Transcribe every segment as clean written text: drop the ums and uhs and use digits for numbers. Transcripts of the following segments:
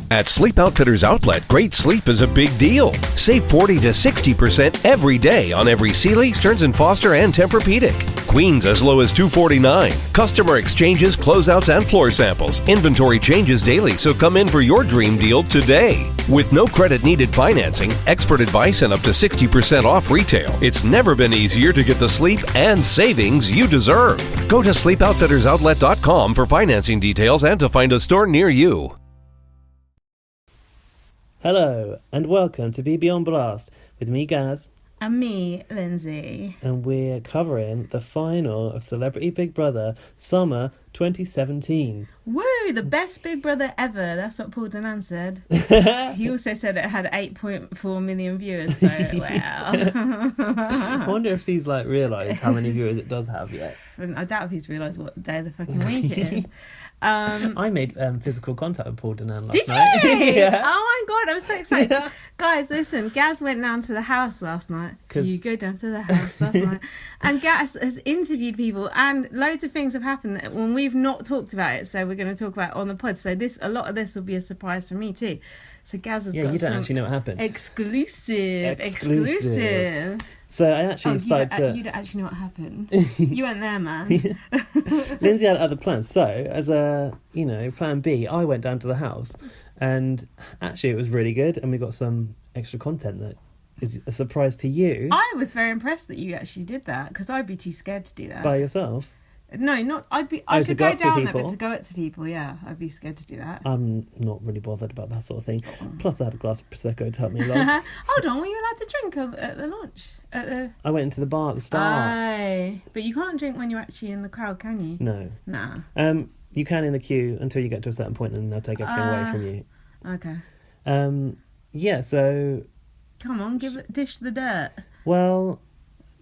At Sleep Outfitters Outlet, great sleep is a big deal. Save 40 to 60% every day on every Sealy, Stearns & Foster, and Tempur-Pedic. Queens as low as $249. Customer exchanges, closeouts, and floor samples. Inventory changes daily, so come in for your dream deal today. With no credit needed financing, expert advice, and up to 60% off retail, it's never been easier to get the sleep and savings you deserve. Go to sleepoutfittersoutlet.com for financing details and to find a store near you. Hello, and welcome to BB on Blast with me, Gaz. And me, Lindsay. And we're covering the final of Celebrity Big Brother Summer 2017. Woo, the best Big Brother ever. That's what Paul Danan said. He also said it had 8.4 million viewers, so wow. I wonder if he's realised how many viewers it does have yet. And I doubt if he's realised what day of the fucking week it is. I made physical contact with Paul Danan last Did night. you? Yeah. Oh my god, I'm so excited. Guys, listen, Gaz went down to the house last night. You go down to the house last night. And Gaz has interviewed people and loads of things have happened when we've not talked about it, so we're going to talk about it on the pod. So a lot of this will be a surprise for me too. So Gaz has got you don't actually know what happened. Exclusive. So I actually You don't actually know what happened. You weren't there, man. Lindsay had other plans. So as a, plan B, I went down to the house and actually it was really good and we got some extra content that is a surprise to you. I was very impressed that you actually did that because I'd be too scared to do that. By yourself? No, not. I could go down there, but to go up to people, yeah, I'd be scared to do that. I'm not really bothered about that sort of thing. Plus, I had a glass of prosecco to help me along. Hold on, were you allowed to drink at the launch? I went into the bar at the start. Aye, but you can't drink when you're actually in the crowd, can you? No. Nah. You can in the queue until you get to a certain point, and they'll take everything away from you. Okay. Yeah. So. Come on, dish the dirt. Well,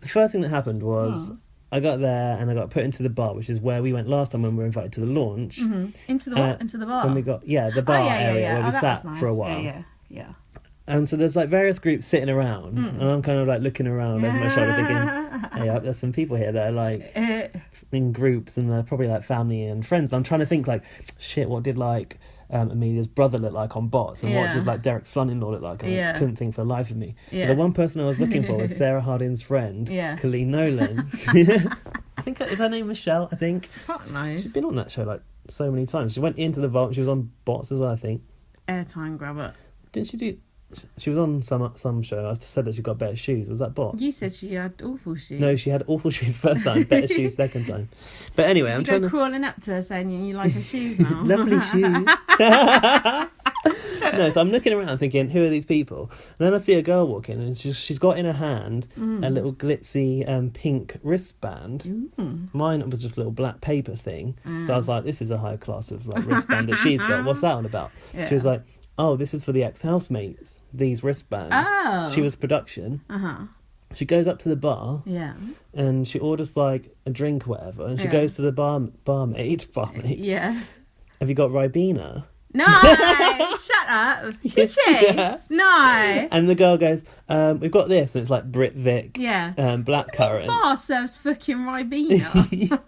the first thing that happened was. Oh. I got there and I got put into the bar, which is where we went last time when we were invited to the launch. Mm-hmm. Into the what? Into the bar? When we got, the bar area where we sat for a while. Yeah. And so there's various groups sitting around and I'm kind of looking around over my shoulder thinking, hey, there's some people here that are in groups and they're probably family and friends. And I'm trying to think shit, what did Amelia's brother look like on Bots and what did Derek's son-in-law look like, and I couldn't think for the life of me. But the one person I was looking for was Sarah Harding's friend, Colleen Nolan. I think, is her name Michelle, I think? Fuck knows. She's been on that show so many times. She went into the vault, she was on Bots as well, I think. Airtime grabber. Didn't she do... She was on some show. I said that she got better shoes. Was that Bots? You said she had awful shoes. No, she had awful shoes first time, better shoes second time. But anyway, I'm trying to... crawling up to her saying you like her shoes now. Lovely shoes. No, so I'm looking around thinking, who are these people? And then I see a girl walk in and she's got in her hand a little glitzy pink wristband. Ooh. Mine was just a little black paper thing. So I was like, this is a high class of wristband that she's got. What's that on about? Yeah. She was like, oh, this is for the ex-housemates, these wristbands. Oh. She was production. Uh-huh. She goes up to the bar. Yeah. And she orders a drink or whatever. And she goes to the barmaid. Yeah. Have you got Ribena? No, shut up. Did she? Yeah. No. And the girl goes, we've got this. And it's Brit Vic. Blackcurrant. Bar serves fucking Ribena.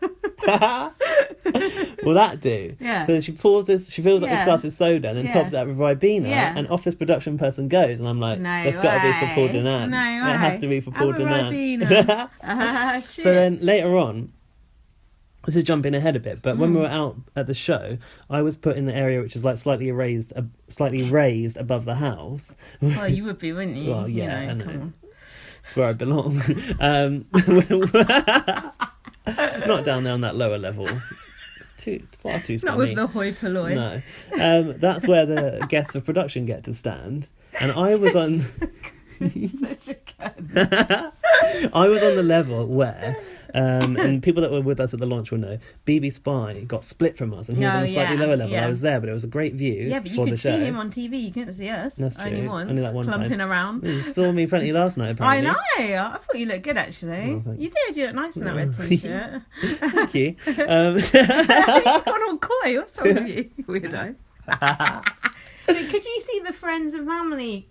Will that do? Yeah. So she pours this, she fills up this glass with soda and then tops it up with Ribena. Yeah. And off this production person goes. And I'm like, that's got to be for Paul Danan. No way. It has to be for Paul Danan. Ribena. Shit. So then later on, this is jumping ahead a bit, but when we were out at the show, I was put in the area which is slightly raised above the house. Well, you would be, wouldn't you? Well, yeah, I know. Come on. It's where I belong. Not down there on that lower level. Far too scummy. Not with the hoi polloi. No. That's where the guests of production get to stand. And I was on... Such a cunt. I was on the level where... and people that were with us at the launch will know BB Spy got split from us and he was on a slightly lower level. I was there, but it was a great view but for the show. You could see him on TV, you couldn't see us. That's true. Only once, only that one clumping time. Around. You saw me plenty last night, apparently. I know, I thought you looked good actually. Oh, you did, you look nice in that red t-shirt. Thank you. You've gone all coy, what's wrong with you, weirdo? Could you see the friends and family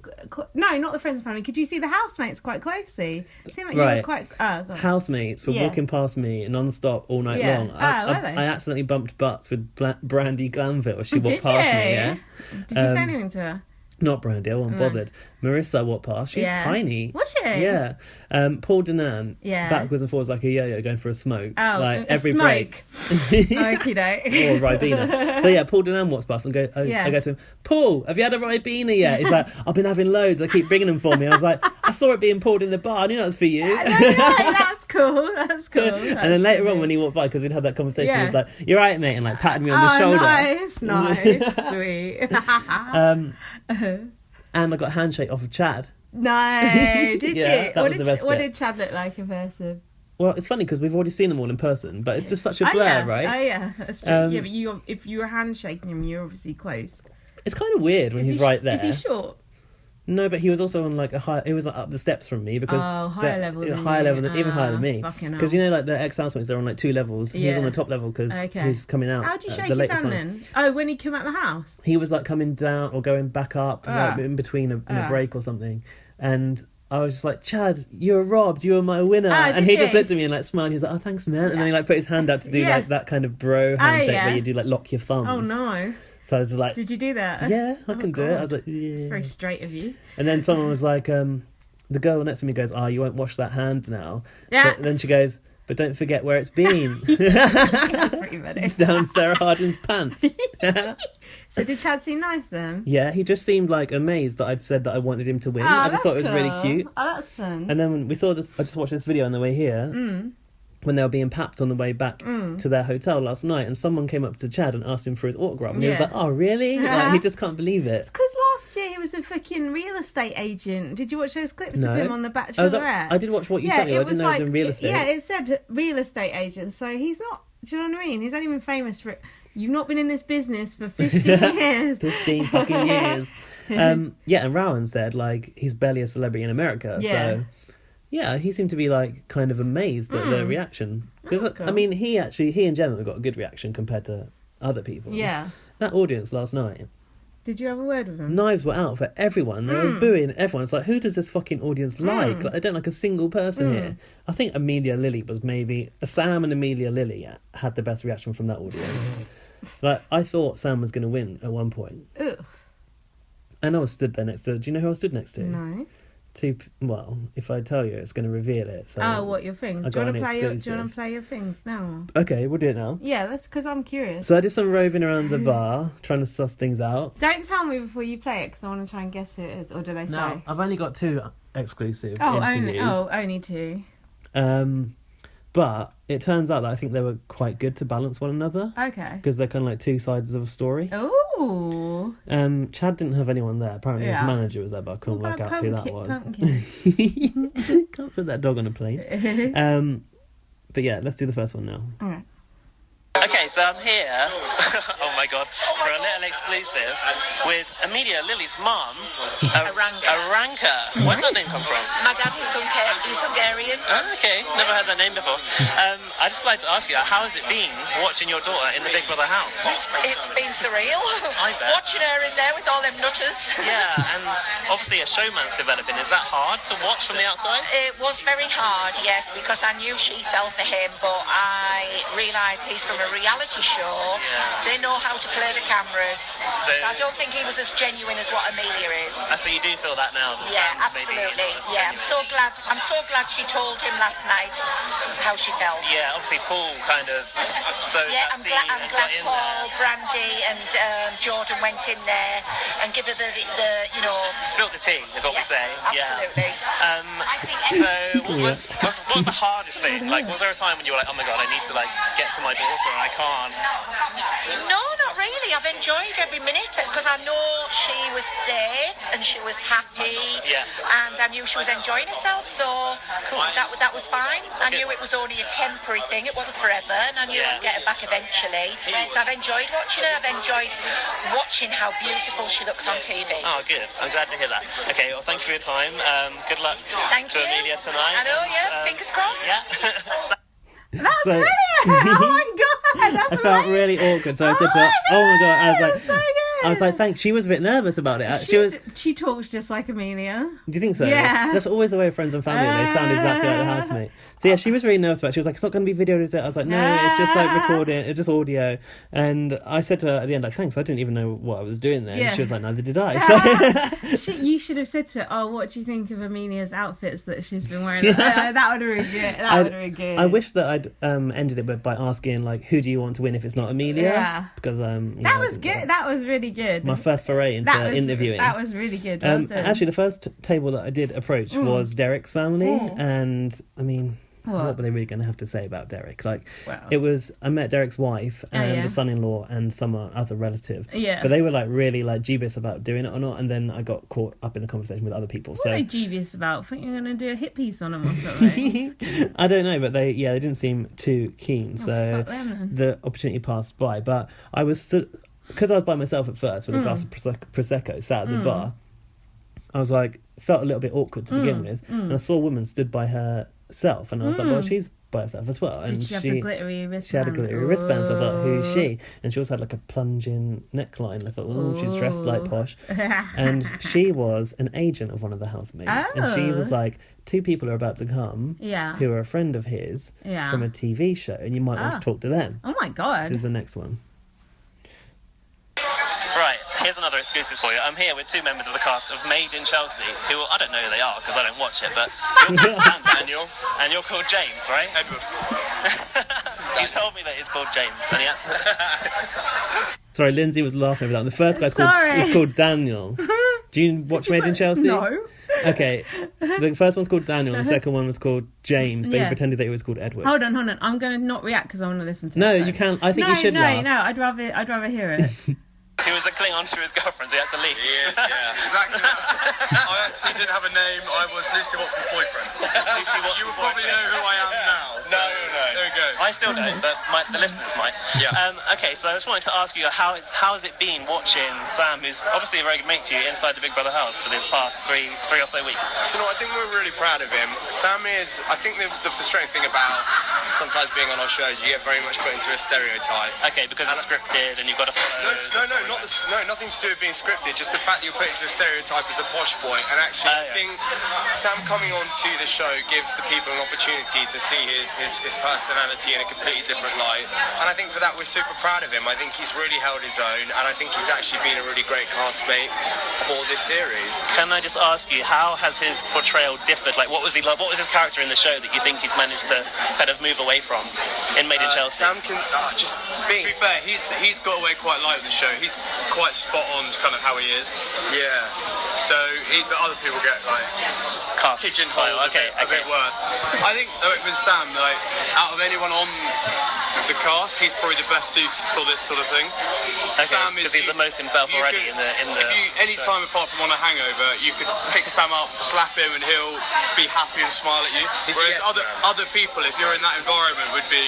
no, not the friends and family. Could you see the housemates quite closely? It seemed like you were quite... Housemates were walking past me non-stop all night long. Were they? I accidentally bumped butts with Brandy Glanville as she walked past me, yeah? Did you say anything to her? Not Brandy, I wasn't bothered. Marissa walked past. She's tiny. Was she? Yeah. Paul Danan, backwards and forwards like a yo-yo going for a smoke. Oh, like a every smoke. break. Okey-doke. Or Ribena. So yeah, Paul Danan walks past and I go to him, Paul, have you had a Ribena yet? He's like, I've been having loads. They keep bringing them for me. I was like, I saw it being poured in the bar. I knew that was for you. That's cool. That's cool. And then later on when he walked by, because we'd had that conversation, he was like, you're right, mate, and like patted me on the shoulder. Nice, sweet. And I got a handshake off of Chad. No, did you? What did Chad look like in person? Well, it's funny because we've already seen them all in person, but it's just such a blur, right? Oh yeah, that's true. But if you were handshaking him, you're obviously close. It's kind of weird when he's right there. Is he short? No, but he was also on like a high. It was like up the steps from me because higher level, even higher than me. Because you know, like the ex-housemates, they're on like 2 levels. Yeah. He was on the top level because he's coming out. How did you shake his hand then? Oh, when he came out the house. He was like coming down or going back up, like, in between in a break or something, and I was just like, Chad, you're robbed. You were my winner. And he just looked at me and like smiled. He was like, oh, thanks, man. And then he like put his hand out to do like that kind of bro handshake where you do like lock your thumbs. Oh no. So I was just like... Did you do that? Yeah, I can do it. I was like, yeah. It's very straight of you. And then someone was like, the girl next to me goes, you won't wash that hand now. Yeah. But then she goes, but don't forget where it's been. That's pretty funny. It's down Sarah Hardin's pants. So did Chad seem nice then? Yeah, he just seemed like amazed that I'd said that I wanted him to win. I just thought it was really cute. Oh, that's fun. And then when we saw this, I just watched this video on the way here. When they were being papped on the way back to their hotel last night, and someone came up to Chad and asked him for his autograph, and he was like, oh really? Like, he just can't believe it. It's because last year he was a fucking real estate agent. Did you watch those clips of him on The Bachelorette? I did watch what you sent me. I didn't know he was in real estate. Yeah, it said real estate agent, so he's not, do you know what I mean? He's only been famous for it. You've not been in this business for 15 years. 15 fucking years. Yeah, and Rowan said like he's barely a celebrity in America, so yeah, he seemed to be like kind of amazed at the reaction. Because cool. I mean, he and Gemma got a good reaction compared to other people. Yeah. That audience last night. Did you have a word with them? Knives were out for everyone. They were booing everyone. It's like, who does this fucking audience like? Like, I don't like a single person here. I think Amelia Lily was maybe... Sam and Amelia Lily had the best reaction from that audience. Like, I thought Sam was going to win at one point. Ugh. And I was stood there next to... Do you know who I stood next to? No. Well, if I tell you, it's going to reveal it. So what your things? Do you want to play your things now? Okay, we'll do it now. Yeah, that's because I'm curious. So I did some roving around the bar, trying to suss things out. Don't tell me before you play it, because I want to try and guess who it is. Or do they say? No, I've only got 2 exclusive interviews. Only 2. But it turns out that I think they were quite good to balance one another. Okay. Because they're kind of like 2 sides of a story. Ooh. Chad didn't have anyone there. Apparently his manager was there, but I couldn't work out who that was. Can't put that dog on a plate. But yeah, let's do the first one now. All right. Okay, so I'm here, oh my god, for a little exclusive with Amelia Lily's mum, Aranka. Where's that name come from? My dad is Hungarian. Oh, okay, never heard that name before. I'd just like to ask you, how has it been watching your daughter in the Big Brother house? It's been surreal. I bet. Watching her in there with all them nutters. Yeah, and obviously a showman's developing. Is that hard to watch from the outside? It was very hard, yes, because I knew she fell for him, but I realised he's from a reality show. They know how to play the cameras. So I don't think he was as genuine as what Amelia is. So you do feel that now? Yeah, absolutely. Yeah, I'm so glad she told him last night how she felt. Yeah, obviously Paul kind of I'm glad Paul, Brandy and Jordan went in there and give her the spilt the tea is what we say. Absolutely. So what was the hardest thing? Like, was there a time when you were like, oh my god, I need to like get to my daughter and I can't? No, not really. I've enjoyed every minute because I know she was safe and she was happy. Yeah. And I knew she was enjoying herself, so cool. that was fine. I knew it was only a temporary thing. It wasn't forever, and I knew I'd get her back eventually. So I've enjoyed watching her. I've enjoyed watching how beautiful she looks on TV. Oh, good. I'm glad to hear that. Okay, well, thank you for your time. Good luck to Amelia tonight. I know, fingers crossed. Yeah. That's brilliant! Oh my god, that's I felt really awkward, so I said to her, oh my god, I was like, so good. I was like, thanks. She was a bit nervous about it. She talks just like Amelia. Do you think so? Yeah. That's always the way of friends and family. They sound exactly like the housemate. So yeah, she was really nervous about it. She was like, it's not going to be videoed, is it? I was like, no, it's just like recording. It's just audio. And I said to her at the end, like, thanks. I didn't even know what I was doing there. Yeah. And she was like, neither did I. So You should have said to her, oh, what do you think of Amelia's outfits that she's been wearing? That would have been good. That would have been good. I wish that I'd ended it by asking, like, who do you want to win if it's not Amelia? Yeah. Because that was good. That was really good. My first foray into interviewing. That was really good. Well done. Actually, the first table that I did approach was Derek's family, and I mean, what were they really going to have to say about Derek? Like, it was, I met Derek's wife and the son-in-law and some other relative. Yeah. But they were like really like dubious about doing it or not, and then I got caught up in a conversation with other people. What are they dubious about? Think you're going to do a hit piece on them or something? I don't know, but they didn't seem too keen. So the opportunity passed by. But I was because I was by myself at first with a glass of prosecco sat at the bar. I was like, felt a little bit awkward to begin with, and I saw a woman stood by herself, and I was like, well, she's by herself as well. And Did she have the glittery wristband? She had a glittery wristband, so I thought, who's she? And she also had like a plunging neckline. I thought, oh, she's dressed like posh. And she was an agent of one of the housemates, and she was like, 2 people are about to come who are a friend of his from a TV show, and you might want to talk to them. Oh my God. This is the next one. Right, here's another exclusive for you. I'm here with 2 members of the cast of Made in Chelsea, who I don't know who they are because I don't watch it, but you're called Daniel, and you're called James, right? Edward. He's told me that he's called James, and he has... Sorry, Lindsay was laughing about that. The first guy's called Daniel. Do you watch Made in Chelsea? No. Okay, the first one's called Daniel, and the second one was called James, but he pretended that he was called Edward. Hold on. I'm going to not react because I want to listen to it. No, you can't. I think you should laugh. No, I'd rather hear it. He was clinging on to his girlfriend, so he had to leave. He is, yeah. Exactly that. I actually didn't have a name. I was Lucy Watson's boyfriend. Lucy Watson's You will probably know who I am now. So No. there we go. I still don't, but the listeners might. Yeah. Okay, so I just wanted to ask you how has it been watching Sam, who's obviously a very good mate to you, inside the Big Brother house for this past three or so weeks? So no, I think we're really proud of him. Sam is, I think the frustrating thing about sometimes being on our shows, you get very much put into a stereotype. Okay, because it's scripted and you've got to follow. Nothing to do with being scripted, just the fact that you're put into a stereotype as a posh boy. And actually, I think Sam coming on to the show gives the people an opportunity to see his personality in a completely different light. And I think for that, we're super proud of him. I think he's really held his own, and I think he's actually been a really great castmate for this series. Can I just ask you, how has his portrayal differed? Like, what was he like? What was his character in the show that you think he's managed to kind of move away from in Made in Chelsea? Sam can just being... To be fair, he's got away quite light with the show. He's quite spot on to kind of how he is. Yeah. So but other people get like Cast. pigeonholed Okay. a bit worse. I think with Sam, like out of anyone on the cast, he's probably the best suited for this sort of thing. Okay, Sam is because he's the most himself already in the. Any time apart from on a hangover, you could pick Sam up, slap him, and he'll be happy and smile at you. Whereas other people, if you're in that environment, would be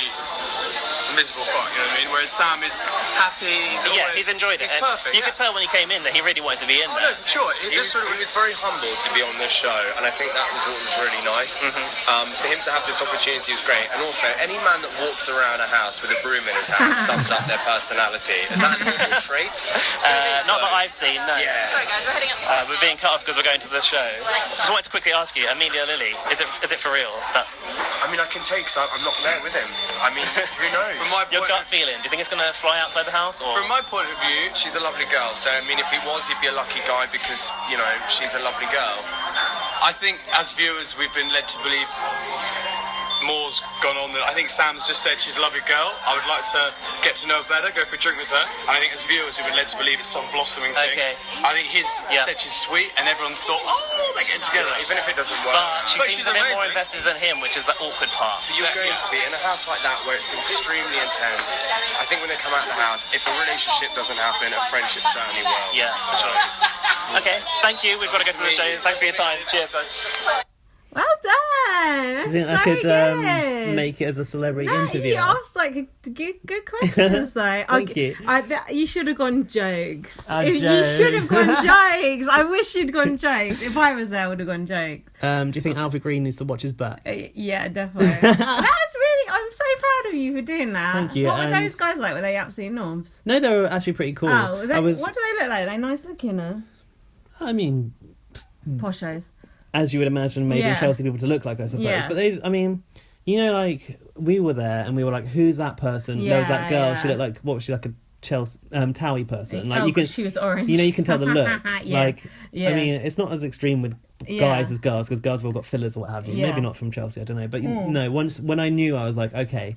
miserable fuck, you know what I mean? Whereas Sam is happy. He's enjoyed it. He's perfect. You could tell when he came in that he really wanted to be in there. No, sure. He was very humble to be on this show, and I think that was what was really nice. For him to have this opportunity was great. And also, any man that walks around a house with a broom in his hand sums up their personality. Is that a normal trait? Not that I've seen, no. Yeah. Sorry guys, we're heading up. We're being cut off because we're going to the show. Just wanted to quickly ask you, Amelia Lily, is it for real? I mean, I can take, so I'm not there with him. I mean, who knows? Your gut feeling, do you think it's going to fly outside the house? Or? From my point of view, she's a lovely girl. So, I mean, if he was, he'd be a lucky guy because, you know, she's a lovely girl. I think as viewers, we've been led to believe more's gone on. I think Sam's just said she's a lovely girl. I would like to get to know her better, go for a drink with her. And I think as viewers, we've been led to believe it's some blossoming thing. Okay. I think his said she's sweet, and everyone's thought, oh, they're getting together. Even if it doesn't work. But she seems she's a bit more amazing. invested than him, which is the awkward part. You're going to be in a house like that where it's extremely intense. I think when they come out of the house, if a relationship doesn't happen, a friendship certainly will. Yeah, sure. Okay, thank you. We've got to go to the show. Thanks for your time. Cheers, guys. Well done. Do you think I could make it as a celebrity interview? You asked like good questions though. Thank you. You should have gone jokes. Jokes. You should have gone jokes. I wish you'd gone jokes. If I was there, I would have gone jokes. Do you think Alfred Green needs to watch his back? Yeah, definitely. That's really. I'm so proud of you for doing that. Thank you. What were those guys like? Were they absolute knobs? No, they were actually pretty cool. Oh, what do they look like? Are they nice looking? I mean, poshos. As you would imagine, maybe Chelsea people to look like, I suppose. Yeah. But they, I mean, you know, like we were there and we were like, "Who's that person?" There was that girl. Yeah. She looked like, what was she, like a Chelsea Towie person? Like you can, she was orange. You know, you can tell the look. Yeah. Like, I mean, it's not as extreme with guys as girls, because girls have all got fillers or what have you. Yeah. Maybe not from Chelsea, I don't know. But no, once when I knew, I was like, okay,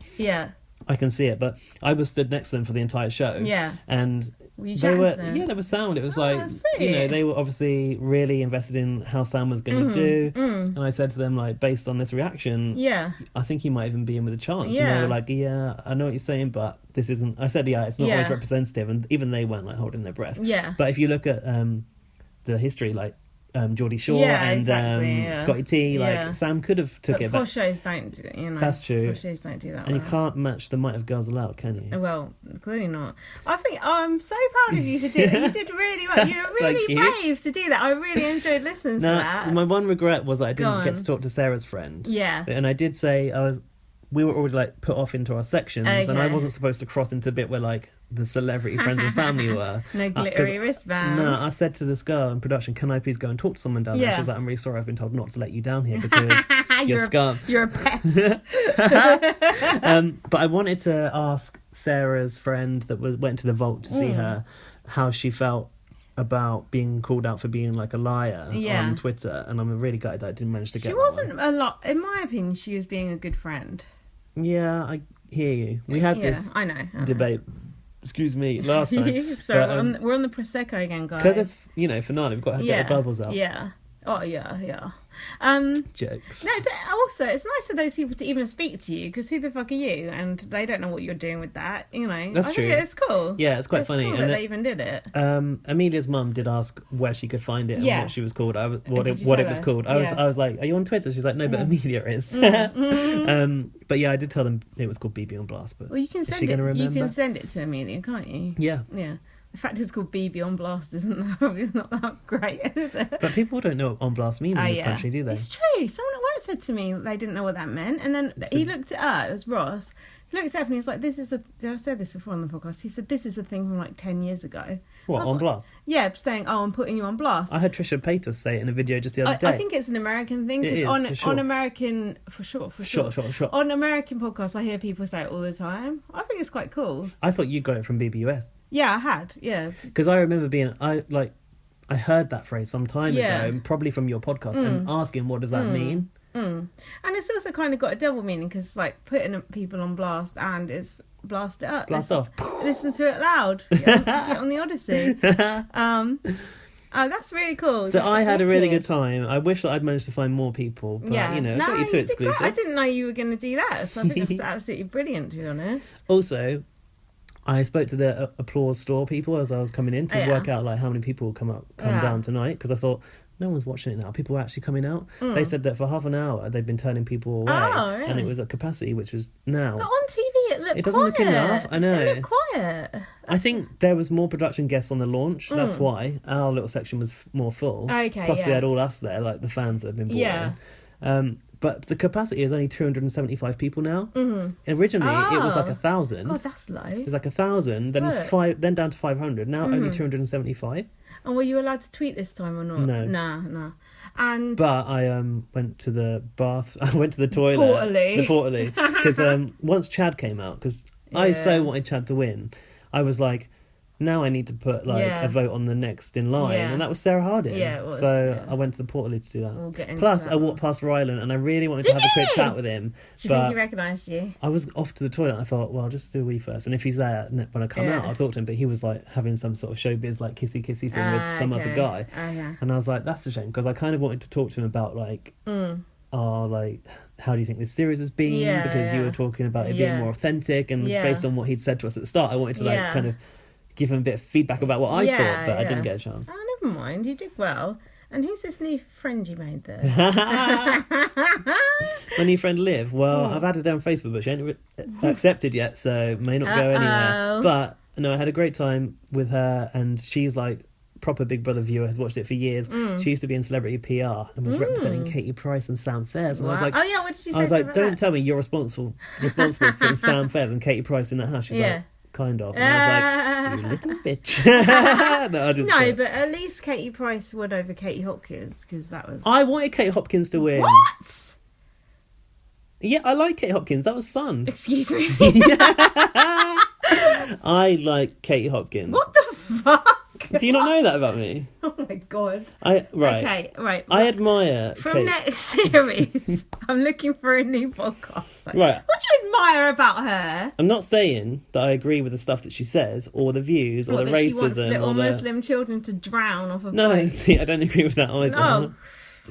I can see it. But I was stood next to them for the entire show. Yeah. And they were, they were sound. It was like, you know, they were obviously really invested in how Sam was going to do. And I said to them, like, based on this reaction, I think he might even be in with a chance. And they were like, yeah, I know what you're saying, but this isn't. I said, yeah, it's not always representative. And even they weren't like holding their breath. Yeah. But if you look at the history, like, Geordie Shore and Scotty T, like Sam could have took it, but poshos don't do, you know. That's true. Poshos don't do that. And you can't match the might of girls allowed, can you? Well, clearly not. I think I'm so proud of you for doing that. You did really well. You were really brave to do that. I really enjoyed listening to that. My one regret was that I didn't get to talk to Sarah's friend. Yeah. And I did say we were already like put off into our sections, and I wasn't supposed to cross into a bit where like the celebrity friends and family were. No glittery wristband. No, I said to this girl in production, "Can I please go and talk to someone down there?" She was like, "I'm really sorry, I've been told not to let you down here because you're scum." You're a pest. But I wanted to ask Sarah's friend that went to the vault to see her how she felt about being called out for being like a liar on Twitter, and I'm really gutted that I didn't manage to get. She wasn't a lot, in my opinion. She was being a good friend. Yeah, I hear you. We had this I know. debate. Excuse me, last time. Sorry, we're on the Prosecco again, guys. Because it's finale. We've got to get the bubbles out. Yeah. Oh yeah. Jokes. No, but also it's nice of those people to even speak to you, because who the fuck are you? And they don't know what you're doing with that. You know, That's true. Think it's cool. Yeah, it's quite funny. Cool that they even did it. Amelia's mum did ask where she could find it and what she was called. What it was called. I was like, "Are you on Twitter?" She's like, "No, but Amelia is." But yeah, I did tell them it was called BB on Blast. But you can send it. You can send it to Amelia, can't you? Yeah. Yeah. The fact it's called BB on Blast isn't not that great, is it? But people don't know what on blast means in this country, do they? It's true. Someone at work said to me they didn't know what that meant, and then he looked it up. It was Ross. He looked it up and he was like, "This is I said this before on the podcast." He said, "This is a thing from like 10 years ago." What, on blast? Yeah, saying, "Oh, I'm putting you on blast." I heard Trisha Paytas say it in a video just the other day. I think it's an American thing, because on American for sure. On American podcasts, I hear people say it all the time. I think it's quite cool. I thought you got it from BBUS. Yeah, I had. Yeah, because I remember I heard that phrase some time ago, probably from your podcast, and asking what does that mean. And it's also kind of got a double meaning, because like putting people on blast and it's blast it up, off, listen to it loud, get on the Odyssey. That's really cool. So I had a really good time. I wish that I'd managed to find more people, but I got you too exclusive. I didn't know you were going to do that, so I think that's absolutely brilliant, to be honest. Also, I spoke to the applause store people as I was coming in to work out like how many people will come down tonight, because I thought no one's watching it now. People were actually coming out. They said that for half an hour they've been turning people away, and it was at capacity, which was now. But on TV it doesn't look enough. I know. It looked quiet. I think there was more production guests on the launch. That's why our little section was more full. Okay. Plus we had all us there, like the fans that have been brought in. But the capacity is only 275 people now. Originally, it was like 1,000. God, that's low. It was like 1,000, then down to 500. Now only 275. And were you allowed to tweet this time or not? No. No. But I went to the bath. I went to the toilet. The portally. Because once Chad came out, because I so wanted Chad to win, I was like, now I need to put a vote on the next in line, and that was Sarah Harding. Yeah, it was. So I went to the Portaloo to do that. We'll Plus, I walked past Ryland, and I really wanted to have a quick chat with him. Do you think he recognised you? I was off to the toilet. I thought, well, I'll just do a wee first, and if he's there when I come out, I'll talk to him. But he was like having some sort of showbiz like kissy thing with some other guy, and I was like, that's a shame, because I kind of wanted to talk to him about how do you think this series has been? Because you were talking about it being more authentic, and based on what he'd said to us at the start, I wanted to kind of give him a bit of feedback about what I thought, but I didn't get a chance. Oh, never mind. You did well. And who's this new friend you made there? My new friend Liv. Well, I've added her on Facebook, but she ain't accepted yet, so may not go anywhere. But no, I had a great time with her, and she's like proper Big Brother viewer, has watched it for years. She used to be in celebrity PR and was representing Katie Price and Sam Fairs. And I was like, oh yeah, what did she say? I was like, don't tell me you're responsible for Sam Fairs and Katie Price in that house. She's like, kind of. And I was like, you little bitch. No, I didn't. No, but at least Katie Price won over Katie Hopkins, because that was. I wanted Katie Hopkins to win. What? Yeah, I like Katie Hopkins. That was fun. Excuse me. I like Katie Hopkins. What the fuck? Do you not know that about me? Oh my god. Right. Okay, right. I admire from Kate. next series. I'm looking for a new podcast. Right. What do you admire about her? I'm not saying that I agree with the stuff that she says, or the views, or the racism, she wants little or the Muslim children to drown off of. No, boats. see, I don't agree with that either. No.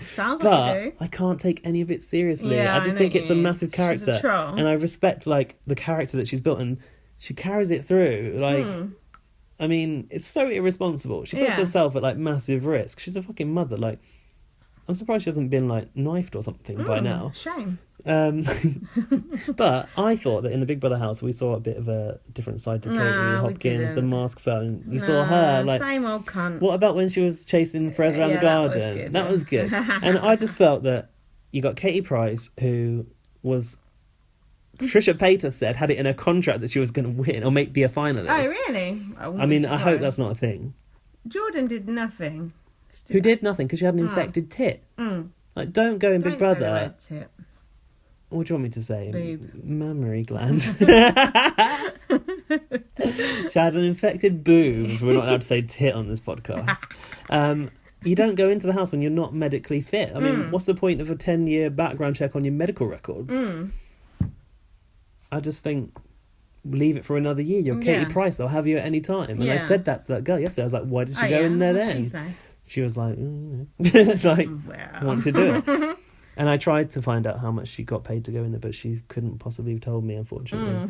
Sounds but like you do. I can't take any of it seriously. Yeah, I just I think know it's a you. massive character, She's a troll. and I respect like the character that she's built, and she carries it through. Like, I mean, it's so irresponsible. She puts herself at like massive risk. She's a fucking mother. Like, I'm surprised she hasn't been like knifed or something by now. Shame. But I thought that in the Big Brother house we saw a bit of a different side to Katie Hopkins. The mask fell, and you saw her like same old cunt. What about when she was chasing Perez around the garden? That was good. And I just felt that you got Katie Price, who was, Trisha Paytas said, had it in her contract that she was going to win or be a finalist. Oh really? I mean, I hope that's not a thing. Jordan did nothing. Who did nothing because she had an infected tit. Like, don't go in Big Brother. Say the word tit. What do you want me to say? Boob. Mammary gland. She had an infected boob. We're not allowed to say tit on this podcast. You don't go into the house when you're not medically fit. I mean, what's the point of a 10-year background check on your medical records? I just think, leave it for another year. You're Katie Price. They'll have you at any time. And I said that to that girl yesterday. I was like, why did she go in there then? She was like, like, I want to do it. And I tried to find out how much she got paid to go in there, but she couldn't possibly have told me, unfortunately.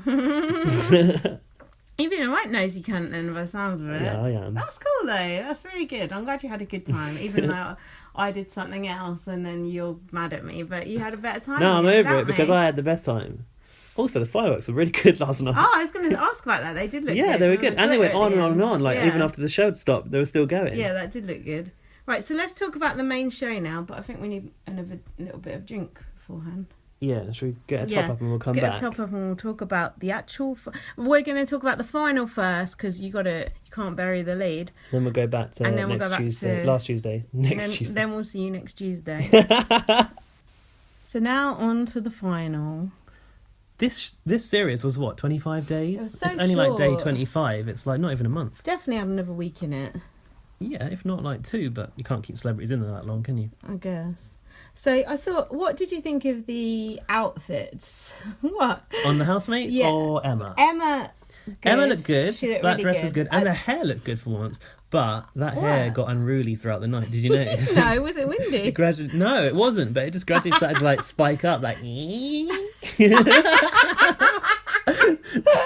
You've been a right nosy cunt then, by the sounds of it. Yeah, I am. That's cool though. That's really good. I'm glad you had a good time, even though I did something else and then you're mad at me, but you had a better time. No, I'm over it because I had the best time. Also, the fireworks were really good last night. Oh, I was going to ask about that. They did look good. Yeah, they were good. And they went on and on and on. Like, even after the show had stopped, they were still going. Yeah, that did look good. Right, so let's talk about the main show now, but I think we need another little bit of drink beforehand. Yeah, should we get a top up and we'll come back? Let's get a top up and we'll talk about the actual... We're going to talk about the final first, because you can't bury the lead. Then we'll go back to last Tuesday. Tuesday. Then we'll see you next Tuesday. So now on to the final. This series was what, 25 days? So it's only like day 25. It's like not even a month. Definitely have another week in it. Yeah, if not like 2, but you can't keep celebrities in there that long, can you? I guess. So I thought, what did you think of the outfits? What? On the housemates or Emma? Emma looked good. She looked that really dress good. was good. And her hair looked good for once. But that hair got unruly throughout the night. Did you notice? No, was it windy? No, it wasn't. But it just gradually started to like spike up, like.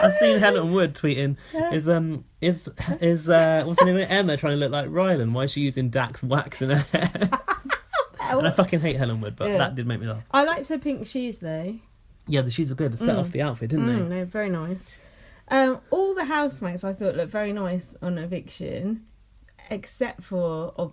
I've seen Helen Wood tweeting, is what's her name, Emma trying to look like Rylan? Why is she using Dax wax in her hair? And I fucking hate Helen Wood, but that did make me laugh. I liked her pink shoes though. Yeah, the shoes were good to set off the outfit, didn't they? They're very nice. All the housemates I thought looked very nice on eviction, except for,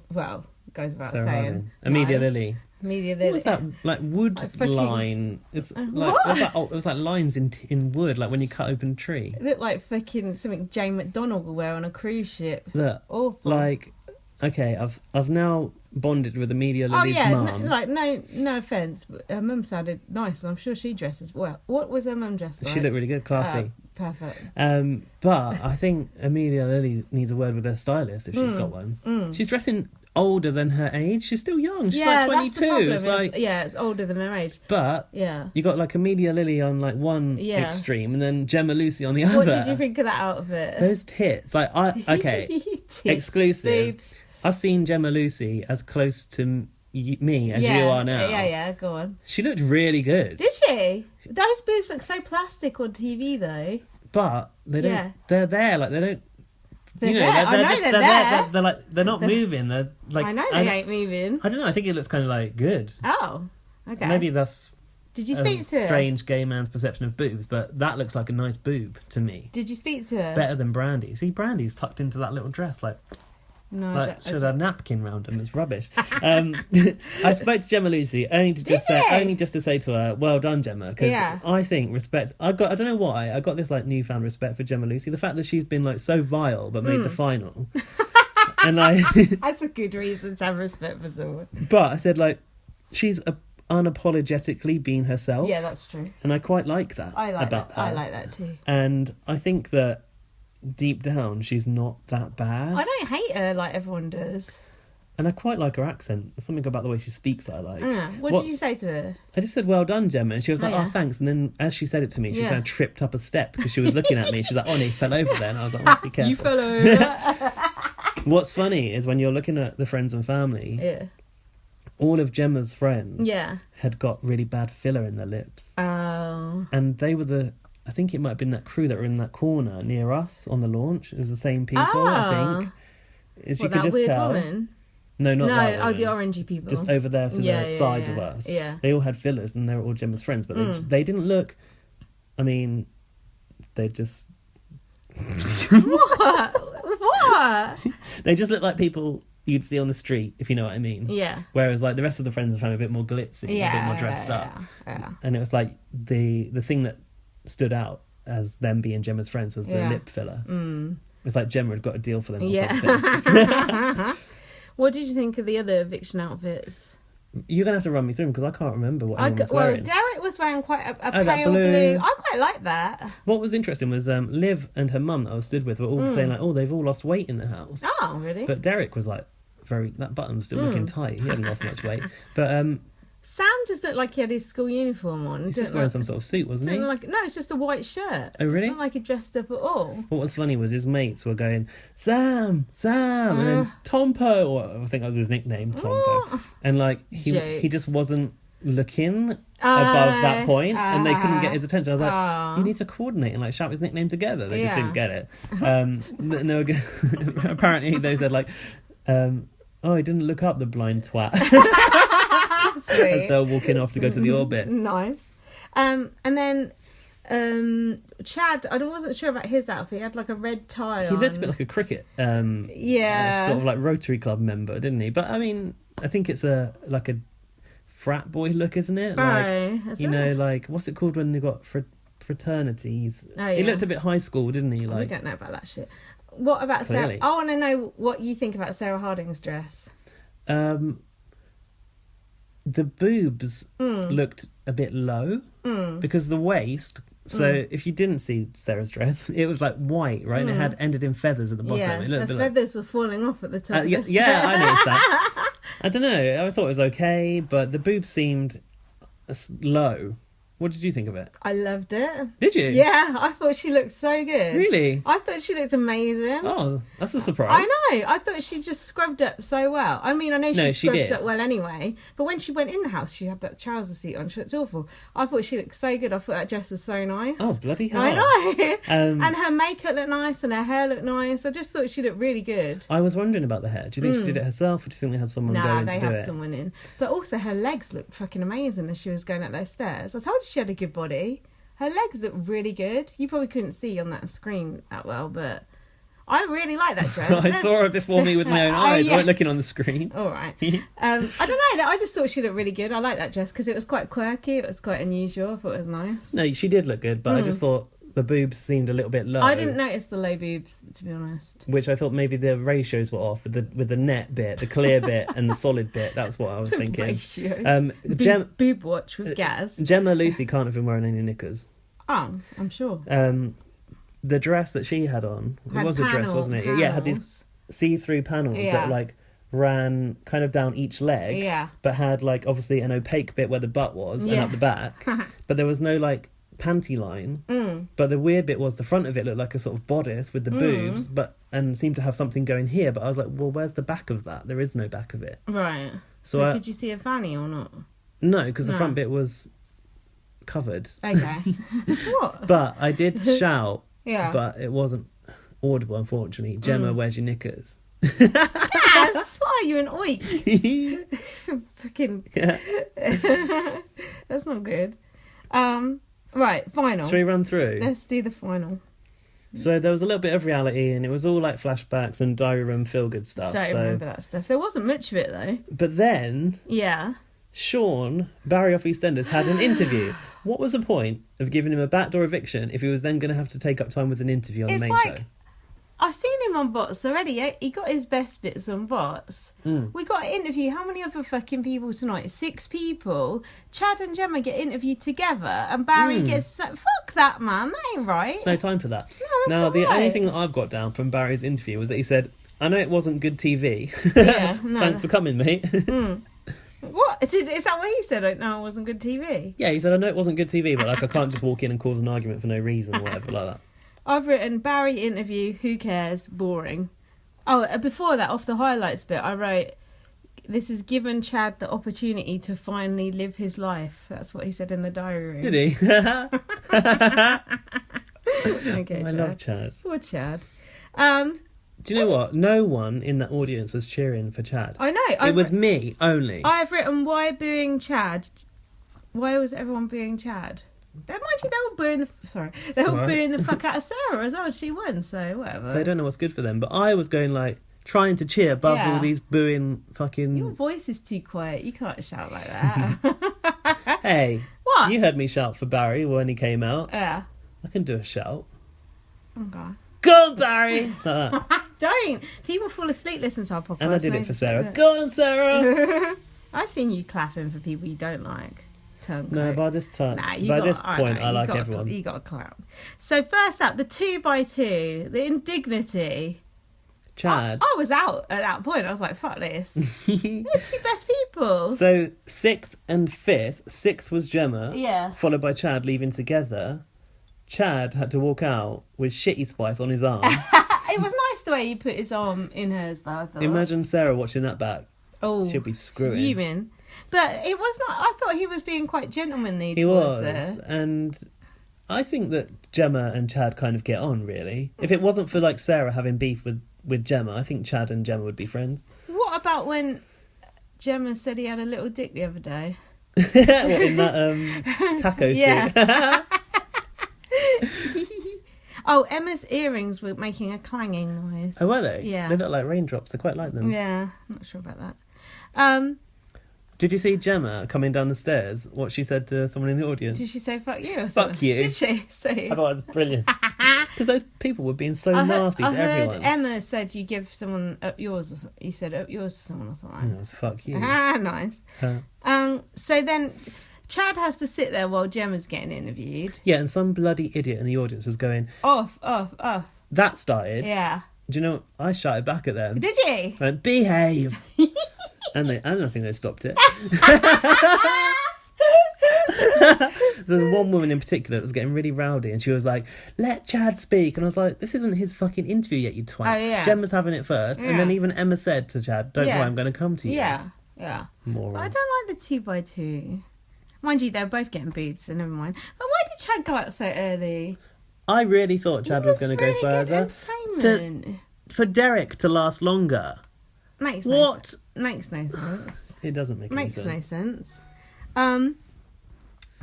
goes without saying, Amelia Lily. What was that, like, wood line? It's like, what's that? Oh, it was like lines in wood, like when you cut open a tree. It looked like fucking something Jane McDonald would wear on a cruise ship. Look, awful. Like, okay, I've now bonded with Amelia Lily's mum. No offence, but her mum sounded nice, and I'm sure she dresses well. What was her mum dressed like? She looked really good, classy. Perfect. But I think Amelia Lily needs a word with her stylist if she's got one. She's dressing older than her age. She's still young. She's like 22. That's the problem. It's like, it's older than her age. But you got like Amelia Lily on like one extreme and then Gemma Lucy on the other. What did you think of that outfit? Those tits. Like, Tits, exclusive. boobs. I've seen Gemma Lucy as close to me as you are now. Yeah, go on. She looked really good. Did she? Those boobs look so plastic on TV though. But they don't. They're there. Like, they don't They're there. I know they're there. They're like, they're not moving. They're like, I know they ain't moving. I don't know. I think it looks kind of like good. Oh, okay. Maybe that's. Did you speak to her? Strange gay man's perception of boobs, but that looks like a nice boob to me. Did you speak to her? Better than Brandy. See, Brandy's tucked into that little dress, like. No, like she had a napkin round him. It's rubbish. I spoke to Gemma Lucy only just to say to her, "Well done, Gemma," because I think respect. I don't know why I got this like newfound respect for Gemma Lucy. The fact that she's been like so vile but made the final, and that's a good reason to have respect for someone. But I said like she's unapologetically being herself. Yeah, that's true. And I quite like that. I like that too. And I think that. Deep down, she's not that bad. I don't hate her like everyone does. And I quite like her accent. There's something about the way she speaks that I like. What did you say to her? I just said, well done, Gemma. And she was like, oh, thanks. And then as she said it to me, she kind of tripped up a step because she was looking at me. She's like, oh, no, you fell over there. And I was like, oh, be careful. You fell over. What's funny is when you're looking at the friends and family, all of Gemma's friends had got really bad filler in their lips. Oh. And they were I think it might have been that crew that were in that corner near us on the launch. It was the same people, I think. As you could just weird tell. Woman? No, not that woman. The orangey people. Just over there to the side of us. Yeah. They all had fillers and they were all Gemma's friends, but they didn't look... I mean, they just... What? They just look like people you'd see on the street, if you know what I mean. Yeah. Whereas like the rest of the friends and family a bit more glitzy, a bit more dressed up. Yeah. And it was like the thing that stood out as them being Gemma's friends was the lip filler. It's like Gemma had got a deal for them or something. What did you think of the other eviction outfits? You're going to have to run me through them because I can't remember what anyone was wearing. Derek was wearing quite a pale that blue. blue. I quite like that. What was interesting was Liv and her mum that I was stood with were all saying like, oh, they've all lost weight in the house. Oh, really? But Derek was like, that button was still looking tight. He hadn't lost much weight. But Sam just looked like he had his school uniform on. He's just wearing some sort of suit, wasn't he? No, it's just a white shirt. Oh, really? Not like he dressed up at all. What was funny was his mates were going, Sam, and then Tompo, or I think that was his nickname, Tompo. And like he just wasn't looking above that point, and they couldn't get his attention. I was like, you need to coordinate and like shout his nickname together. They just didn't get it. No, apparently they said like, oh, he didn't look up, the blind twat. As they're walking off to go to the orbit. Nice. And then Chad, I wasn't sure about his outfit. He had like a red tie on. He looked a bit like a cricket sort of like Rotary Club member, didn't he? But I mean, I think it's like a frat boy look, isn't it? Like, like what's it called when they've got fraternities? Oh, yeah. He looked a bit high school, didn't he? Like, we don't know about that shit. What about Sarah? I want to know what you think about Sarah Harding's dress. The boobs looked a bit low because the waist. So if you didn't see Sarah's dress, it was like white, right? And it had ended in feathers at the bottom. Yeah, it looked the feathers were falling off at the top. I noticed that. I don't know. I thought it was okay, but the boobs seemed low. What did you think of it? I loved it. Did you? Yeah, I thought she looked so good. Really? I thought she looked amazing. Oh, that's a surprise. I know. I thought she just scrubbed up so well. I mean, I know she scrubs up well anyway, but when she went in the house, she had that trouser suit on. She looked awful. I thought she looked so good. I thought that dress was so nice. Oh, bloody hell. I know. And her makeup looked nice and her hair looked nice. I just thought she looked really good. I was wondering about the hair. Do you think she did it herself, or do you think they had someone going to do it? No, they have someone in. But also her legs looked fucking amazing as she was going up those stairs. I told you she had a good body. Her legs look really good. You probably couldn't see on that screen that well, but I really like that dress. I saw it before me with my own eyes. I wasn't looking on the screen. All right. I don't know. I just thought she looked really good. I like that dress because it was quite quirky. It was quite unusual. I thought it was nice. No, she did look good, but I just thought the boobs seemed a little bit low. I didn't notice the low boobs, to be honest. Which I thought maybe the ratios were off with the net bit, the clear bit, and the solid bit. That's what I was thinking. Ratios. Boob watch with Gaz. Gemma Lucy can't have been wearing any knickers. Oh, I'm sure. The dress that she had on, it was a dress, wasn't it? Yeah, it had these see-through panels that like ran kind of down each leg, but had like obviously an opaque bit where the butt was and up the back, but there was no like panty line. But the weird bit was the front of it looked like a sort of bodice with the boobs, and seemed to have something going here. But I was like, well, where's the back of that? There is no back of it. Right. So could you see a fanny or not? No, because the front bit was covered. Okay. What? But I did shout. Yeah. But it wasn't audible, unfortunately. Gemma, where's your knickers? Yes, why are you an oik? Fucking. Yeah. That's not good. Right, final. Shall we run through? Let's do the final. So there was a little bit of reality, and it was all like flashbacks and diary room feel-good stuff. Don't remember that stuff. There wasn't much of it, though. But then Yeah. Sean, Barry off EastEnders, had an interview. What was the point of giving him a backdoor eviction if he was then going to have to take up time with an interview on the main show? I've seen him on Bots already. He got his best bits on Bots. We got an interview. How many other fucking people tonight? 6 people. Chad and Gemma get interviewed together, and Barry gets... Fuck that, man. That ain't right. There's no time for that. No, that's now, not the right. only thing that I've got down from Barry's interview was that he said, I know it wasn't good TV. Yeah, no. Thanks for coming, mate. What? Is that what he said? No, it wasn't good TV. Yeah, he said, I know it wasn't good TV, but like I can't just walk in and cause an argument for no reason or whatever like that. I've written Barry interview, who cares, boring. Oh, before that, off the highlights bit, I wrote, this has given Chad the opportunity to finally live his life. That's what he said in the diary room. Did he? Okay, I Chad. love Chad. Poor Chad. Do you know what? No one in that audience was cheering for Chad. I know. It was me only. I've written, why booing Chad? Why was everyone booing Chad? Mind you, they were booing the fuck out of Sarah as well. She won, so whatever. They don't know what's good for them. But I was going like, trying to cheer above all these booing fucking... Your voice is too quiet. You can't shout like that. Hey. What? You heard me shout for Barry when he came out. Yeah. I can do a shout. Okay. Go on, Barry! Like that. Don't. People fall asleep listening to our podcast. And I did it for Sarah. Go on, Sarah! I've seen you clapping for people you don't like. No, by this time, Nah, I like everyone. You got a clap. So first up, the 2x2, the indignity. Chad. I was out at that point. I was like, fuck this. They're 2 best people. So 6th and 5th. 6th was Gemma. Yeah. Followed by Chad leaving together. Chad had to walk out with Shitty Spice on his arm. It was nice the way he put his arm in hers, though, I thought. Imagine Sarah watching that back. Oh, she'll be screwing. Fuming. But it was not. I thought he was being quite gentlemanly He towards was, her. and I think that Gemma and Chad kind of get on, really. If it wasn't for, like, Sarah having beef with Gemma, I think Chad and Gemma would be friends. What about when Gemma said he had a little dick the other day? What, in that taco suit? Oh, Emma's earrings were making a clanging noise. Oh, were they? Yeah. They look like raindrops. I quite like them. Yeah, I'm not sure about that. Did you see Gemma coming down the stairs? What she said to someone in the audience? Did she say fuck you or Fuck something? you. Did she? I thought it was brilliant. Because those people were being so nasty to everyone. I heard Emma said you give someone up yours. Or something. You said up yours to someone or something. Yeah, it was fuck you. Ah, nice. So then Chad has to sit there while Gemma's getting interviewed. Yeah, and some bloody idiot in the audience was going, Off. That started. Yeah. Do you know, I shouted back at them. Did you? I went, behave. And I don't think they stopped it. There's one woman in particular that was getting really rowdy, and she was like, let Chad speak. And I was like, this isn't his fucking interview yet, you twat. Oh, yeah. Gemma's having it first. Yeah. And then even Emma said to Chad, don't worry, I'm going to come to you. Yeah. Morons. But I don't like the 2x2. Mind you, they're both getting booed, so never mind. But why did Chad go out so early? I really thought Chad was going to go further. For Derek to last longer. Makes no sense. It doesn't make any sense. Makes no sense.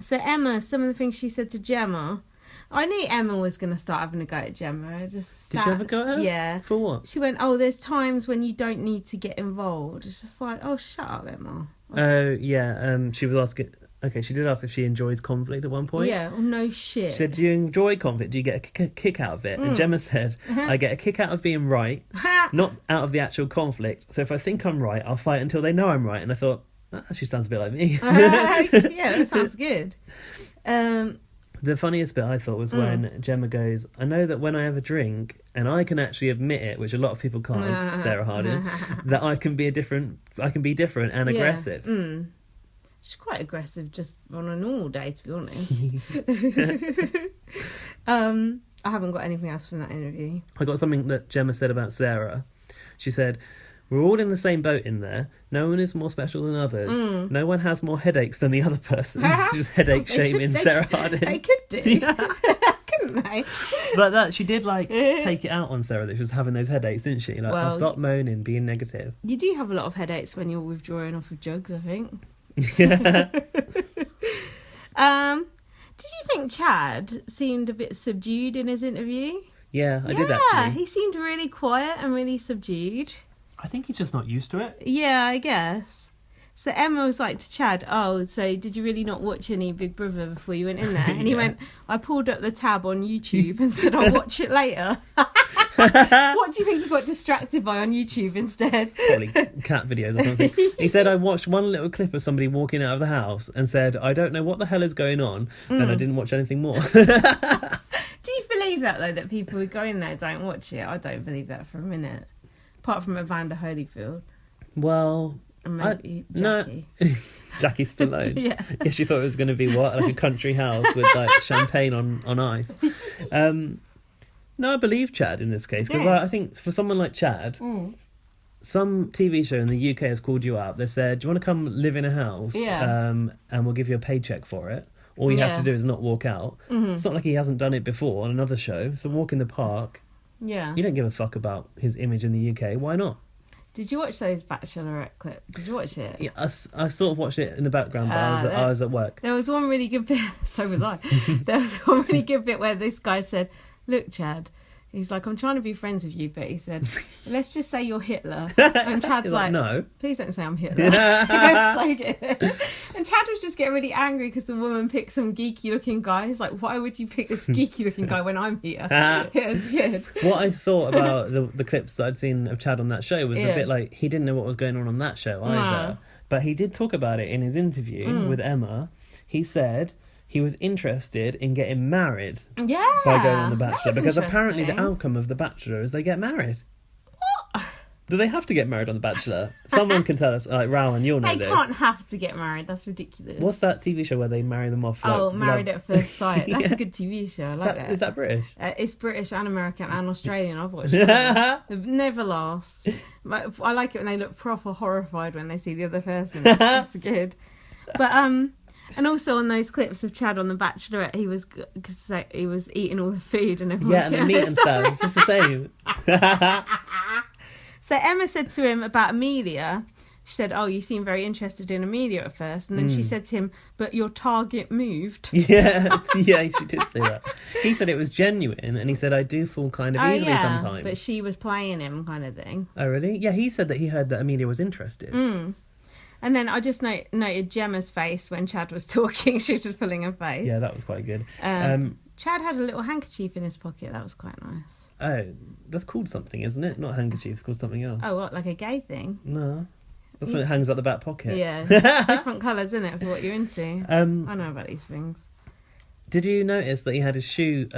So Emma, some of the things she said to Gemma, I knew Emma was going to start having a go at Gemma. Did she have a go at her? Yeah. For what? She went, there's times when you don't need to get involved. It's just like, shut up, Emma. Oh, yeah. She was asking... Okay, she did ask if she enjoys conflict at one point. Yeah, no shit. She said, do you enjoy conflict? Do you get a kick out of it? And Gemma said, I get a kick out of being right, not out of the actual conflict. So if I think I'm right, I'll fight until they know I'm right. And I thought, that actually sounds a bit like me. Yeah, that sounds good. The funniest bit I thought was when Gemma goes, I know that when I have a drink, and I can actually admit it, which a lot of people can't, Sarah Harding, that I can be different and aggressive. She's quite aggressive just on a normal day, to be honest. I haven't got anything else from that interview. I got something that Gemma said about Sarah. She said, we're all in the same boat in there. No one is more special than others. No one has more headaches than the other person. Just headache shaming Sarah Harding. They could do. Couldn't didn't they? But she did take it out on Sarah that she was having those headaches, didn't she? Like, Well, stop moaning, being negative. You do have a lot of headaches when you're withdrawing off of drugs, I think. Yeah. Did you think Chad seemed a bit subdued in his interview? Yeah, I did Yeah, actually. he seemed really quiet and really subdued. I think he's just not used to it. Yeah, I guess. So Emma was like to Chad, oh, so did you really not watch any Big Brother before you went in there? And he went, I pulled up the tab on YouTube and said, I'll watch it later. What do you think he got distracted by on YouTube instead? Probably cat videos or something. He said, I watched one little clip of somebody walking out of the house and said, I don't know what the hell is going on. And I didn't watch anything more. Do you believe that, though, that people who go in there don't watch it? I don't believe that for a minute. Apart from Evander Holyfield. Well... And maybe Jackie. No. Jackie Stallone. Yeah. Yeah, she thought it was going to be what? Like a country house with like champagne on ice. No, I believe Chad in this case. Because I think for someone like Chad, some TV show in the UK has called you up. They said, do you want to come live in a house? Yeah. And we'll give you a paycheck for it. All you have to do is not walk out. It's not like he hasn't done it before on another show. So walk in the park. Yeah. You don't give a fuck about his image in the UK. Why not? Did you watch those Bachelorette clips? Did you watch it? Yeah, I sort of watched it in the background, but I was at work. There was one really good bit. So was I. There was one really good bit where this guy said, look, Chad. He's like, I'm trying to be friends with you, but he said, let's just say you're Hitler. And Chad's like, no. Please don't say I'm Hitler. And Chad was just getting really angry because the woman picked some geeky looking guy. He's like, why would you pick this geeky looking guy when I'm here? It was good. What I thought about the clips that I'd seen of Chad on that show was a bit like he didn't know what was going on that show either. No. But he did talk about it in his interview with Emma. He said he was interested in getting married by going on The Bachelor because apparently the outcome of The Bachelor is they get married. What? Do they have to get married on The Bachelor? Someone can tell us, like Rowan, you'll know They this. can't have to get married. That's ridiculous. What's that TV show where they marry them off? Married at First Sight. That's a good TV show. I like that. Is that British? It's British and American and Australian. I've watched it. They never last. I like it when they look proper horrified when they see the other person. It's good. But and also on those clips of Chad on The Bachelorette, he was eating all the food and everyone. Yeah, and the meat and stuff. It's just the same. So Emma said to him about Amelia. She said, oh, you seem very interested in Amelia at first. And then she said to him, but your target moved. Yeah, she did say that. He said it was genuine, and he said, I do fall kind of easily sometimes. But she was playing him kind of thing. Oh, really? Yeah, he said that he heard that Amelia was interested. And then I just noted Gemma's face when Chad was talking. She was just pulling her face. Yeah, that was quite good. Chad had a little handkerchief in his pocket. That was quite nice. Oh, that's called something, isn't it? Not handkerchief, it's called something else. Oh, what, like a gay thing? No. That's when it hangs out the back pocket. Yeah. Different colours, isn't it, for what you're into? I know about these things. Did you notice that he had a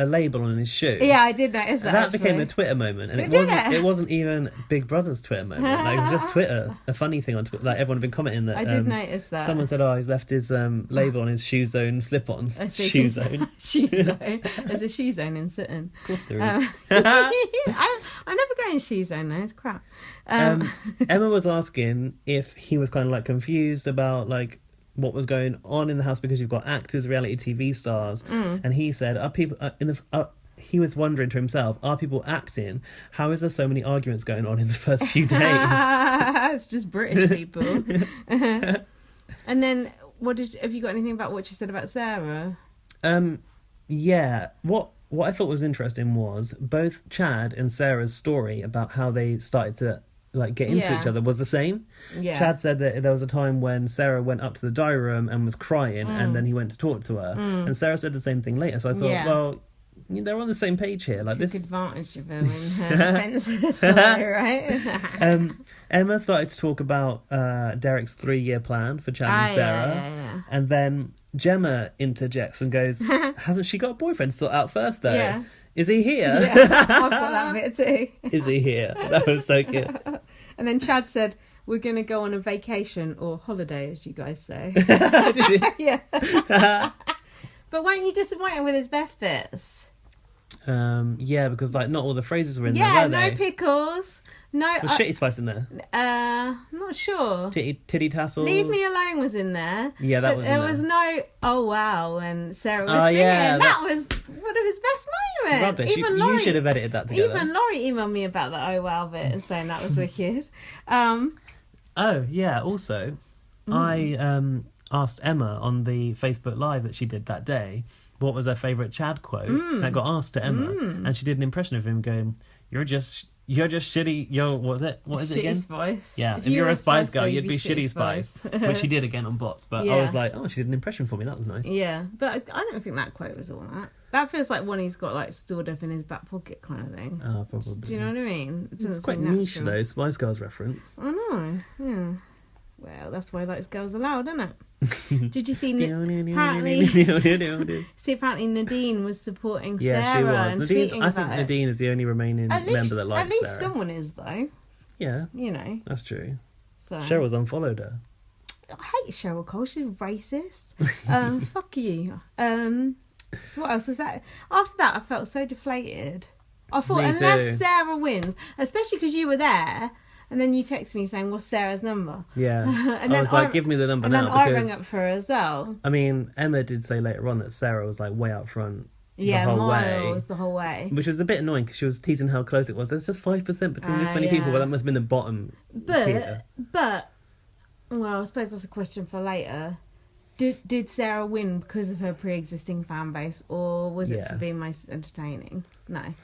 label on his shoe? Yeah, I did notice that. That became a Twitter moment, and it wasn't even Big Brother's Twitter moment. Like, it was just Twitter, a funny thing on Twitter. Like everyone had been commenting that. I did notice that. Someone said, "Oh, he's left his label on his Shoe Zone slip-ons." Shoe Zone. Shoe Zone. There's a Shoe Zone in Sutton. Of course there is. I never go in Shoe Zone though. It's crap. Emma was asking if he was kind of like confused about like what was going on in the house because you've got actors, reality TV stars, and he said, "Are people he was wondering to himself, are people acting? How is there so many arguments going on in the first few days?" It's just British people. And then, have you got anything about what you said about Sarah? Yeah. What I thought was interesting was both Chad and Sarah's story about how they started to like get into each other was the same. Yeah. Chad said that there was a time when Sarah went up to the diary room and was crying, and then he went to talk to her, and Sarah said the same thing later. So I thought, well, they're on the same page here. Like took advantage of her in her offences, right? Emma started to talk about Derek's 3-year plan for Chad and Sarah, yeah. And then Gemma interjects and goes, "Hasn't she got a boyfriend to sort out first, though? Yeah. Is he here?" Yeah, I've got that bit too. Is he here? That was so good. And then Chad said, "We're going to go on a vacation or holiday, as you guys say." Did he? Yeah. But weren't you disappointed with his best bits? Yeah, because like not all the phrases were in there, Yeah, were no they? pickles. No. Was shitty spice in there? I'm not sure. Titty tassels. Leave Me Alone was in there. Yeah, that was in there. There was no, oh wow, and Sarah was Oh, singing. yeah, that was one of his best moments. Rubbish. Even You Laurie, should have edited that together. Even Laurie emailed me about the oh wow bit and saying that was wicked. Oh, yeah, also, I asked Emma on the Facebook Live that she did that day what was her favourite Chad quote. That got asked to Emma, and she did an impression of him going, You're just shitty. What is it again? Shitty Spice. Yeah, if you're a Spice Girl, you'd be Shitty Spice. Which she did again on bots. But I was like, oh, she did an impression for me. That was nice. Yeah, but I don't think that quote was all that. That feels like one he's got like stored up in his back pocket kind of thing. Oh, probably. Do you know what I mean? It's quite niche though, Spice Girls reference. I know, yeah. Well, that's why he likes Girls Aloud, isn't it? Did you see apparently Nadine was supporting Sarah she was. and Nadine's, tweeting I about think it. Nadine is the only remaining member that likes Sarah. At least someone is, though. Yeah. You know. That's true. So Cheryl's unfollowed her. I hate Cheryl Cole. She's racist. Fuck you. So what else was that? After that, I felt so deflated. I thought, unless Sarah wins, especially because you were there, and then you texted me saying, what's Sarah's number? Yeah. And I was like, give me the number now. And then I rang up for her as well. I mean, Emma did say later on that Sarah was like way out front the whole way. Which was a bit annoying because she was teasing how close it was. There's just 5% between this many people. Well, that must have been the bottom tier. But, well, I suppose that's a question for later. Did Sarah win because of her pre-existing fan base, or was it for being most entertaining? No.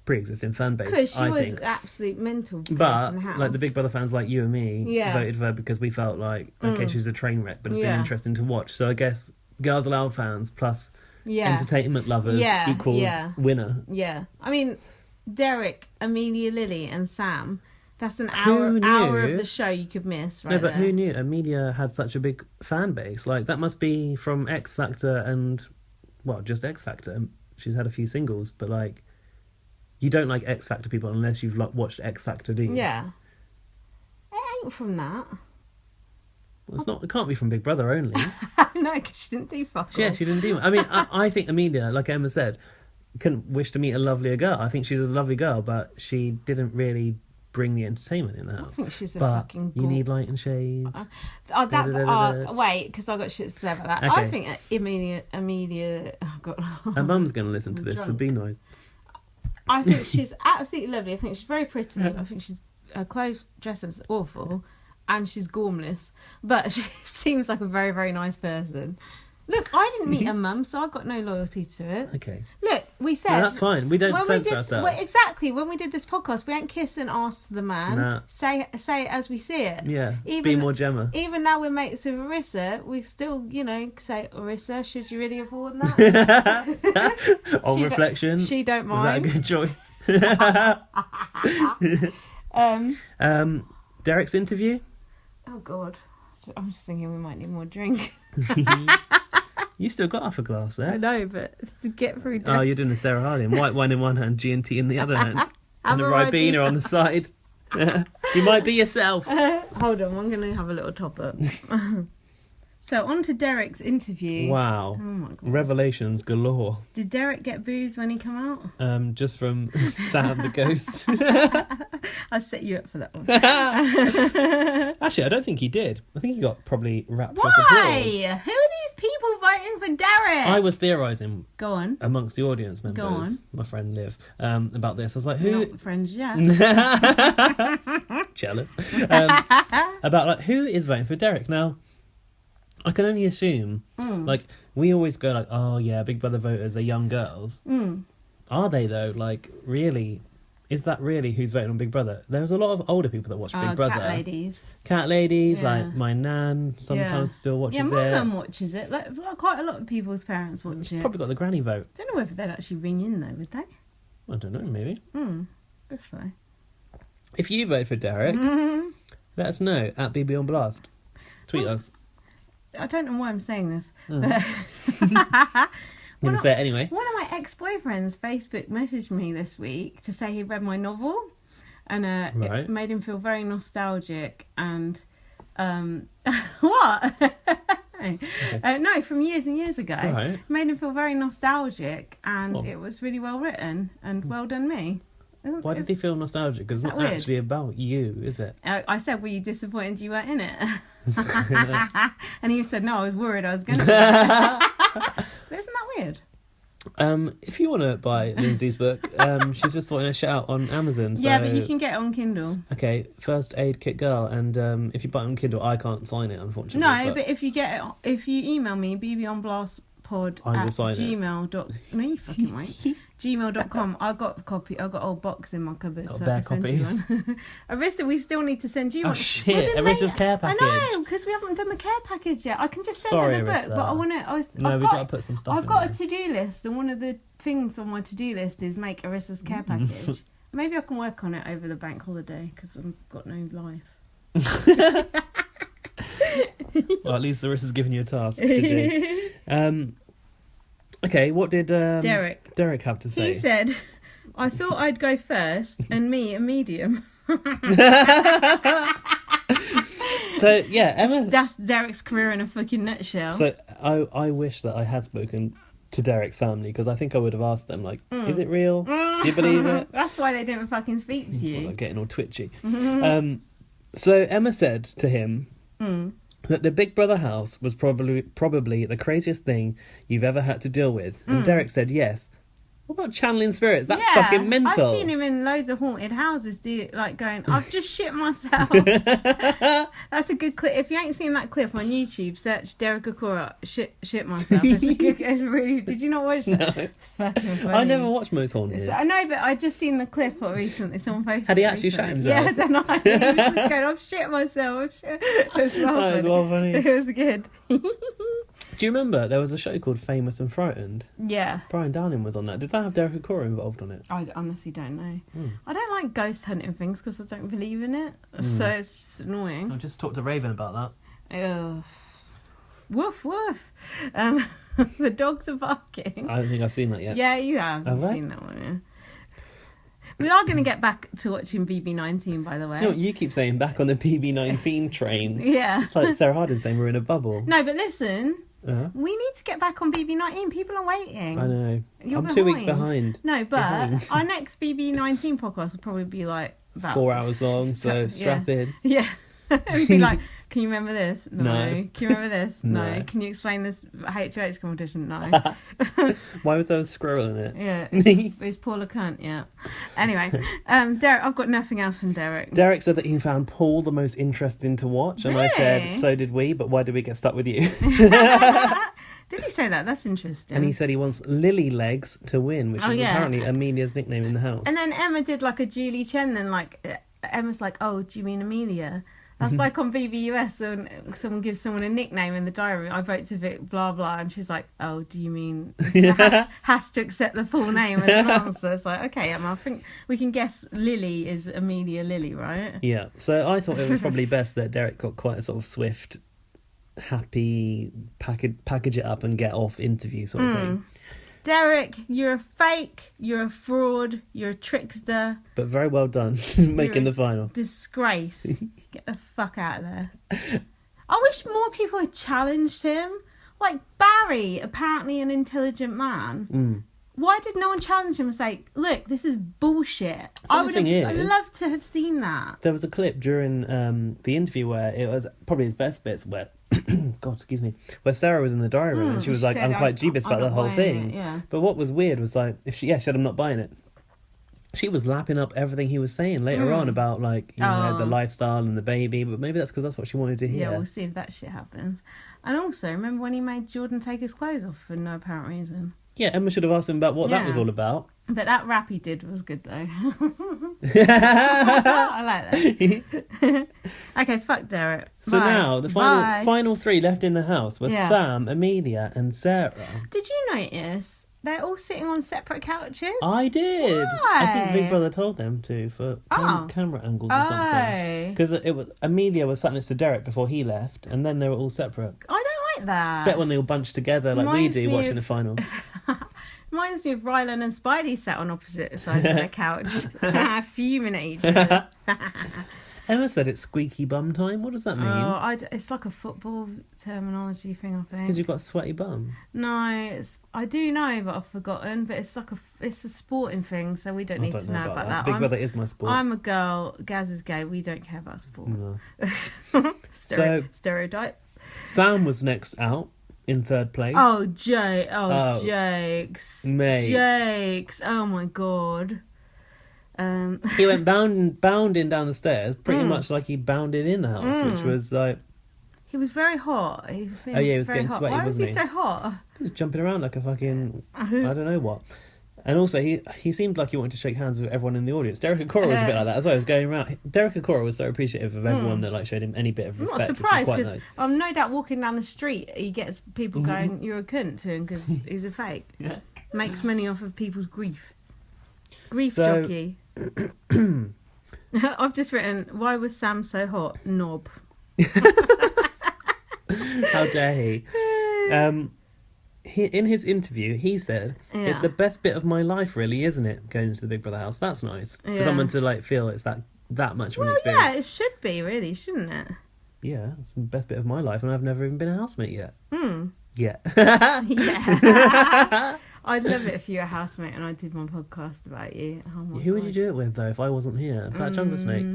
Pre-existing fan base, because she was think. absolute mental. But like the Big Brother fans, like you and me, voted for her because we felt like she was a train wreck, but it's been interesting to watch. So I guess Girls Aloud fans plus entertainment lovers equals winner. Yeah, I mean, Derek, Amelia, Lily, and Sam. That's an hour of the show you could miss, right? No, but there. who knew Amelia had such a big fan base? Like that must be from X Factor and just X Factor. She's had a few singles, but like. You don't like X Factor people unless you've watched X Factor, do you? Yeah. It ain't from that. Well, it's not. It can't be from Big Brother only. No, because she didn't do fuck all. Yeah, she didn't do. I mean, I think Amelia, like Emma said, couldn't wish to meet a lovelier girl. I think she's a lovely girl, but she didn't really bring the entertainment in the house. I think she's a fucking. You need light and shades. Wait, because I got shit to say about that. Okay. I think Amelia. Oh God. Her mum's going to listen to this, so be nice. I think she's absolutely lovely. I think she's very pretty. I think her clothes, dresses awful, and she's gormless. But she seems like a very, very nice person. Look, I didn't meet her mum, so I got no loyalty to it. Okay. Look, we said... No, that's fine. We don't censor ourselves. Well, exactly. When we did this podcast, we ain't kiss and ask the man. Nah. Say it as we see it. Yeah, be more Gemma. Even now we're mates with Arissa, we still, say, Arissa, should you really afford that? On reflection. She don't mind. Was that a good choice? Derek's interview? Oh, God. I'm just thinking we might need more drink. You still got half a glass there. I know, but to get through. Oh, you're doing a Sarah Harlin. White wine in one hand, G&T in the other hand, and a Ribena on the side. You might be yourself. Hold on, I'm going to have a little top up. So on to Derek's interview. Wow. Oh my God. Revelations galore. Did Derek get booze when he came out? Just from Sam the Ghost. I'll set you up for that one. Actually, I don't think he did. I think he got probably wrapped for applause. Why? Who are these people voting for Derek? I was theorising. Go on. Amongst the audience members. Go on. My friend Liv. About this. I was like, who... Not friends yet. Jealous. About like, who is voting for Derek? Now... I can only assume, like, we always go like, oh yeah, Big Brother voters are young girls. Are they though? Like, really? Is that really who's voting on Big Brother? There's a lot of older people that watch Big Brother. Cat ladies, like my nan sometimes still watches it. Yeah, my mum watches it. Like, quite a lot of people's parents watch it. Probably got the granny vote. Don't know whether they'd actually ring in though, would they? I don't know, maybe. Guess so. If you vote for Derek, let us know at BB on Blast. Tweet us. I don't know why I'm saying this. But I'm going to say it anyway. One of my ex-boyfriends Facebook messaged me this week to say he read my novel, and it made him feel very nostalgic and what? Okay. No, from years and years ago. Right. Made him feel very nostalgic, and it was really well written, and well done me. Why did he feel nostalgic? Because it's not actually about you, is it? I said, were you disappointed you weren't in it? And he said, no, I was worried I was going to. But isn't that weird? If you want to buy Lindsay's book, she's just sorting a shit out on Amazon. So... Yeah, but you can get it on Kindle. Okay, First Aid Kit Girl, and if you buy it on Kindle, I can't sign it, unfortunately. No, but if you get it, if you email me, bbonblastpod@gmail.com. No, you fucking wait. gmail.com. I got a copy. I got a whole box in my cupboard. Got so bare I can send you one. Arista, we still need to send you one. Oh shit! Arista's care package. I know, because we haven't done the care package yet. I can just send her the book, Arista. but I want to. No, we've got to put some stuff. I've got a to-do list, and one of the things on my to-do list is make Arista's care package. Maybe I can work on it over the bank holiday because I've got no life. Well, at least Arissa's giving you a task to do. Okay, what did Derek have to say? He said, I thought I'd go first and me a medium. So, yeah, Emma... That's Derek's career in a fucking nutshell. So, I wish that I had spoken to Derek's family, because I think I would have asked them, like, is it real? Do you believe it? That's why they didn't fucking speak to you. Like getting all twitchy. So, Emma said to him... that the Big Brother house was probably the craziest thing you've ever had to deal with. And Derek said yes. What about channeling spirits? That's fucking mental. I've seen him in loads of haunted houses, going, I've just shit myself. That's a good clip. If you ain't seen that clip on YouTube, search Derek Okora, shit myself. It's really... Did you not watch that? No. It's fucking funny. I never watched Most Haunted. I know, but I just seen the clip recently. It's on Facebook. Had he actually shot himself? Yeah, I don't know. He was just going, I've shit myself. It was well funny. It was good. Do you remember there was a show called Famous and Frightened? Yeah. Brian Downing was on that. Did that have Derek Okora involved on it? I honestly don't know. I don't like ghost hunting things because I don't believe in it. So it's just annoying. I just talked to Raven about that. Woof, woof. The dogs are barking. I don't think I've seen that yet. Yeah, you have. Have I've I? seen that one, yeah. We are going to get back to watching BB19, by the way. Do you know what you keep saying? Back on the PB19 train. Yeah. It's like Sarah Harding saying we're in a bubble. No, but listen... Uh-huh. We need to get back on BB19. People are waiting. I know. You're I'm behind. 2 weeks behind. No, but our next BB19 podcast will probably be like about 4 hours long, so strap in. Yeah. It'd be like, can you remember this? No. No. Can you remember this? No. Can you explain this HOH competition? No. Why was there a squirrel in it? Yeah. It's Paula Cunt, yeah. Anyway, Derek, I've got nothing else from Derek. Derek said that he found Paul the most interesting to watch, and I said, so did we, but why did we get stuck with you? Did he say that? That's interesting. And he said he wants Lily Legs to win, which is apparently Amelia's nickname in the house. And then Emma did like a Julie Chen, and like Emma's like, oh, do you mean Amelia? That's like on BBUS, when someone gives someone a nickname in the diary. I vote to Vic, blah blah, and she's like, "Oh, do you mean has to accept the full name as an answer?" It's like, okay, Emma, I think we can guess Lily is Amelia Lily, right? Yeah. So I thought it was probably best that Derek got quite a sort of swift, happy package it up and get off interview sort of thing. Derek, you're a fake, you're a fraud, you're a trickster. But very well done making the final. Disgrace. Get the fuck out of there. I wish more people had challenged him. Like Barry, apparently an intelligent man. Why did no one challenge him and say, look, this is bullshit? I'd love to have seen that. There was a clip during the interview where it was probably his best bits where God, excuse me, where Sarah was in the diary room and she was like, I'm quite dubious about the whole thing. Yeah. But what was weird was like, she said, I'm not buying it. She was lapping up everything he was saying later on about like, you know, the lifestyle and the baby, but maybe that's because that's what she wanted to hear. Yeah, we'll see if that shit happens. And also, remember when he made Jordan take his clothes off for no apparent reason? Yeah, Emma should have asked him about what that was all about. But that rap he did was good though. I like that. Okay, fuck Derek. So Bye. now the final three left in the house were Sam, Amelia, and Sarah. Did you notice they're all sitting on separate couches? I did. Why? I think Big Brother told them to for camera angles or something. Because it was Amelia was sat next to Derek before he left, and then they were all separate. I don't like that. Bet when they all bunched together like we do watching the final. Reminds me of Rylan and Spidey sat on opposite sides of their couch, fuming at each other. Emma said it's squeaky bum time. What does that mean? Oh, it's like a football terminology thing, I think. Because you've got a sweaty bum. No, I do know, but I've forgotten. But it's like it's a sporting thing, so we don't need to know about that. Big Brother is my sport. I'm a girl. Gaz is gay. We don't care about sport. No. Stereotype. Sam was next out. in third place. Oh, jokes. Mate. Jokes. Oh, my God. He went bounding down the stairs, pretty much like he bounded in the house, which was like... He was very hot. He was he was very getting hot. sweaty, Why wasn't was he so hot? He was jumping around like a fucking... I don't know what. And also, he seemed like he wanted to shake hands with everyone in the audience. Derek Acora was a bit like that as well. He was going around. Derek Acora was so appreciative of everyone that like showed him any bit of respect. I'm not surprised because nice. I'm no doubt walking down the street, he gets people going, "You're a cunt" to him because he's a fake. Yeah. Makes money off of people's grief. Grief So- jockey. I've just written, "Why was Sam so hot? Knob." How dare he? In his interview, he said, "It's the best bit of my life, really, isn't it? Going into the Big Brother house. That's nice for someone to like feel it's that much of an experience." Yeah, it should be really, shouldn't it? Yeah, it's the best bit of my life, and I've never even been a housemate yet. Yeah. Yeah. I'd love it if you were a housemate and I did my podcast about you. Oh my Who would God. you do it with though? If I wasn't here, about Jungle Snake.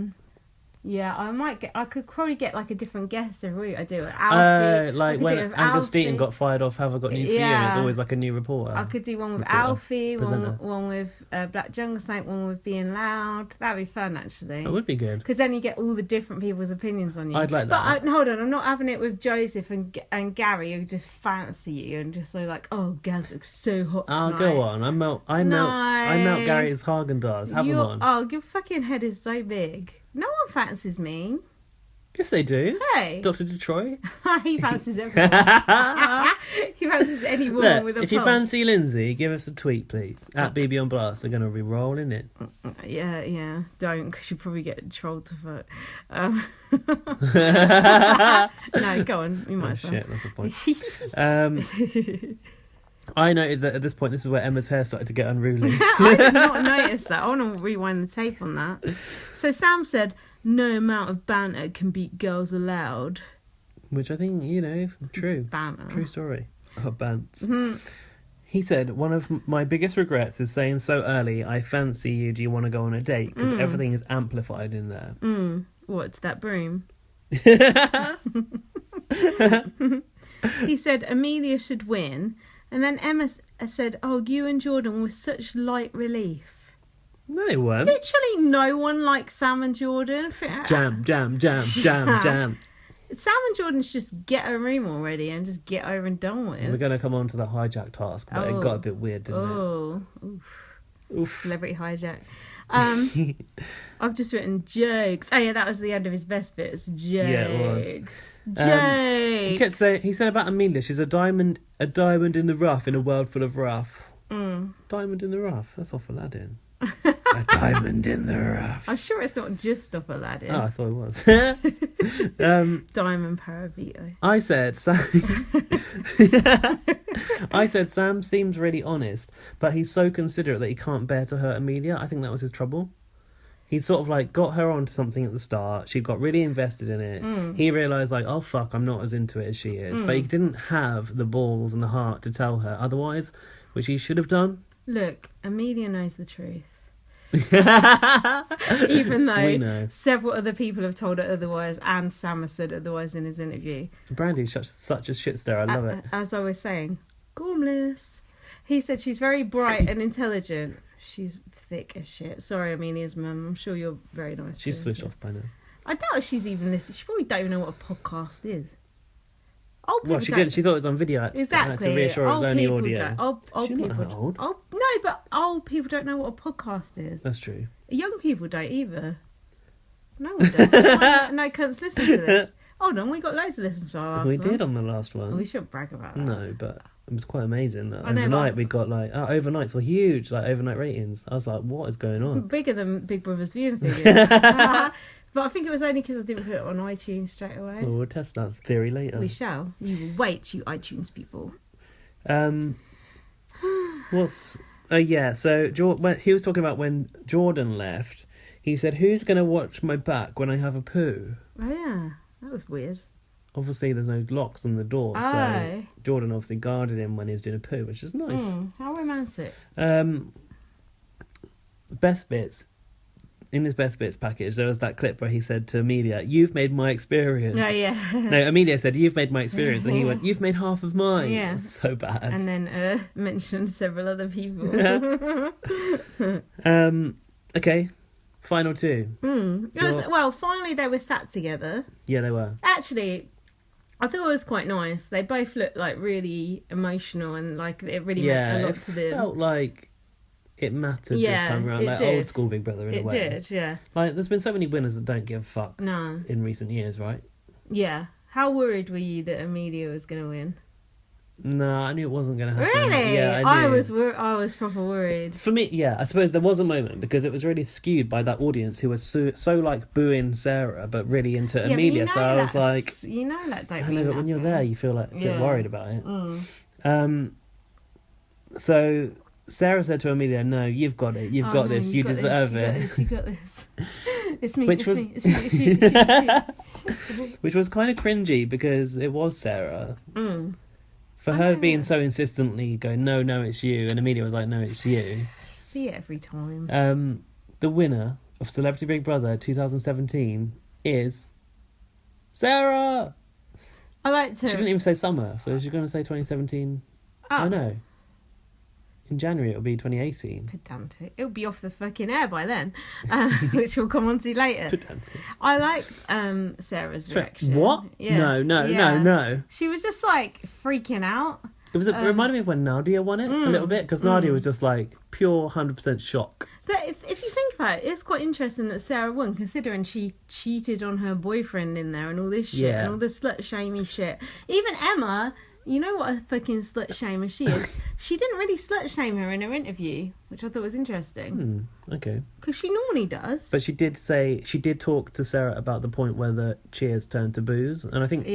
Yeah, I could probably get like a different guest every week. I do it. Alfie. Like when Angus Deaton got fired off Have I Got News for You, and it's always like a new reporter. I could do one with Reporter. Alfie, Presenter. one with Black Jungle Snake, one with Being Loud. That'd be fun, actually. That would be good. Because then you get all the different people's opinions on you. I'd like that. But hold on, I'm not having it with Joseph and Gary who just fancy you and just say like, "Oh, Gaz looks so hot tonight." Oh, go on. I melt Gary's Haagen-Dazs. Have them on. Oh, your fucking head is so big. No one fancies me. Yes, they do. Hey. Dr. Detroit. He fancies everyone. He fancies any woman with a Look, if you pulse. fancy Lindsay, give us a tweet, please. At BB on Blast. They're going to be rolling it. Yeah. Don't, because you'll probably get trolled to fuck. No, go on. You might as well. Shit, that's the point. I noted that at this point, this is where Emma's hair started to get unruly. I did not notice that. I want to rewind the tape on that. So Sam said, "No amount of banter can beat Girls Aloud." Which I think, true. Banter. True story. Oh, bants. He said, "One of my biggest regrets is saying so early, 'I fancy you, do you want to go on a date?' Because everything is amplified in there." What's that broom? He said Amelia should win. And then Emma said, "Oh, you and Jordan were such light relief." No, they weren't. Literally no one likes Sam and Jordan. Jam. Sam and Jordan should just get a room already and just get over and done with. We're going to come on to the hijack task, but it got a bit weird, didn't it? Oof. Celebrity hijack. I've just written jokes. Oh yeah, that was the end of his best bits. Jokes. Yeah, it was. Jokes. He said about Amelia, she's a diamond in the rough in a world full of rough. Diamond in the rough. That's off Aladdin. A diamond in the rough. I'm sure it's not just off Aladdin. Oh, I thought it was. Diamond Paravito. I said Sam seems really honest, but he's so considerate that he can't bear to hurt Amelia. I think that was his trouble. He sort of like got her onto something at the start. She got really invested in it. He realised like, oh fuck, I'm not as into it as she is. But he didn't have the balls and the heart to tell her otherwise, which he should have done. Look, Amelia knows the truth. Even though several other people have told her otherwise, and Sam has said otherwise in his interview. Brandy's such a shit stir. I love it. As I was saying, gormless. He said she's very bright and intelligent. She's thick as shit. Sorry, Amelia's mum. I'm sure you're very nice. She's switched off by now. I doubt if she's even listening. She probably don't even know what a podcast is. Well, she didn't. She thought it was on video. Exactly. To reassure it was only audio. Old She's people. not old. No, but old people don't know what a podcast is. That's true. Young people don't either. No one does. That's why no cunts listen to this. Hold on, we got loads of listens to our last one. We did on the last one. We shouldn't brag about that. No, but it was quite amazing. I know, Overnight, we got like overnights were huge, like overnight ratings. I was like, what is going on? Bigger than Big Brother's viewing figures. But I think it was only because I didn't put it on iTunes straight away. Well, we'll test that theory later. We shall. You will wait, you iTunes people. So when he was talking about when Jordan left, he said, "Who's going to watch my back when I have a poo?" Oh yeah, that was weird. Obviously, there's no locks on the door, so Jordan obviously guarded him when he was doing a poo, which is nice. How romantic. Best bits. in his Best Bits package, there was that clip where he said to Amelia, "You've made my experience." Oh, yeah. No, Amelia said, "You've made my experience," and he went, "You've made half of mine." Yeah. So bad. And then mentioned several other people. Okay, final two. Well, finally they were sat together. Yeah, they were. Actually, I thought it was quite nice. They both looked like really emotional and like it really meant a lot to them. It felt like it mattered this time around, like did. old school Big Brother in a way. It did, yeah. Like, there's been so many winners that don't give a fuck in recent years, right? Yeah. How worried were you that Amelia was going to win? No, I knew it wasn't going to happen. Really? Yeah, I knew. I was proper worried. For me, yeah, I suppose there was a moment because it was really skewed by that audience who was so like booing Sarah, but really into Amelia. So I was like, you know that don't I know, but when you're there, you feel like a bit worried about it. So Sarah said to Amelia, "No, you've got it. You've got this. You deserve it." You got this. It's me. Which it's was- me. It's you. Which was kind of cringy because it was Sarah. For her being so insistently going, no, it's you, and Amelia was like, no, it's you. See it every time. The winner of Celebrity Big Brother 2017 is Sarah. I like to. She didn't even say summer, so she's going to say 2017. Oh no. In January it'll be 2018. Pedantic. It'll be off the fucking air by then, which we'll come on to later. Pedantic. I liked Sarah's reaction. What? Yeah. No. She was just like freaking out. It reminded me of when Nadia won it a little bit, because Nadia was just like pure 100% shock. But if you think about it, it's quite interesting that Sarah won, considering she cheated on her boyfriend in there and all this shit and all the slut-shamey shit. Even Emma, you know what a fucking slut-shamer she is. She didn't really slut-shame her in her interview, which I thought was interesting. Okay. Because she normally does. But she did talk to Sarah about the point where the cheers turned to booze, and I think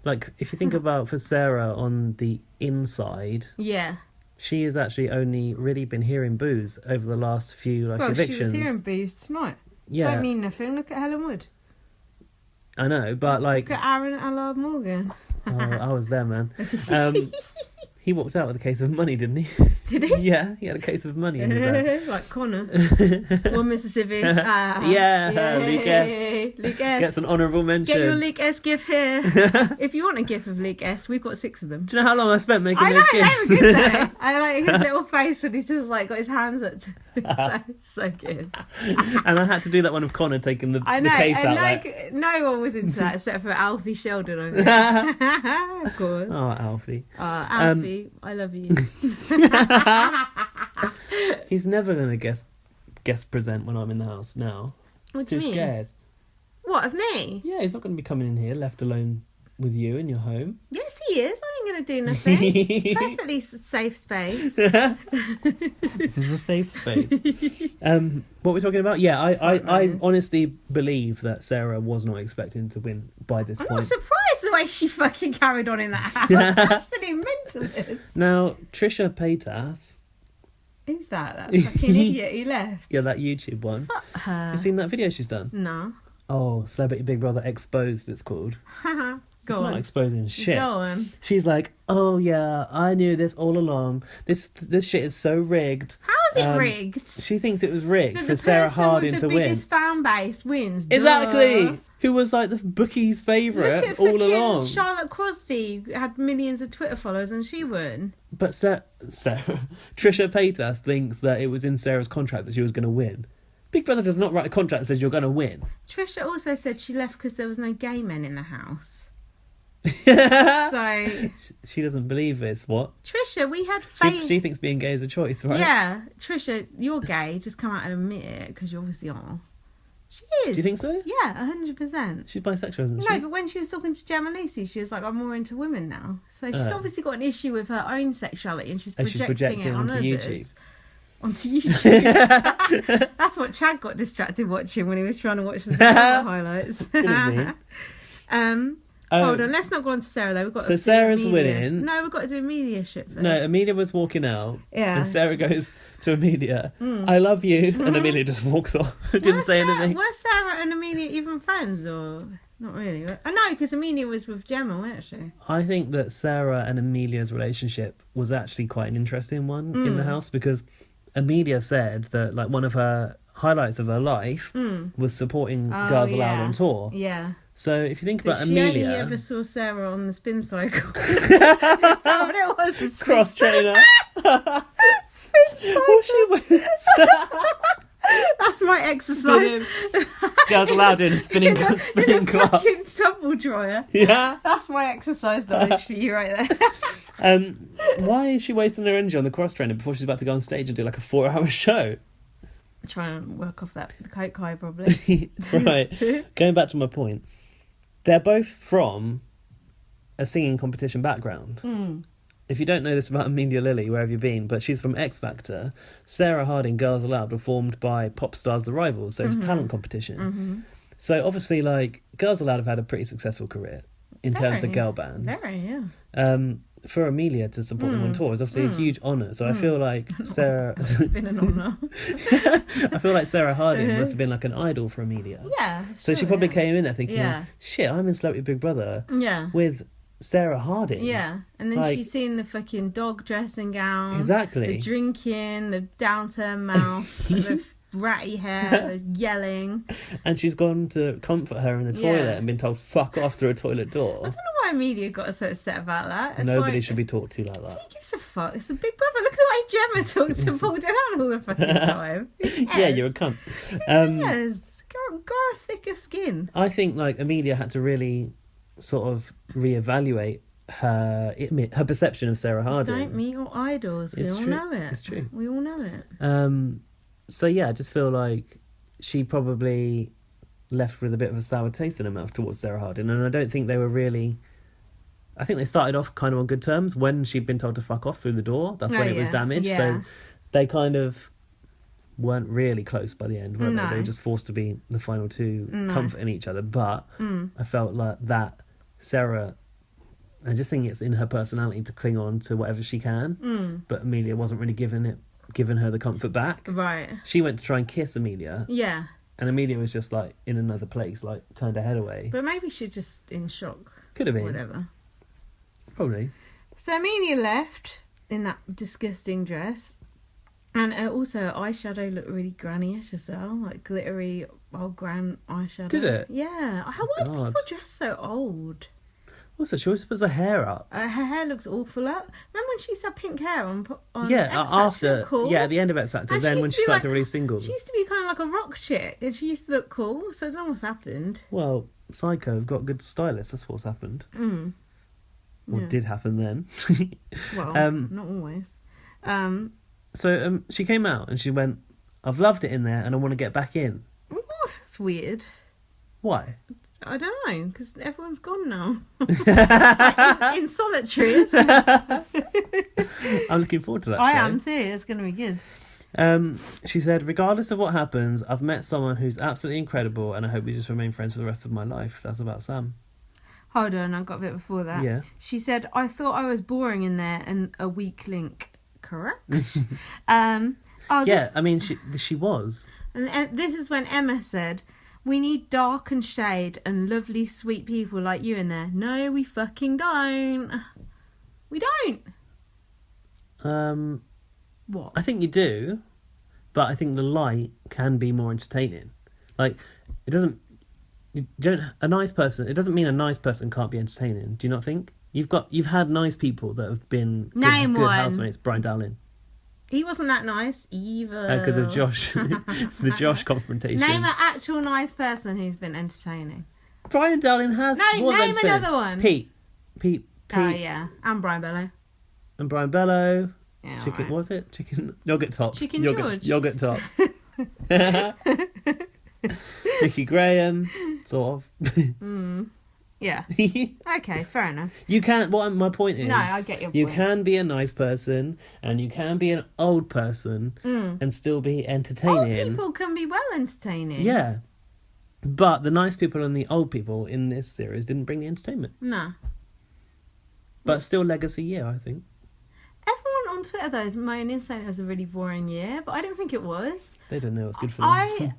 like if you think about for Sarah on the inside, she has actually only really been hearing booze over the last few evictions. She was hearing booze tonight. Yeah. Don't mean nothing. Look at Helen Wood. I know, but like... Look at Aaron Allard Morgan. Oh, I was there, man. He walked out with a case of money, didn't he? Did he? Yeah, he had a case of money in his hand. Like Connor. One Mississippi. Luke S. Luke S. Gets an honourable mention. Get your Luke S gift here. If you want a gift of Luke S, we've got 6 of them. Do you know how long I spent making I those know, gifts? they were good though. I like his little face when he's just like got his hands up to so good. And I had to do that one of Connor taking the case and out. Like, no one was into that except for Alfie Sheldon. Of course. Oh, Alfie. Alfie, I love you. He's never going to guest present when I'm in the house now. What do you Too mean? scared. What, of me? Yeah, he's not going to be coming in here left alone with you in your home. Yes, he is. I ain't going to do nothing. It's perfectly safe space. This is a safe space. What we're talking about? Yeah, I honestly believe that Sarah was not expecting to win by this I'm point. not surprised the way she fucking carried on in that house. Absolute mentalist. Now, Trisha Paytas. Who's that? That fucking idiot who left? Yeah, that YouTube one. Fuck her. You seen that video she's done? No. Oh, Celebrity Big Brother Exposed, it's called. Go It's on. not exposing shit. Go on. She's like, oh yeah, I knew this all along. This shit is so rigged. How is it rigged? She thinks it was rigged That for Sarah Harding to the win. biggest fan base wins. Exactly. Duh. Who was like the bookie's favourite Look at all fucking along. Charlotte Crosby had millions of Twitter followers and she won. But Sarah, Trisha Paytas thinks that it was in Sarah's contract that she was going to win. Big Brother does not write a contract that says you're going to win. Trisha also said she left because there was no gay men in the house. So She doesn't believe this. What? Trisha, we had faith. She thinks being gay is a choice, right? Yeah, Trisha, you're gay. Just come out and admit it because you obviously are. She is. Do you think so? Yeah, 100%. She's bisexual, isn't she? No, but when she was talking to Gemma Lucy, she was like, I'm more into women now. So she's obviously got an issue with her own sexuality and she's projecting it on onto others. YouTube. Onto YouTube. That's what Chad got distracted watching when he was trying to watch the highlights. Hold on, let's not go on to Sarah though. We've got so Sarah's winning. No, we've got to do Amelia shit first. No, Amelia was walking out. Yeah. And Sarah goes to Amelia, I love you. And Amelia just walks off. Didn't say anything. Were Sarah and Amelia even friends or not really? I know, because Amelia was with Gemma, wasn't she? I think that Sarah and Amelia's relationship was actually quite an interesting one in the house, because Amelia said that like one of her highlights of her life was supporting Girls Aloud on tour. Yeah. So if you think But about she Amelia... only ever saw Sarah on the spin cycle. Is that what it was? Cross trainer. Well, she was. That's my exercise. Girls Aloud doing a spinning in a class. fucking tumble dryer. Yeah. That's my exercise knowledge for you right there. Why is she wasting her energy on the cross trainer before she's about to go on stage and do like a 4-hour show? Trying to work off the coke high, probably. Right. Going back to my point. They're both from a singing competition background. If you don't know this about Amelia Lilly, where have you been? But she's from X Factor. Sarah Harding, Girls Aloud, were formed by Pop Stars The Rivals, so it's a talent competition. So obviously, like, Girls Aloud have had a pretty successful career in terms of girl bands. Very, yeah. For Amelia to support them on tour is obviously a huge honour. So I feel like Sarah... It's been an honour. I feel like Sarah Harding must have been like an idol for Amelia. Yeah. So she probably came in there thinking, shit, I'm in Celebrity Big Brother with Sarah Harding. Yeah. And then Like- she's seen the fucking dog dressing gown. Exactly. The drinking, the downturned mouth, the ratty hair, the yelling. And she's gone to comfort her in the toilet and been told fuck off through a toilet door. I don't know why media got so upset about that. It's Nobody like, should be talked to like that. Who gives a fuck? It's a Big Brother. Look at the way Gemma talks to Paul down all the fucking time. Yeah, you're a cunt. Yes. Grow a thicker skin. I think like Amelia had to really sort of reevaluate her perception of Sarah Harding. Don't meet your idols. We It's all true. know it. It's true. We all know it. So yeah, I just feel like she probably left with a bit of a sour taste in her mouth towards Sarah Harding, and I don't think they were really... I think they started off kind of on good terms when she'd been told to fuck off through the door. That's when it was damaged. Yeah. So they kind of weren't really close by the end, were No. they? They were just forced to be the final two, comforting each other. But I felt like that Sarah... I just think it's in her personality to cling on to whatever she can. But Amelia wasn't really giving her the comfort back. Right. She went to try and kiss Amelia, Yeah. and Amelia was just like in another place, like turned her head away. But maybe she's just in shock. Could have been. Whatever. Probably. So Amelia left in that disgusting dress. And also her eyeshadow looked really granny-ish as well. Like glittery old gran eyeshadow. Did it? Yeah. Why do God. people dress so old? Also, she always puts her hair up. Her hair looks awful up. Remember when she used to have pink hair on Yeah, X Factor? She after. looked cool. Yeah, at the end of X Factor. And Then she when used she to be started to like- release singles. She used to be kind of like a rock chick, and she used to look cool. So I don't know what's happened. Well, Psycho have got good stylists. That's what's happened. Or Yeah. did happen then. Well, not always. So she came out and she went, I've loved it in there and I want to get back in. Oh, that's weird. Why? I don't know, because everyone's gone now. Like in solitary, isn't it? I'm looking forward to that I show. am too. It's going to be good. She said, regardless of what happens, I've met someone who's absolutely incredible and I hope we just remain friends for the rest of my life. That's about Sam. Hold on, I got a bit before that. Yeah. She said, I thought I was boring in there and a weak link. Correct? Yeah, I mean, she was. And this is when Emma said, we need dark and shade and lovely, sweet people like you in there. No, we fucking don't. We don't. What? I think you do, but I think the light can be more entertaining. Like, it doesn't... It doesn't mean a nice person can't be entertaining. Do you not think? You've had nice people that have been Name good one. housemates. Brian Dowling. He wasn't that nice either. Because of Josh. The Josh confrontation. Name an actual nice person who's been entertaining. Brian Dowling was Name entertaining. another one. Pete. Oh, yeah. And Brian Bello. And Brian Bello. Yeah, Chicken, alright. was it? Chicken, yogurt top. Chicken yogurt, George. Yogurt top. Nicky Graham, sort of. Yeah. Okay, fair enough. You can't. My point is. No, I get your You point. can be a nice person, and you can be an old person, and still be entertaining. Old people can be well entertaining. Yeah, but the nice people and the old people in this series didn't bring the entertainment. No. But still, legacy year, I think. Everyone on Twitter, though, is moaning saying it was a really boring year, but I don't think it was. They don't know what's good for them.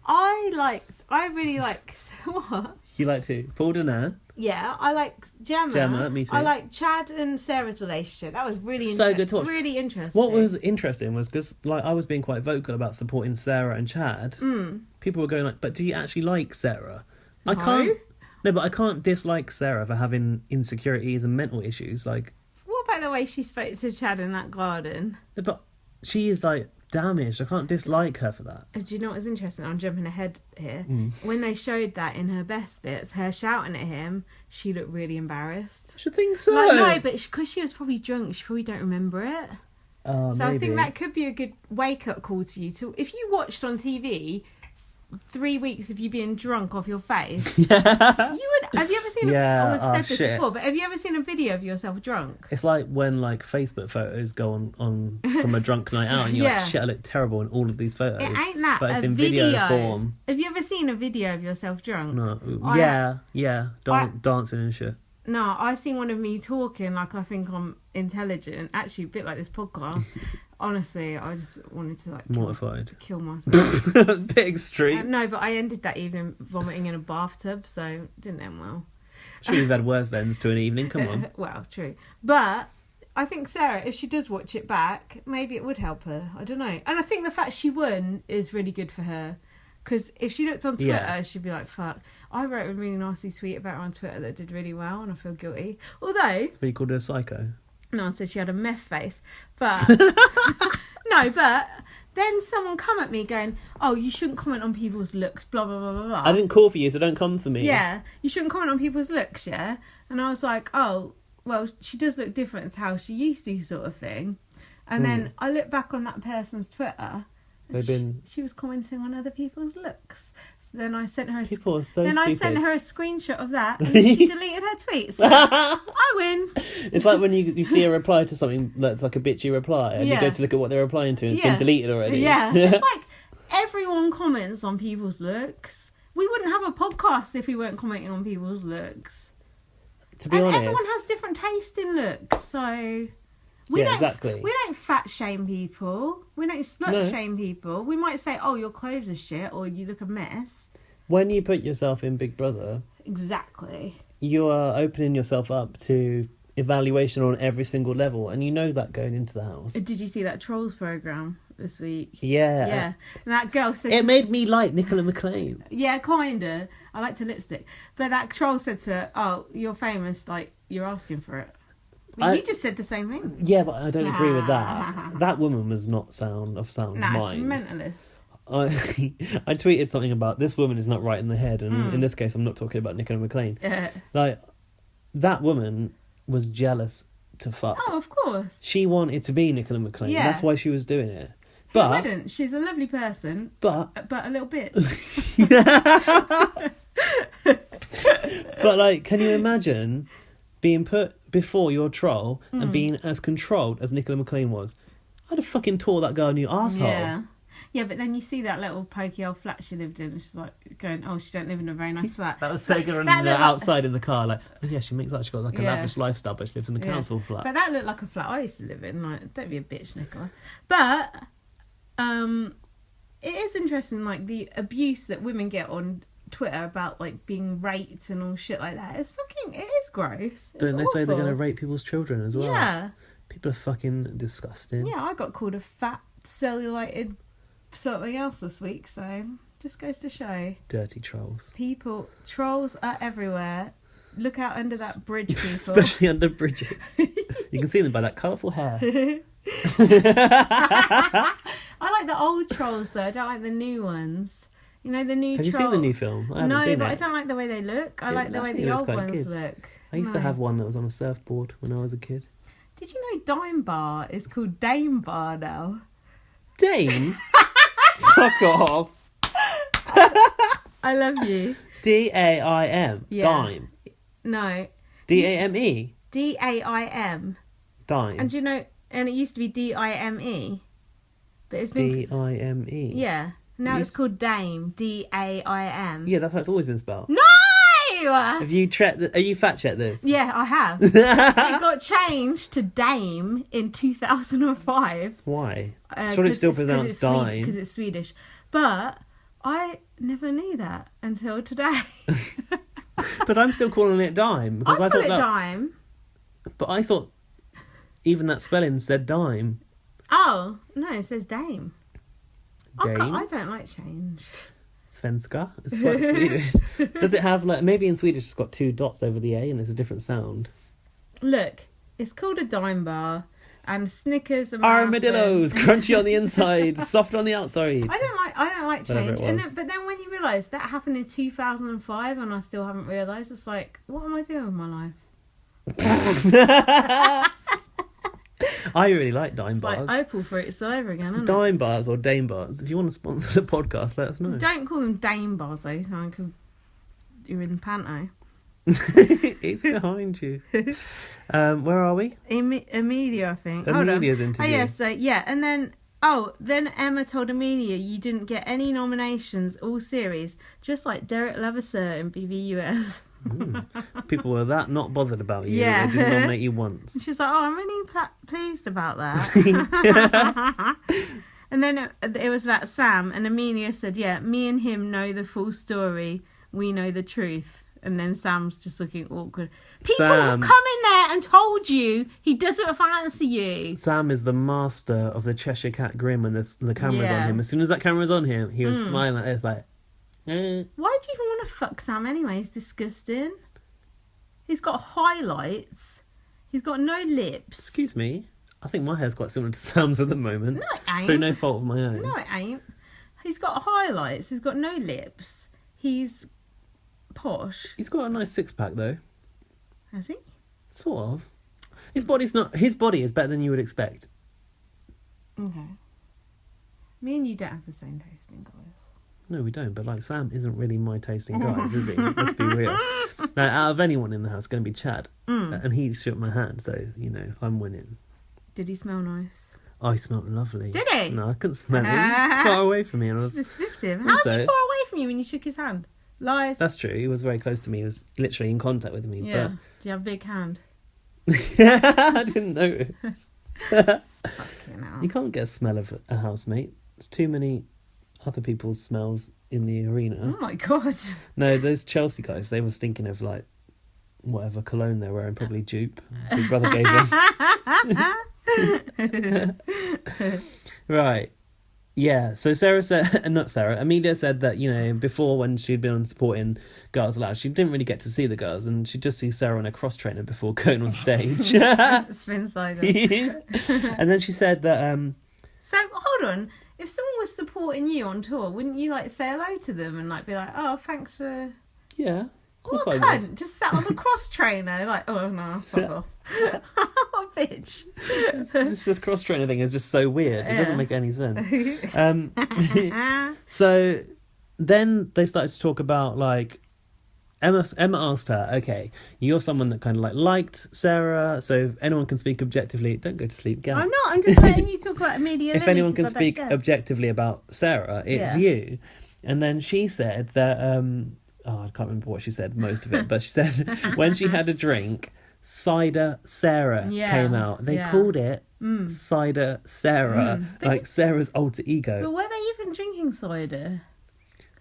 I really liked... What? You like who? Paul Danan? Yeah, I like Gemma. Gemma, me too. I like Chad and Sarah's relationship. That was really so good to watch. Really interesting. What was interesting was because like I was being quite vocal about supporting Sarah and Chad. People were going like, "But do you actually like Sarah?" I can't. No, but I can't dislike Sarah for having insecurities and mental issues. Like, what about the way she spoke to Chad in that garden? but she is like damaged. I can't dislike her for that. Do you know what was interesting? I'm jumping ahead here. When they showed that in her best bits, her shouting at him, she looked really embarrassed. I should think so. Like, no, but because she was probably drunk, she probably don't remember it. So maybe. I think that could be a good wake-up call to you. To if you watched on TV 3 weeks of you being drunk off your face, you would. Have you ever seen? We've said this before, but have you ever seen a video of yourself drunk? It's like when like Facebook photos go on from a drunk night out, and you're like, shit, I look terrible in all of these photos. It ain't that, but it's a in video form. Have you ever seen a video of yourself drunk? No. I- Dancing and shit. No, I seen one of me talking like I think I'm intelligent. Actually, a bit like this podcast. Honestly, I just wanted to like kill myself. Bit extreme. No, but I ended that evening vomiting in a bathtub, so it didn't end well. Sure, you've had worse ends to an evening. Come on. Well, true, but I think Sarah, if she does watch it back, maybe it would help her. I don't know, and I think the fact she won is really good for her. Because if she looked on Twitter, she'd be like, fuck. I wrote a really nasty tweet about her on Twitter that did really well, and I feel guilty. Although... So you called her a psycho? No, I said she had a meth face. But... No, but... Then someone come at me going, oh, you shouldn't comment on people's looks, blah, blah, blah, blah, blah. I didn't call for you, so don't come for me. Yeah, you shouldn't comment on people's looks, yeah? And I was like, oh, well, she does look different to how she used to, sort of thing. And then I look back on that person's Twitter... She was commenting on other people's looks. So then I sent her a stupid. I sent her a screenshot of that, and she deleted her tweets. So I win. It's like when you see a reply to something that's like a bitchy reply, and you go to look at what they're replying to, and it's been deleted already. Yeah, it's like everyone comments on people's looks. We wouldn't have a podcast if we weren't commenting on people's looks. To be honest, everyone has different taste in looks, so. We don't fat shame people. We don't slut shame people. We might say, oh, your clothes are shit or you look a mess. When you put yourself in Big Brother... Exactly. You are opening yourself up to evaluation on every single level, and you know that going into the house. Did you see that Trolls programme this week? Yeah. Yeah. And that girl said... It made me like Nicola McLean. Yeah, kinda. I liked her lipstick. But that troll said to her, oh, you're famous, like, you're asking for it. You just said the same thing. Yeah, but I don't agree with that. That woman was not sound mind. Nah, she's a mentalist. I tweeted something about this woman is not right in the head, and in this case, I'm not talking about Nicola McLean. Like, that woman was jealous to fuck. Oh, of course. She wanted to be Nicola McLean. Yeah. That's why she was doing it. But who wouldn't? She's a lovely person. But a little bit. But like, can you imagine being put before your troll and being as controlled as Nicola McLean was? I'd have fucking tore that girl a new arsehole. Yeah, but then you see that little pokey old flat she lived in, and she's like going, oh, she don't live in a very nice flat. That was so good on the outside in the car, like, oh yeah, she makes like she got like an lavish lifestyle, but she lives in a council flat. But that looked like a flat I used to live in. Like, don't be a bitch, Nicola. But it is interesting, like the abuse that women get on Twitter about like being raped and all shit like that. It is gross. Don't they say they're going to rape people's children as well? Yeah. People are fucking disgusting. Yeah, I got called a fat, cellulated something else this week, so just goes to show. Dirty trolls. Trolls are everywhere. Look out under that bridge, people. Especially under bridges. You can see them by that colourful hair. I like the old trolls though. I don't like the new ones. You know, the new Have you seen the new film? I haven't seen it. I don't like the way they look. I like the way the old ones look. I used to have one that was on a surfboard when I was a kid. Did you know Dime Bar is called Dame Bar now? Dame? Fuck off. I love you. D-A-I-M. Yeah. Dime. No. D-A-M-E? D-A-I-M. Dime. And do you know, and it used to be D-I-M-E. But it's been... D-I-M-E? Yeah. Now it's called Dame. D-A-I-M. Yeah, that's how it's always been spelled. No! Have you are you fact checked this? Yeah, I have. It got changed to Dame in 2005. Why? Surely it's still pronounced Dime. Because it's Swedish. But I never knew that until today. But I'm still calling it dime because I I call thought it that. dime. But I thought even that spelling said dime. Oh no, it says dame. Dame. I don't like change. Svenska. It's what Swedish. Does it have like maybe in Swedish it's got 2 dots over the A and there's a different sound? Look, it's called a dime bar, and Snickers and Armadillos, crunchy on the inside, soft on the outside. I don't like Whatever change. it And was. but then when you realise that happened in 2005 and I still haven't realised, it's like, what am I doing with my life? I really like dime It's bars. like Opal fruits all over again, isn't Dime bars or Dame bars. If you want to sponsor the podcast, let us know. it? Don't call them dame bars though, so you're in panto. It's behind you. Where are we? Amelia, I think. Hold on. Amelia's interview. Oh, yes, and then Emma told Amelia you didn't get any nominations all series, just like Derek Levasseur in BBUS. People were that not bothered about you. Yeah. They didn't nominate you once. She's like, oh, I'm really pleased about that. And then it was about Sam, and Amelia said, yeah, me and him know the full story. We know the truth. And then Sam's just looking awkward. People have come in there and told you he doesn't fancy you. Sam is the master of the Cheshire Cat grin when the camera's on Yeah. him. As soon as that camera's on him, he was smiling like this, like, Why do you even want to fuck Sam anyway? He's disgusting. He's got highlights. He's got no lips. Excuse me. I think my hair's quite similar to Sam's at the moment. No, it ain't. Through no fault of my own. No, it ain't. He's got highlights. He's got no lips. He's posh. He's got a nice 6-pack though. Has he? Sort of. His body is better than you would expect. Okay. Me and you don't have the same taste in guys. No, we don't. But like Sam isn't really my taste in guys, is he? Let's be real. Now, out of anyone in the house, it's going to be Chad, and he shook my hand, so I'm winning. Did he smell nice? Oh, he smelled lovely. Did he? No, I couldn't smell him. He was far away from me, and I was. Just sniffed him. How's he far Also- away from you when you shook his hand? Lies. That's true. He was very close to me. He was literally in contact with me. Yeah. Do you have a big hand? But I didn't notice. Fucking hell. You can't get a smell of a housemate. There's too many other people's smells in the arena. Oh my god. No, those Chelsea guys, they were stinking of like whatever cologne they're wearing, probably dupe. Big brother gave them. Right. Yeah, so Amelia said that, before when she'd been on supporting Girls Aloud, she didn't really get to see the girls and she'd just see Sarah on a cross trainer before going on stage. Spin cycle. And then she said that... So, hold on. If someone was supporting you on tour, wouldn't you, say hello to them and, be like, oh, thanks for... Yeah, of course What a I would. cunt, just sat on the cross trainer, oh no, fuck off. What a bitch. This cross trainer thing is just so weird. It Yeah. doesn't make any sense. So then they started to talk about Emma asked her, okay, you're someone that kind of liked Sarah, so if anyone can speak objectively, don't go to sleep, girl. I'm not, I'm just letting you talk about Amelia. If Lily, anyone can 'cause I don't speak get. objectively about Sarah, it's Yeah. you. And then she said that, I can't remember what she said, most of it, but she said when she had a drink, Cider Sarah Yeah, came out. They yeah. called it Cider Sarah, Sarah's alter But ego. were they even drinking cider?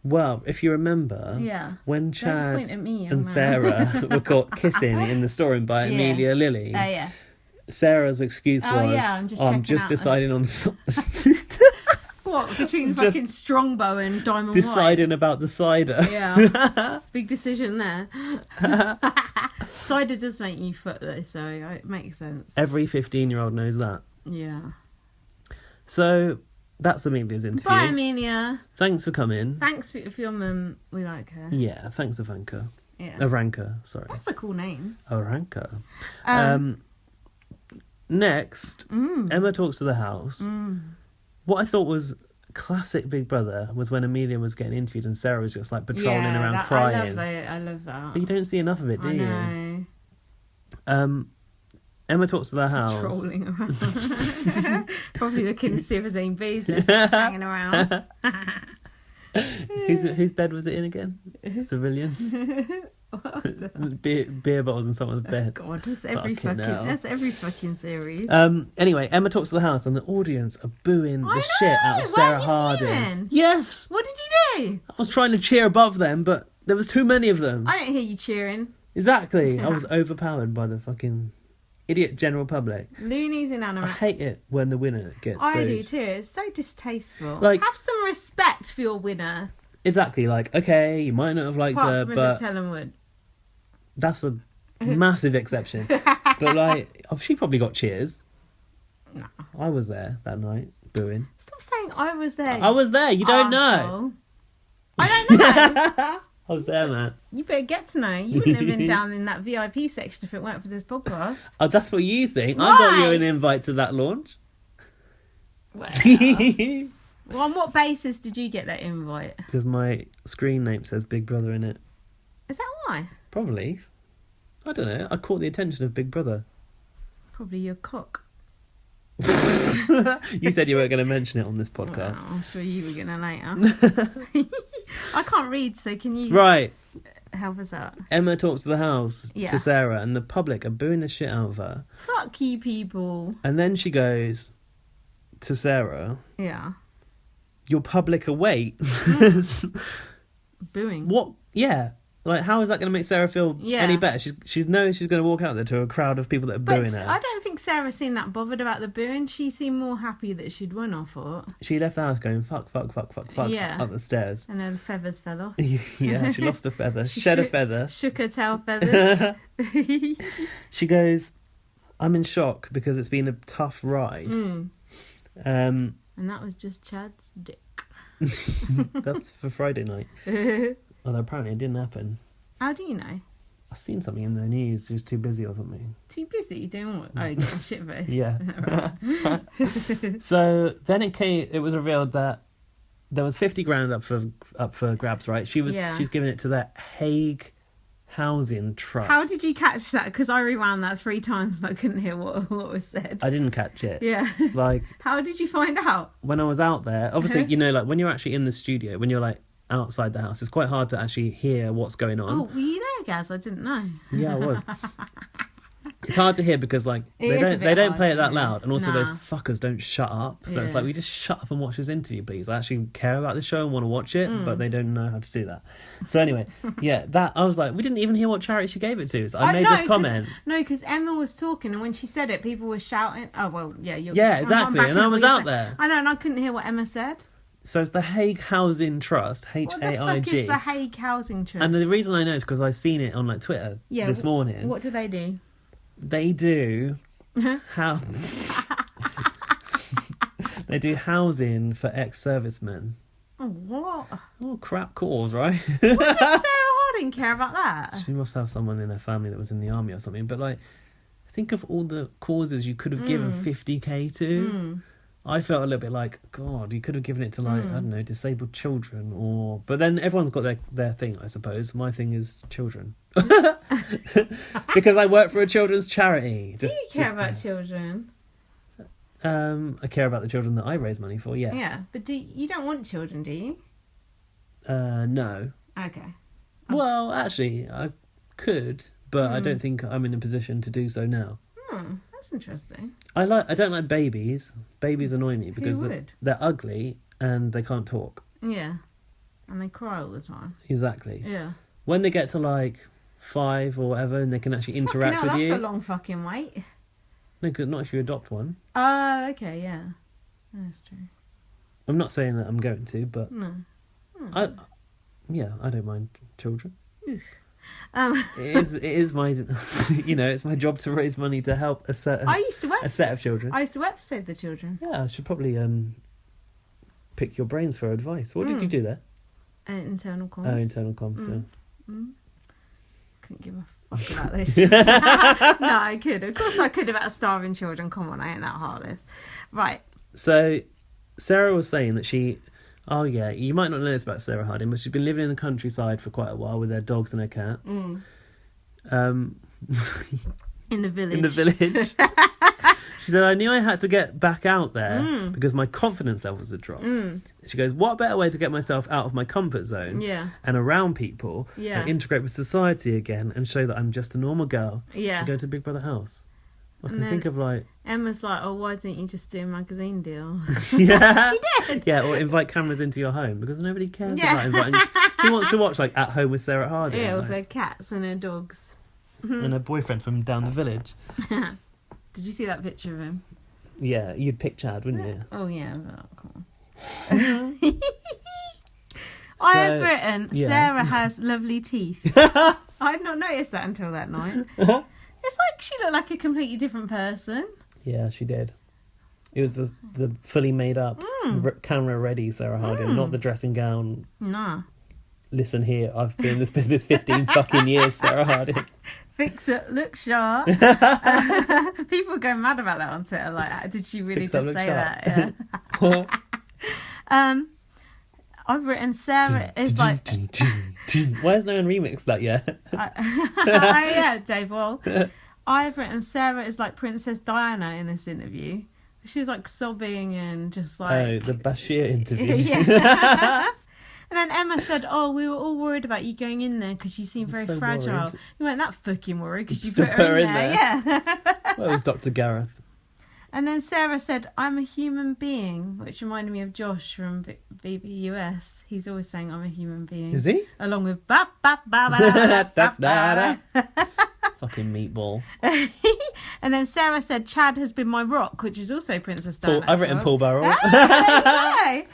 Well, if you remember, Yeah. when Don't Chad point at me, young and man. Sarah were caught kissing in the storeroom by Yeah. Amelia Lily, Oh, yeah. Sarah's excuse Oh, was, yeah, I'm just I'm checking just out deciding on What, between Just fucking Strongbow and Diamond deciding about the cider. White? Yeah. Big decision there. Cider does make you foot though, so it makes sense. Every 15-year-old knows that. Yeah. So that's Amelia's interview. Bye, Amelia. Thanks for coming. Thanks for your mum. We like her. Yeah, thanks Avanka. Yeah. Aranka, sorry. That's a cool name. Aranka. Um, Next, Emma talks to the house. What I thought was classic Big Brother was when Amelia was getting interviewed and Sarah was just patrolling around crying. I love that. But you don't see enough of it, do I you? know. Emma talks to the house. Trolling around. Probably looking to see if there's any bees left hanging around. Whose bed was it in again? Civilian. beer bottles in someone's bed. God, that's every fucking series. Anyway, Emma talks to the house and the audience are booing I the shit out know, of Sarah weren't you Harding. fuming? Yes, What did you do? I was trying to cheer above them, but There was too many of them. I didn't hear you cheering. Exactly. I was overpowered by the fucking idiot general public. Loonies and I animals. hate it when the winner gets I booed. do too. It's so distasteful. Like- have some respect for your winner. Exactly. Like, okay, you might not have liked her, Apart from but Miss Helen Wood. that's a massive exception. But like, she probably got cheers. No. I was there that night, booing. Stop saying I was there. I was there. You don't know. arsehole. I don't know. I was there, man. You better get to know. You wouldn't have been down in that VIP section if it weren't for this podcast. Oh, that's what you think. I got you Why? an invite to that launch. Well, Because on what basis did you get that invite? my screen name says Big Brother in it. Is that why? Probably. I don't know. I caught the attention of Big Brother. Probably your cock. You said you weren't going to mention it on this podcast. Well, I'm sure you were going to later. I can't read, so can you Right. help us out? Emma talks to the house Yeah. to Sarah, and the public are booing the shit out of her. Fuck you people. And then she goes to Sarah, Yeah. your public awaits. Booing. What? Yeah. Like, how is that going to make Sarah feel Yeah. any better? She's knows she's going to walk out there to a crowd of people that are But booing her. I don't think Sarah seemed that bothered about the booing. She seemed more happy that she'd won, I thought. She left the house going, fuck, Yeah. up the stairs. And then the feathers fell off. Yeah, she lost a feather. She Shed a shook- feather. Shook her tail feathers. She goes, I'm in shock because it's been a tough ride. And that was just Chad's dick. That's for Friday night. Although apparently it didn't happen. How do you know? I seen something in the news. She was too busy or something. Too busy doing what? Oh, getting shit faced. Yeah. So then it was revealed that there was 50 grand up for grabs, right? She's giving it to the Hague Housing Trust. How did you catch that? Because I rewound that 3 times and I couldn't hear what was said. I didn't catch it. Yeah. Like, How did you find out? when I was out there, obviously, you know, like when you're actually in the studio, when you're like outside the house, it's quite hard to actually hear what's going on. Oh, were you there, Gaz? I didn't know. Yeah, I was. It's hard to hear because like It is a they bit don't hard play it to that hear. loud, and also Nah. those fuckers don't shut up. So it's Yeah. like, we just shut up and watch this interview, please. I actually care about the show and want to watch it, but they don't know how to do that. So anyway, yeah, that I was like, we didn't even hear what charity she gave it to. So I made this comment. No, because Emma was talking, and when she said it, people were shouting. Oh well, yeah, you're. Yeah, I'm exactly, backing and I up was what you out said. there. I know, and I couldn't hear what Emma said. So it's the Hague Housing Trust, What the fuck HAIG. is the Hague Housing Trust? And the reason I know is because I've seen it on like Twitter this morning. What do they do? They do how they do housing for ex-servicemen. Oh, what? Oh, crap cause, right? Sarah Harding care about that? She must have someone in her family that was in the army or something. But like, think of all the causes you could have given 50k to. I felt a little bit like, God, you could have given it to like, I don't know, disabled children or... But then everyone's got their thing, I suppose. My thing is children. Because I work for a children's charity. Do you care about children? I care about the children that I raise money for, yeah. Yeah, but you don't want children, do you? No. Okay. Well, actually, I could, but I don't think I'm in a position to do so now. That's interesting. I don't like babies. Babies annoy me because would? they're ugly and they can't talk. Yeah. And they cry all the time. Exactly. Yeah. When they get to like 5 or whatever and they can actually interact Fucking hell, with you. that's a long fucking wait. No, 'cause not if you adopt one. Oh, okay, yeah. That's true. I'm not saying that I'm going to, but No. I don't mind children. Um, It is my, it's my job to raise money to help a set of children. I used to work for Save the Children. Yeah, I should probably pick your brains for advice. What did you do there? Internal comms. Oh, internal comms. Yeah. Couldn't give a fuck about this. No, I could. Of course I could about starving children. Come on, I ain't that heartless. Right. So, Sarah was saying that oh yeah, you might not know this about Sarah Harding, but she's been living in the countryside for quite a while with her dogs and her cats. In the village. In the village. She said, I knew I had to get back out there because my confidence levels had dropped. She goes, what better way to get myself out of my comfort zone and around people and integrate with society again and show that I'm just a normal girl and go to Big Brother house. I can think of like... Emma's like, oh, why don't you just do a magazine deal? Yeah. She did. Yeah, or invite cameras into your home because nobody cares about inviting He wants to watch like At Home with Sarah Harding. Yeah, with like, her cats and her dogs. and her boyfriend from down the village. Did you see that picture of him? Yeah, you'd pick Chad, wouldn't you? Oh yeah, well, come on. I have written Sarah has lovely teeth. I had not noticed that until that night. It's like she looked like a completely different person. Yeah, she did. It was the fully made up, camera ready Sarah Harding, not the dressing gown. No. Listen here, I've been in this business 15 fucking years, Sarah Harding. Fix it, look sharp. People go mad about that on Twitter. Like, did she really Fix up, just look say sharp. that? Yeah. I've written Sarah is like. Why has no one remixed that yet? Yeah, Dave Wall. I've written Sarah is like Princess Diana in this interview. She was like sobbing and just like. Oh, the Bashir interview. Yeah. And then Emma said, "Oh, we were all worried about you going in there because you seem very so fragile." worried. You weren't that fucking worried because you Still put her in there. Yeah. Well, it was Dr. Gareth. And then Sarah said, "I'm a human being," which reminded me of Josh from BBUS. He's always saying, "I'm a human being." Is he? Along with ba ba ba ba ba ba ba. Fucking meatball. And then Sarah said, "Chad has been my rock," which is also Princess Diana. I've written Paul Barrel. Oh, there you go.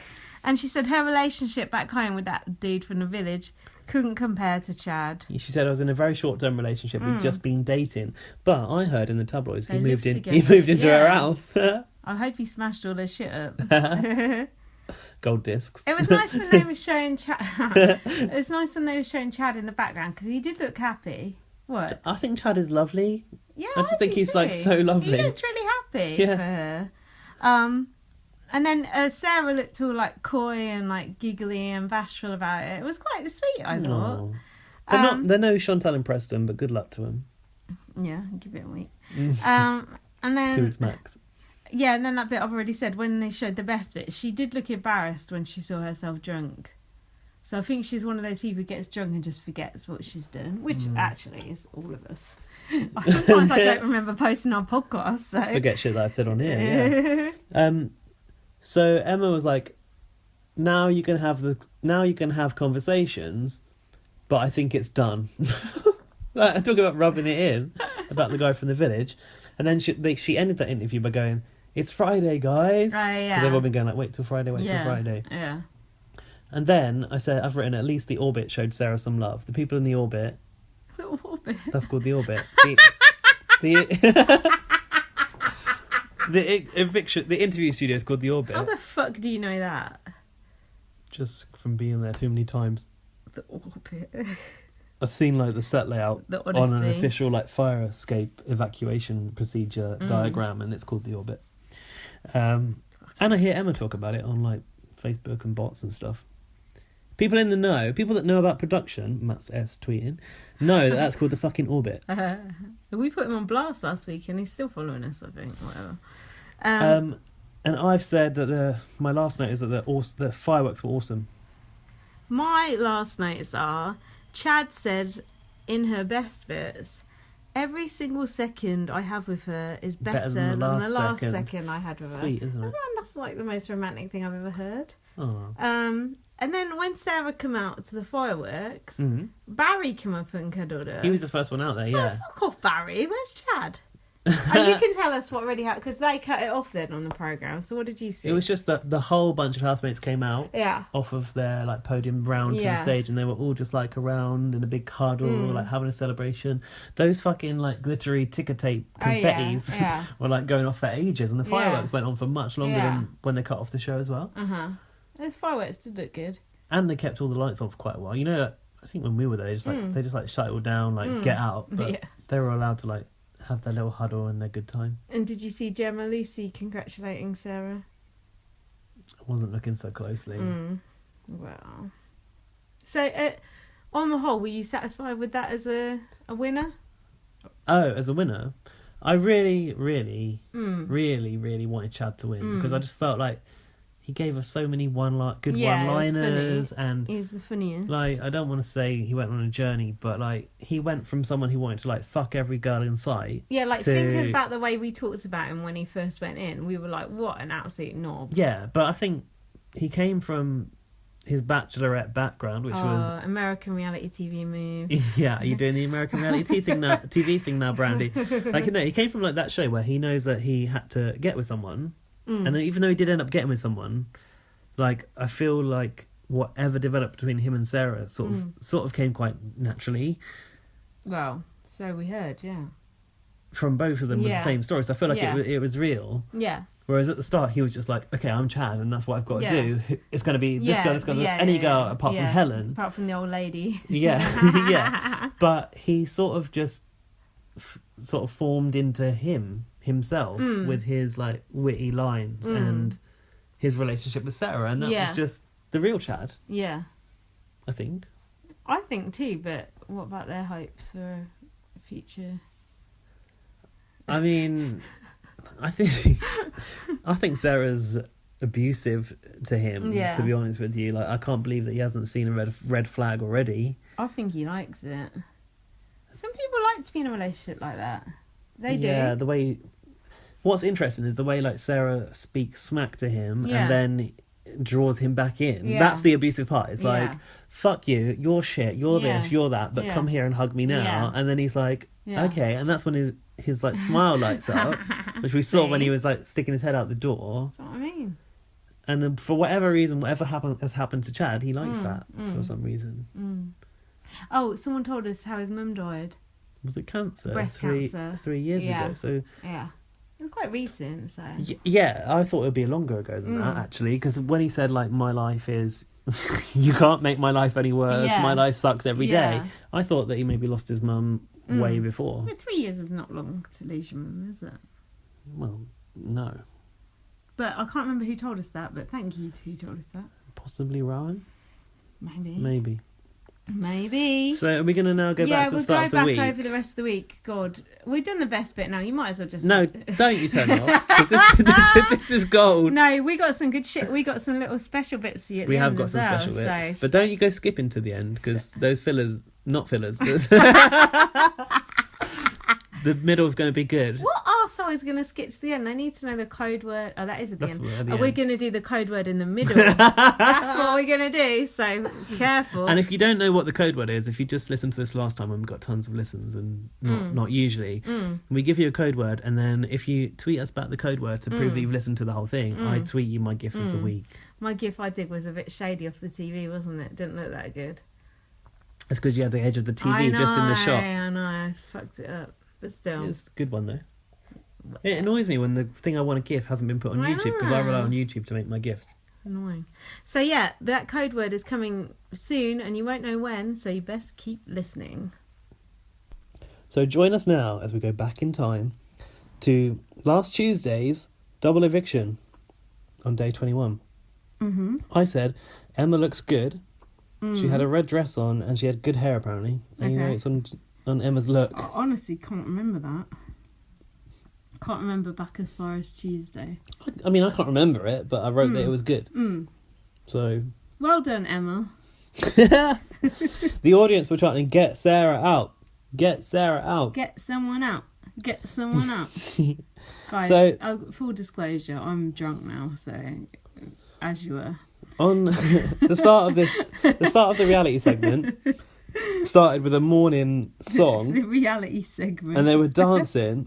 And she said her relationship back home with that dude from the village couldn't compare to Chad. She said I was in a very short-term relationship. We'd just been dating, but I heard in the tabloids he They moved lived in. together. He moved into Yeah. her house. I hope he smashed all her shit up. Gold discs. It was nice when they were showing Chad. It was nice when they were showing Chad in the background because he did look happy. What? I think Chad is lovely. Yeah, I just think he's too. like so lovely. He looked really happy Yeah. for her. And then Sarah looked all like coy and like giggly and bashful about it. It was quite sweet, I thought. Aw. They're no Chantal and Preston, but good luck to them. Yeah, give it a week. And then 2 weeks max. yeah, and then that bit I've already said, when they showed the best bit, she did look embarrassed when she saw herself drunk. So I think she's one of those people who gets drunk and just forgets what she's done, which actually is all of us. Sometimes I don't remember posting our podcast. So. Forget shit that I've said on here. Yeah. So Emma was like, now you can have conversations, but I think it's done. Like, talking about rubbing it in about the guy from the village, and then she ended that interview by going, "It's Friday, guys." Right, yeah. Because they've all been going like, "Wait till Friday, wait till Friday." Yeah. And then I said, I've written, at least the orbit showed Sarah some love. The people in the orbit. The orbit. That's called the orbit. The interview studio is called the Orbit. How the fuck do you know that? Just from being there too many times. The orbit. I've seen like the set layout The on an Odyssey. official like fire escape evacuation procedure diagram, and it's called the Orbit. And I hear Emma talk about it on like Facebook and bots and stuff. People in the know, people that know about production, Matt's S tweeting, know that that's called the fucking Orbit. We put him on blast last week and he's still following us, I think. Whatever. And I've said that my last note is that the fireworks were awesome. My last notes are, Chad said in her best bits, every single second I have with her is better than the last second I had with her. Sweet, isn't it? That's like the most romantic thing I've ever heard. Oh. And then when Sarah came out to the fireworks, Barry came up and cuddled her. He was the first one out there, yeah. Fuck off, Barry. Where's Chad? And you can tell us what already happened, because they cut it off then on the programme. So what did you see? It was just that the whole bunch of housemates came out off of their like podium round to the stage, and they were all just like around in a big huddle, like having a celebration. Those fucking like glittery ticker tape confettis were like going off for ages, and the fireworks went on for much longer than when they cut off the show as well. Those fireworks did look good. And they kept all the lights on for quite a while. You know, I think when we were there, they just like shut it all down, like get out. But they were allowed to like have their little huddle and their good time. And did you see Gemma Lucy congratulating Sarah? I wasn't looking so closely. Well, so on the whole, were you satisfied with that as a winner? Oh, as a winner, I really wanted Chad to win because I just felt like he gave us so many good one-liners, and he's the funniest. Like, I don't want to say he went on a journey, but like he went from someone who wanted to like fuck every girl in sight. Yeah, like thinking about the way we talked about him when he first went in, we were like, what an absolute knob. Yeah, but I think he came from his bachelorette background, which was American reality TV move. Yeah, are you doing the American reality thing now, TV thing now, Brandy? Like, no, he came from like that show where he knows that he had to get with someone, and even though he did end up getting with someone, like I feel like whatever developed between him and Sarah sort of came quite naturally. Well, so we heard, yeah. From both of them was the same story, so I feel like it was real. Yeah. Whereas at the start he was just like, okay, I'm Chad, and that's what I've got to do. It's going to be this girl, any girl apart from Helen. Apart from the old lady. Yeah, yeah. But he sort of just formed into himself with his like witty lines and his relationship with Sarah, and that was just the real Chad. Yeah. I think too, but what about their hopes for a future? I mean, I think Sarah's abusive to him, to be honest with you. Like, I can't believe that he hasn't seen a red flag already. I think he likes it. Some people like to be in a relationship like that. They do. Yeah, the way... What's interesting is the way, like, Sarah speaks smack to him and then draws him back in. Yeah. That's the abusive part. It's like, fuck you, you're shit, you're this, you're that, but come here and hug me now. Yeah. And then he's like, okay. And that's when his like smile lights up, which we saw when he was like sticking his head out the door. That's what I mean. And then for whatever reason, whatever has happened to Chad, he likes that for some reason. Oh, someone told us how his mum died. Was it cancer? Breast cancer. 3 years ago. So yeah. It was quite recent, so... Yeah, I thought it would be longer ago than that, actually, because when he said, like, my life is... you can't make my life any worse, my life sucks every day, I thought that he maybe lost his mum way before. But 3 years is not long to lose your mum, is it? Well, no. But I can't remember who told us that, but thank you to who told us that. Possibly Rowan? Maybe. So are we going to now go back to the start of the week? No, we'll go back over the rest of the week. God, we've done the best bit now. You might as well just... No, don't you turn off. This is gold. No, we got some good shit. We got some little special bits for you at the end as well. We have got some special bits. But don't you go skipping to the end, because those fillers... Not fillers. The middle's going to be good. What arsehole is going to skip to the end? I need to know the code word. Oh, that is at the end. We're going to do the code word in the middle. That's what we're going to do, so careful. And if you don't know what the code word is, if you just listened to this last time when we got tons of listens, and not usually, we give you a code word, and then if you tweet us back the code word to prove that you've listened to the whole thing, I tweet you my GIF of the week. My GIF I did was a bit shady off the TV, wasn't it? Didn't look that good. It's because you had the edge of the TV just in the shot. I know, I fucked it up. But still. It's a good one, though. It annoys me when the thing I want to GIF hasn't been put on YouTube, because I rely on YouTube to make my GIFs. Annoying. So, yeah, that code word is coming soon, and you won't know when, so you best keep listening. So join us now as we go back in time to last Tuesday's double eviction on day 21. I said, Emma looks good. She had a red dress on, and she had good hair, apparently. And you know, it's on Emma's look. I honestly can't remember that. I can't remember back as far as Tuesday. I mean, I can't remember it, but I wrote that it was good. So... Well done, Emma. The audience were trying to get Sarah out. Get Sarah out. Get someone out. Get someone out. Guys, so, full disclosure, I'm drunk now, so... As you were. On the start of the reality segment... started with a morning song. The reality segment. And they were dancing.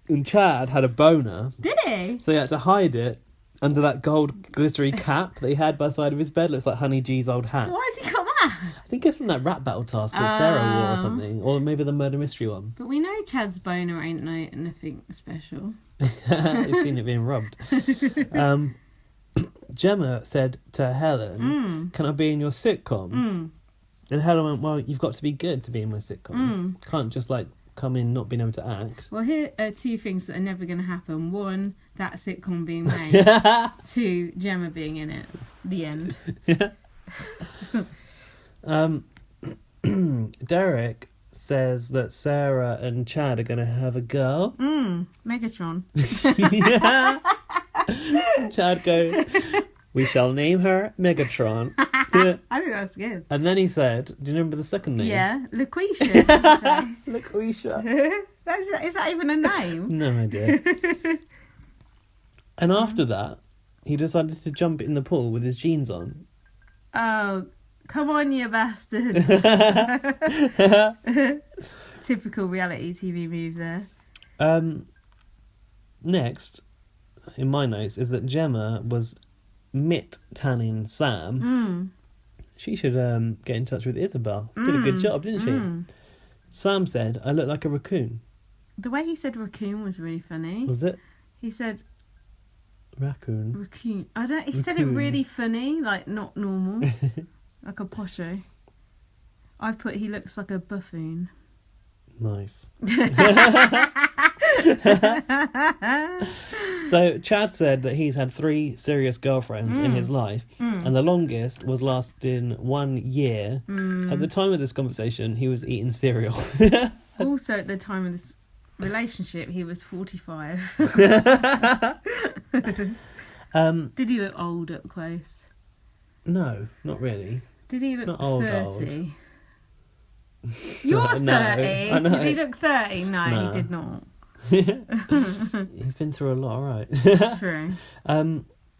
And Chad had a boner. Did he? So he had to hide it under that gold glittery cap that he had by the side of his bed. Looks like Honey G's old hat. Why has he got that? I think it's from that rap battle task that Sarah wore or something. Or maybe the murder mystery one. But we know Chad's boner ain't nothing special. You've seen it being rubbed. Gemma said to Helen, can I be in your sitcom? And Helen went, well, you've got to be good to be in my sitcom. Can't just, like, come in not being able to act. Well, here are two things that are never going to happen. One, that sitcom being made. Two, Gemma being in it. The end. Derek says that Sarah and Chad are going to have a girl. Megatron. Chad goes, we shall name her Megatron. I think that's good. And then he said, do you remember the second name? Yeah, LaQuisha. LaQuisha. Is that even a name? No idea. And after that, he decided to jump in the pool with his jeans on. Oh, come on, you bastards. Typical reality TV move there. Next, in my notes, is that Gemma was tanning Sam. She should get in touch with Isabel. Did a good job, didn't she? Sam said, I look like a raccoon. The way he said raccoon was really funny. Was it? He said... Raccoon. He said it really funny, like not normal. Like a posho. I've put he looks like a buffoon. Nice. So Chad said that he's had 3 serious girlfriends in his life, and the longest was lasting 1 year. At the time of this conversation, he was eating cereal. Also, at the time of this relationship, he was 45. Did he look old up close? No, not really. Did he look not old, 30? Old. You're 30. No, I know. Did he look 30? No, No. he did not. He's been through a lot, right? True.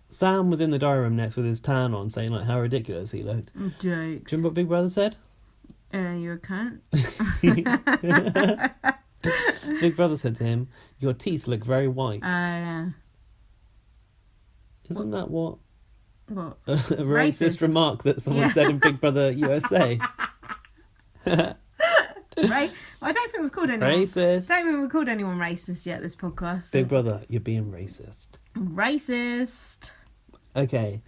Sam was in the diary room next with his tan on, saying like how ridiculous he looked. Jokes. Do you remember what Big Brother said? You're a cunt. Big Brother said to him, "Your teeth look very white." Yeah. Isn't that what What? a racist remark that someone said in Big Brother USA? Right? I don't think we've called anyone Racist. I don't think we've called anyone racist yet. This podcast. Big Brother, you're being racist. Racist. Okay.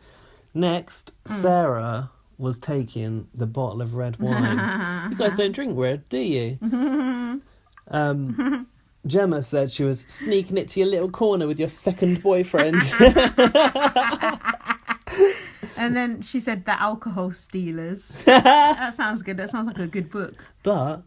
Next, Sarah was taking the bottle of red wine. You guys don't drink red, do you? Gemma said she was sneaking it to your little corner with your second boyfriend. And then she said the alcohol stealers. That sounds good. That sounds like a good book. But,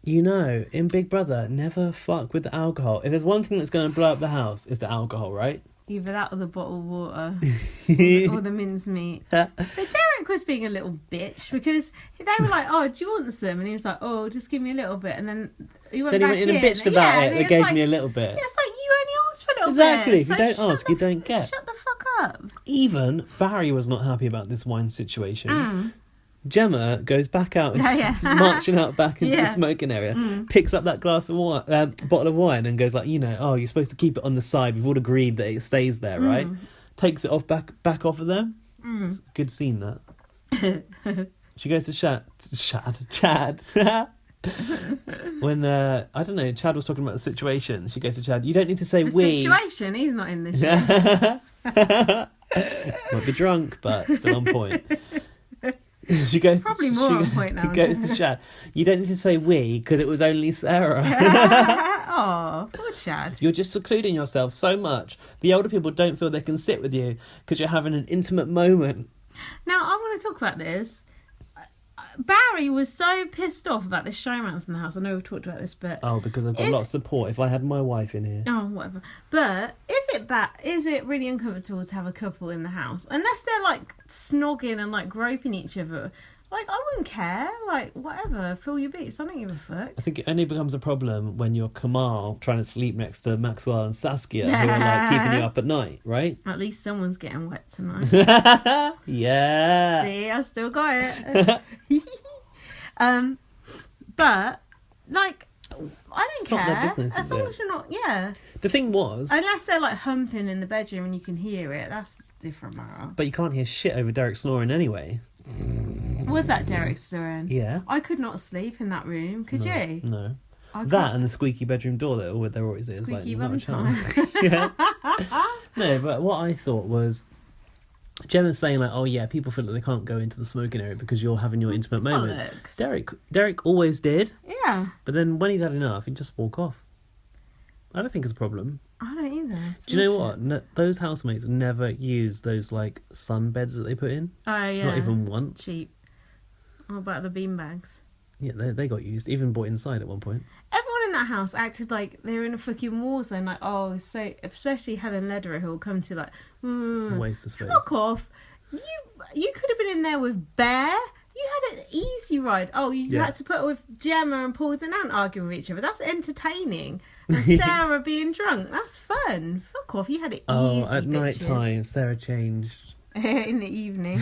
you know, in Big Brother, never fuck with the alcohol. If there's one thing that's going to blow up the house, it's the alcohol, right? Either that or the bottled water. Or the mincemeat. But Derek was being a little bitch because they were like, oh, do you want some? And he was like, oh, just give me a little bit. And then he went back in and bitched about it. They gave me a little bit. Yeah, it's like, you only asked for a little Exactly. bit. If you don't ask, you don't get. Shut the fuck up. Even Barry was not happy about this wine situation. Gemma goes back out and marching out back into the smoking area, picks up that glass of wine, bottle of wine, and goes like, you know, oh, you're supposed to keep it on the side. We've all agreed that it stays there, right? Takes it off back off of them. It's a good scene, that. She goes to Chad. When I don't know, Chad was talking about the situation. She goes to Chad. You don't need to say we. Situation. He's not in this shit. Might be drunk, but still on point. She goes probably more on point now. Goes to Chad. You don't need to say we because it was only Sarah. Oh, poor Chad. You're just secluding yourself so much. The older people don't feel they can sit with you because you're having an intimate moment. Now I want to talk about this. Barry was so pissed off about this showmance in the house. I know we've talked about this, but because I've got a lot of support. If I had my wife in here, whatever. But is it really uncomfortable to have a couple in the house unless they're like snogging and like groping each other? Like, I wouldn't care. Like, whatever. Fill your beats. I don't give a fuck. I think it only becomes a problem when you're Kamal trying to sleep next to Maxwell and Saskia, who are like keeping you up at night, right? At least someone's getting wet tonight. Yeah. See, I still got it. But like, I don't care. Not their business, as long as you're not. Yeah. The thing was, unless they're like humping in the bedroom and you can hear it, that's a different matter. But you can't hear shit over Derek snoring anyway. Was that Derek snoring? Yeah. I could not sleep in that room. Could you? No. That and the squeaky bedroom door that there always is. Squeaky like, bum time. Yeah. No, but what I thought was, Gemma's saying like, oh yeah, people feel that they can't go into the smoking area because you're having your intimate moments. Derek always did. Yeah. But then when he'd had enough, he'd just walk off. I don't think it's a problem. I don't either. Do you know what? Those housemates never use those like sun beds that they put in. Oh yeah. Not even once. Cheap. What about the beanbags? Yeah, they got used. Even bought inside at one point. Everyone in that house acted like they were in a fucking war zone. Like, oh, so especially Helen Lederer, who will come to like, waste of space. Fuck off. You could have been in there with Bear. You had an easy ride. Oh, you had to put with Gemma and Paul Denant arguing with each other. That's entertaining. And Sarah being drunk. That's fun. Fuck off. You had it easy. Oh, at night time, Sarah changed. In the evening.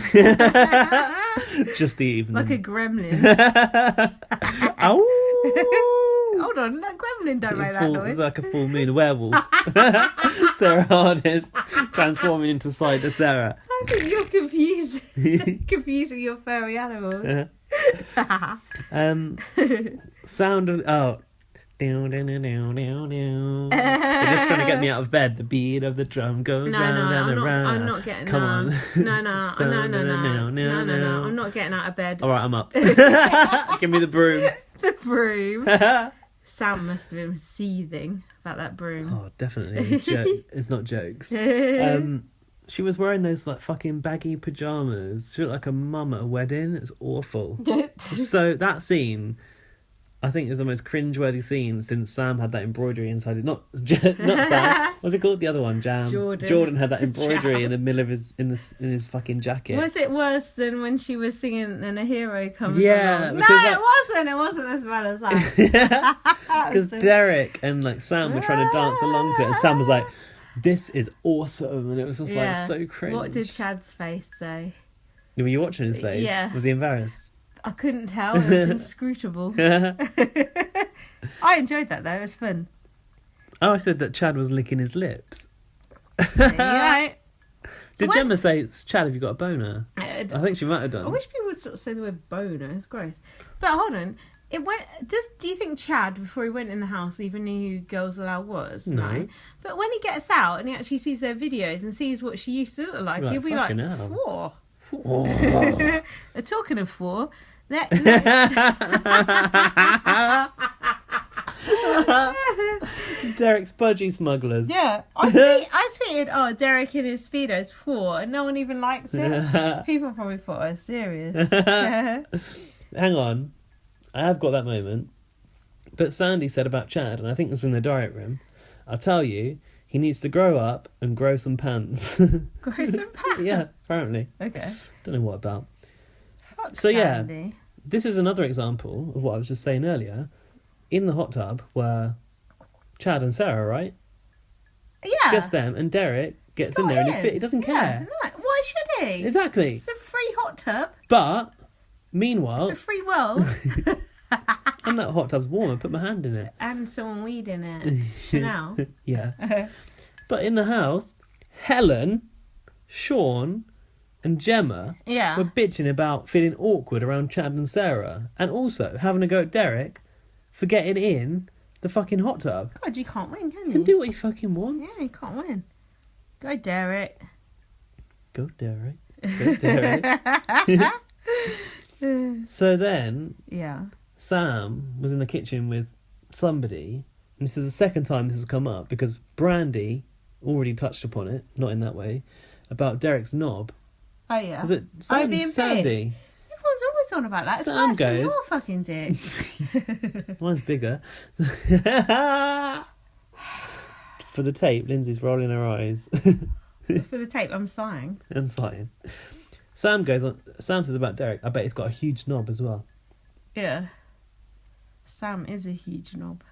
Just the evening. Like a gremlin. Ow! Hold on, that gremlin don't make that It's noise. like a full moon, a werewolf. Sarah Harding transforming into Cider Sarah. I think you're confusing your furry animals. Sound of They're just trying to get me out of bed. The beat of the drum goes round and round. I'm not getting Come out. on. No. I'm not getting out of bed. All right, I'm up. Give me the broom. The broom. Sam must have been seething about that broom. Oh, definitely. It's not jokes. She was wearing those like fucking baggy pajamas. She looked like a mum at a wedding. It's awful. So that scene, I think, is the most cringeworthy scene since Sam had that embroidery inside it. Not Sam. What's it called? The other one, Jam. Jordan had that embroidery in the middle of his in his fucking jacket. Was it worse than when she was singing and a hero comes Yeah, along? No, because, it wasn't. It wasn't as bad as that. Because Derek and like Sam were trying to dance along to it, and Sam was like, "This is awesome," and it was just like so cringe. What did Chad's face say? Were you watching his face? Yeah. Was he embarrassed? I couldn't tell. It was inscrutable. I enjoyed that though. It was fun. Oh, I said that Chad was licking his lips. Yeah. Did Gemma say, "Chad, have you got a boner"? I think she might have done. I wish people would sort of say the word boner. It's gross. But hold on. Do you think Chad, before he went in the house, even knew who Girls Aloud was? No. But when he gets out and he actually sees their videos and sees what she used to look like, Right, he'll be like, fucking hell. "Whoa." Oh. Talking of four, let's Derek's budgie smugglers. yeah. I tweeted, "Oh, Derek in his Speedo's 4," and no one even likes it. People probably thought I was serious. Hang on. I have got that moment. But Sandy said about Chad, and I think it was in the diet room, I'll tell you, he needs to grow up and grow some pants. Grow some pants? Yeah, apparently. Okay. Don't know what about. Fuck So Sandy. yeah, this is another example of what I was just saying earlier. In the hot tub were Chad and Sarah, right? Yeah. Just them, and Derek gets in there and he doesn't care. No. Why should he? Exactly. It's a free hot tub. But meanwhile, It's a free world. and that hot tub's warm. I put my hand in it. And someone weed in it. Chanel. Yeah. But in the house, Helen, Sean, and Gemma Yeah. were bitching about feeling awkward around Chad and Sarah, and also having a go at Derek for getting in the fucking hot tub. God, you can't win, can He you? can do what he fucking wants. Yeah, you can't win. Go, Derek. Go Derek. Go Derek. So then Yeah. Sam was in the kitchen with somebody, and this is the second time this has come up because Brandy already touched upon it, not in that way, about Derek's knob. Oh, yeah. Was it Sam? being Sandy? Everyone's always on about that. It's Sam worse than goes- your fucking dick. Mine's bigger. For the tape, Lindsay's rolling her eyes For the tape, I'm sighing. and sighing. Sam says about Derek, I bet he's got a huge knob as well. Yeah. Sam is a huge knob.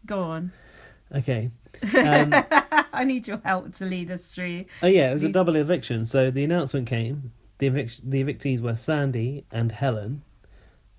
Go on. Okay. I need your help to lead us through. Oh yeah, it was a double eviction. So the announcement came. The evictees were Sandy and Helen.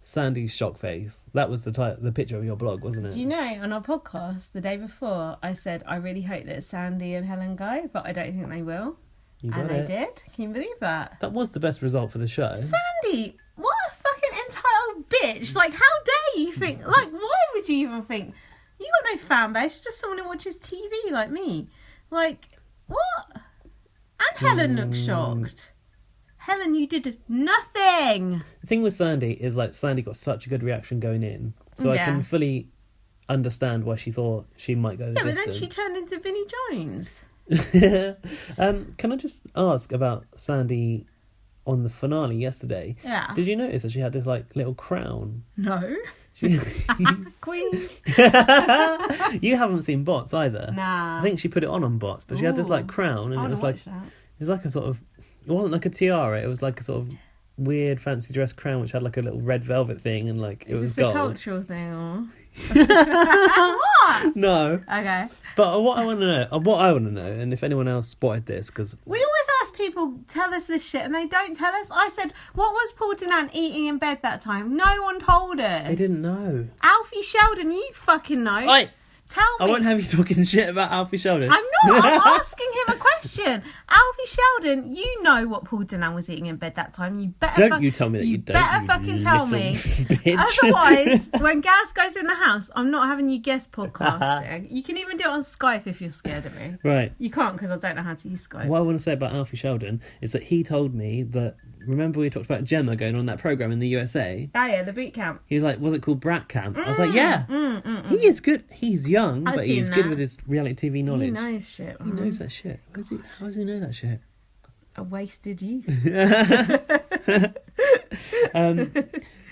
Sandy's shock face. That was the picture of your blog, wasn't it? Do you know, on our podcast the day before, I said I really hope that Sandy and Helen go, but I don't think they will. You got And it. they did. Can you believe that? That was the best result for the show. Sandy, what a fucking entitled bitch. Like, how dare you think, like, why would you even think, you got no fan base, you're just someone who watches TV like me. Like, what? And Helen looks shocked. Helen, you did nothing. The thing with Sandy is like Sandy got such a good reaction going in, so I Yeah. can fully understand why she thought she might go the Yeah, but then distance. she turned into Vinnie Jones. Can I just ask about Sandy on the finale yesterday? Yeah. Did you notice that she had this like little crown? No. She... Queen. You haven't seen Bots either. Nah. I think she put it on Bots, but she had this like crown, and I it wanna was like watch that. it was like a sort of, it wasn't like a tiara, it was like a sort of weird fancy dress crown which had like a little red velvet thing and like it was Is this gold. a cultural thing or? What? No. Okay. But what I want to know, and if anyone else spotted this, because We always ask people, tell us this shit, and they don't tell us. I said, what was Paul Denan eating in bed that time? No one told us. they didn't know. Alfie Sheldon, you fucking know. Oi! Tell me. I won't have you talking shit about Alfie Sheldon. I'm not. I'm asking him a question. Alfie Sheldon, you know what Paul Denan was eating in bed that time. You better. Don't you tell me that you don't. Better you fucking tell little me. Bitch. Otherwise, when Gaz goes in the house, I'm not having you guest podcasting. You can even do it on Skype if you're scared of me. Right. You can't because I don't know how to use Skype. What I want to say about Alfie Sheldon is that he told me that. Remember we talked about Gemma going on that program in the USA? Oh yeah, the boot camp. He was like, was it called Brat Camp? I was like, yeah. He is good. He's young, I've but he's seen good that. with his reality TV knowledge. He knows shit. He knows that shit. How does he know that shit? A wasted youth.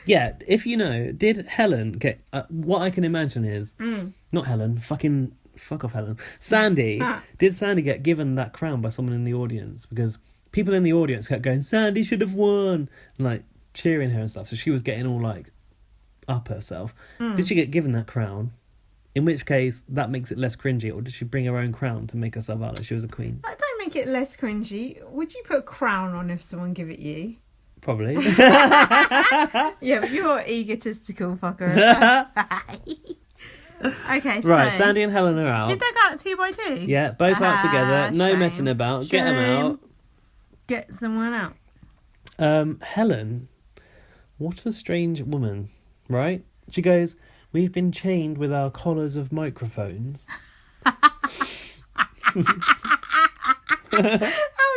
Yeah, if you know, did Helen get... what I can imagine is... Not Helen, fucking... Fuck off, Helen. Sandy. Did Sandy get given that crown by someone in the audience? Because people in the audience kept going, Sandy should have won! And, like, cheering her and stuff. So she was getting all, like, up herself. Did she get given that crown? In which case, that makes it less cringy. Or did she bring her own crown to make herself out like she was a queen? That don't make it less cringy. Would you put a crown on if someone give it you? Probably. Yeah, but you're egotistical fucker. Okay, so... Right, Sandy and Helen are out. Did they go out 2 by 2? Yeah, both out together. No Shame. messing about. Get them out. Get someone out. Helen, what a strange woman, right? She goes, we've been chained with our collars of microphones. How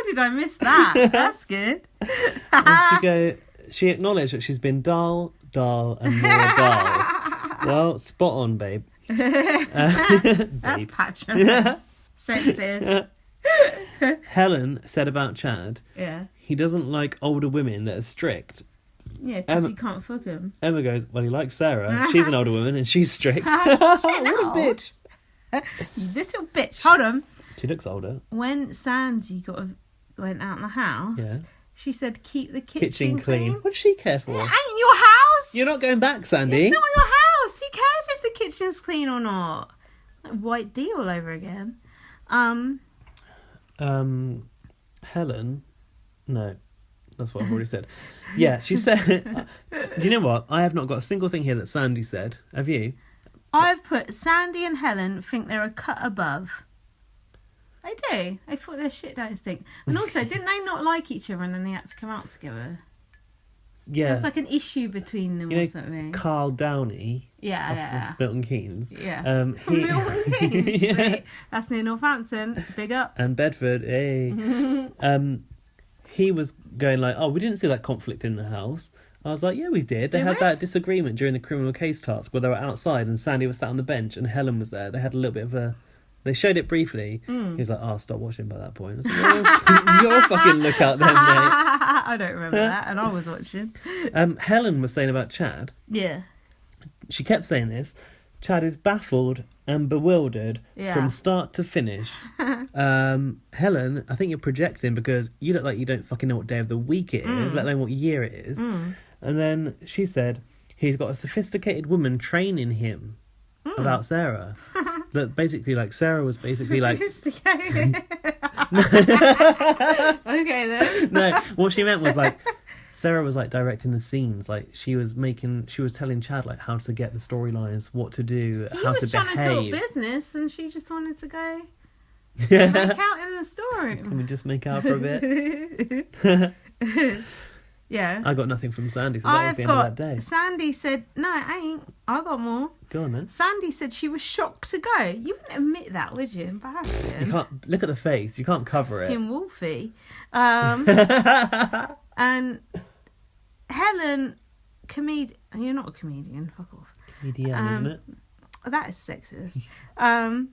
did I miss that? That's good. And she acknowledged that she's been dull, and more dull. Well, spot on, babe. That's patronizing. Sexist. Helen said about Chad, Yeah. he doesn't like older women that are strict. Yeah, because he can't fuck him. Emma goes, well, he likes Sarah. She's an older woman and she's strict. What a bitch. You little bitch. Hold on. She looks older. When Sandy went out in the house, Yeah. she said, keep the kitchen clean. What does she care for? It ain't your house. You're not going back, Sandy. It's not your house. Who cares if the kitchen's clean or not? Like White D all over again. Helen, no, that's what I've already said. Yeah, she said. Do you know what? I have not got a single thing here that Sandy said. Have you? I've put Sandy and Helen think they're a cut above. They do. They thought their shit don't stink. And also, didn't they not like each other and then they had to come out together? Yeah. There's like an issue between them or something. Carl Downey. Yeah. Of Milton Keynes. Yeah. Milton Keynes. Yeah. That's near Northampton. Big up. And Bedford, hey. He was going like, oh, we didn't see that conflict in the house. I was like, yeah, we did. They had that disagreement during the criminal case task where they were outside and Sandy was sat on the bench and Helen was there. They had a little bit of a... They showed it briefly. He was like, oh, stop watching by that point. I was like, you're a fucking lookout then, mate. I don't remember that, and I was watching. Helen was saying about Chad. Yeah. She kept saying this. Chad is baffled and bewildered from start to finish. Helen, I think you're projecting because you look like you don't fucking know what day of the week it is, let alone what year it is. And then she said, he's got a sophisticated woman training him about Sarah. That basically, like, Sarah was basically like... Sophisticated. Okay, then. No, what she meant was, like, Sarah was, like, directing the scenes. Like, she was telling Chad, like, how to get the storylines, what to do, how to behave. He was trying to talk business, and she just wanted to go make out in the story. Can we just make out for a bit? Yeah. I got nothing from Sandy, so that was the end of that day. Sandy said, no, it ain't. I got more. Go on, then. Sandy said she was shocked to go. You wouldn't admit that, would you? Embarrassing. You can't... Look at the face. You can't cover it. Fucking Wolfie. And Helen, you're not a comedian. Fuck off. Comedian, isn't it? That is sexist. And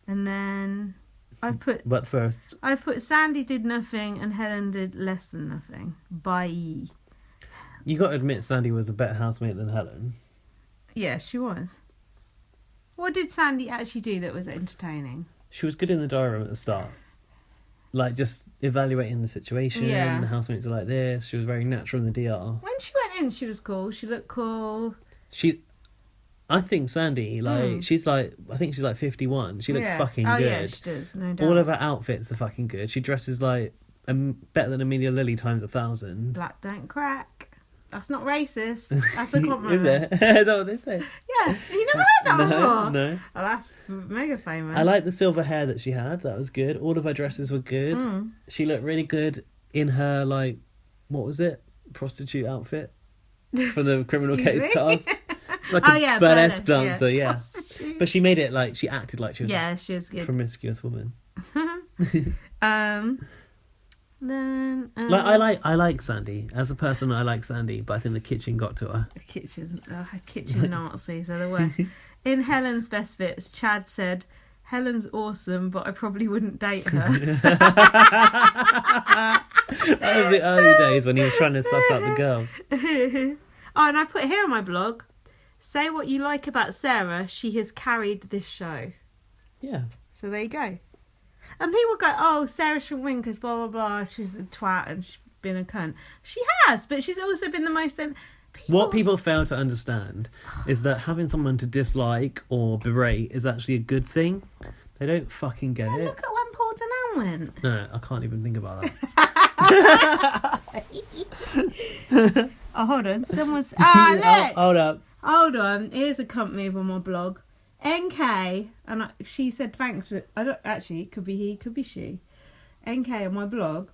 then... But first, I've put Sandy did nothing and Helen did less than nothing. Bye. You got to admit Sandy was a better housemate than Helen. Yeah, she was. What did Sandy actually do that was entertaining? She was good in the diary room at the start. like just evaluating the situation. Yeah. The housemates are like this. She was very natural in the DR. When she went in, she was cool. She looked cool. I think Sandy, like, she's like, I think she's like 51. She looks fucking good. Yeah, she does, no doubt. All of her outfits are fucking good. She dresses like better than Amelia Lily times 1,000. Black don't crack. That's not racist. That's a compliment. Is it? Is that what they say? Yeah. You never heard that before? No. Oh, that's mega famous. I like the silver hair that she had. That was good. All of her dresses were good. She looked really good in her, like, what was it? Prostitute outfit for the criminal case task. Like a burlesque dancer, yeah. But she made it like, she acted like she was she was good. promiscuous woman. Then I like Sandy. As a person, I like Sandy, but I think the kitchen got to her. Kitchen Nazis are the worst. In Helen's best bits, Chad said, "Helen's awesome, but I probably wouldn't date her." That was the early days when he was trying to suss out the girls. Oh, and I put here on my blog, say what you like about Sarah, she has carried this show. Yeah. So there you go. And people go, oh, Sarah shouldn't win because blah, blah, blah, she's a twat and she's been a cunt. She has, but she's also been the most... What people fail to understand is that having someone to dislike or berate is actually a good thing. They don't fucking get it. Look at when Paul Denham went. No, I can't even think about that. Oh, hold on. Someone's... look! Hold up. Hold on. Here's a company on my blog. NK, and she said thanks for... I don't... Actually, it could be he, could be she. NK on my blog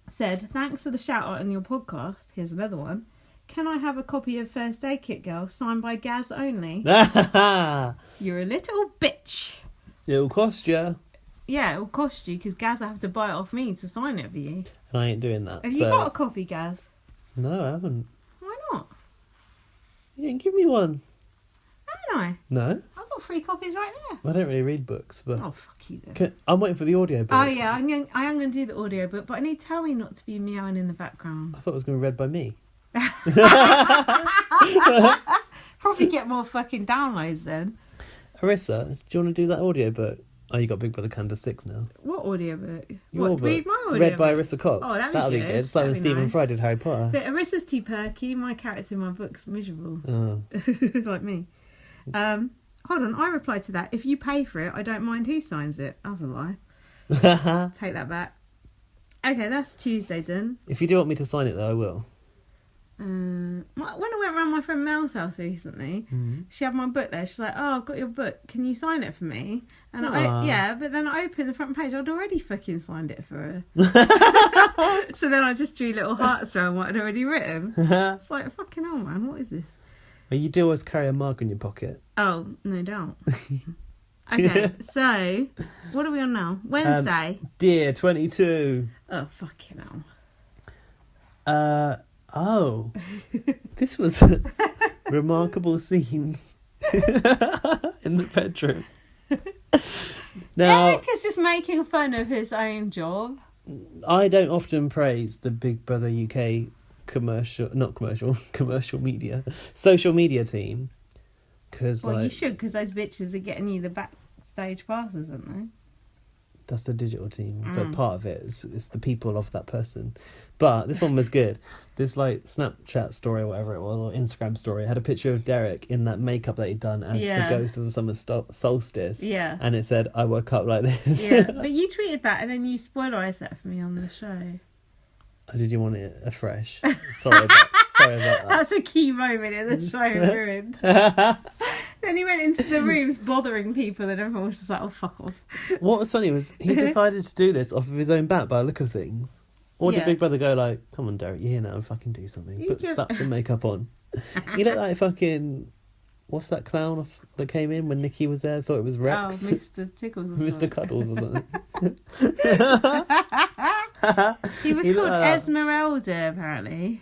said, thanks for the shout out on your podcast. Here's another one. Can I have a copy of First Aid Kit Girl signed by Gaz only? You're a little bitch. It'll cost you. Yeah, it'll cost you because Gaz will have to buy it off me to sign it for you. And I ain't doing that. Have you got a copy, Gaz? No, I haven't. Why not? You didn't give me one. Haven't I? No. I've got 3 copies right there. I don't really read books, but... Oh, fuck you then. I'm waiting for the audio book. Oh, yeah, I am going to do the audio book, but I need Towie not to be meowing in the background. I thought it was going to be read by me. Probably get more fucking downloads then. Arissa, do you want to do that audio book? Oh, you got Big Brother Candace 6 now. What audio book? Your book. Read my audio Read by book? Arissa Cox. Oh, that'll be good. It's like when Stephen nice. Fry did Harry Potter. But Arissa's too perky. My character in my book's miserable. Oh. Like me. Hold on, I replied to that. If you pay for it, I don't mind who signs it. That's a lie. Take that back. Okay, that's Tuesday done. If you do want me to sign it, though, I will. When I went around my friend Mel's house recently, she had my book there. She's like, "Oh, I've got your book. Can you sign it for me?" And but then I opened the front page. I'd already fucking signed it for her. So then I just drew little hearts around what I'd already written. It's like, fucking hell, man, what is this? Well, you do always carry a mug in your pocket. Oh, no doubt. Okay, so what are we on now? Wednesday. Dear 22. Oh, fucking hell. Oh, this was remarkable scenes in the bedroom. Now, Eric is just making fun of his own job. I don't often praise the Big Brother UK commercial media, social media team. Cause, well, you should, because those bitches are getting you the backstage passes, aren't they? That's the digital team, but part of it is the people of that person. But this one was good. This like Snapchat story or whatever it was, or Instagram story, had a picture of Derek in that makeup that he'd done as the ghost of the summer solstice. Yeah. And it said, "I woke up like this." Yeah, but you tweeted that and then you spoilerised that for me on the show. Oh, did you want it afresh? Sorry about that. That's a key moment in the show ruined. Then he went into the rooms bothering people and everyone was just like, oh, fuck off. What was funny was he decided to do this off of his own bat by the look of things. Or did Big Brother go like, come on, Derek, you're here now, fucking do something. Slap some makeup on. You look like fucking... What's that clown that came in when Nikki was there? I thought it was Rex. Oh, Mr. Tickles or Mr. Cuddles or something. He was called Esmeralda, apparently.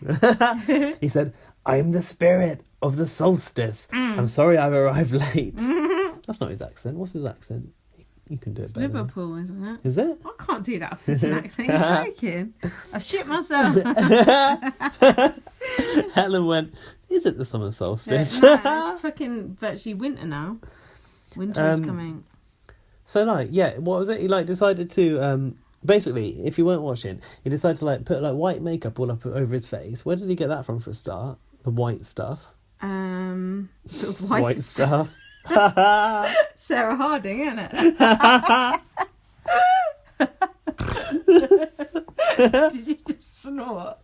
He said, "I am the spirit of the solstice. I'm sorry I've arrived late." That's not his accent. What's his accent? You can do it better. Liverpool, isn't it? Is it? I can't do that fucking accent. You're joking. I shit myself. Helen went, "Is it the summer solstice?" No, it's fucking virtually winter now. Winter is coming. So, like, yeah, what was it? He, like, decided to Basically, if you weren't watching, he decided to like put like white makeup all up over his face. Where did he get that from for a start? The white stuff. The White stuff. Sarah Harding, isn't it? Did you just snort?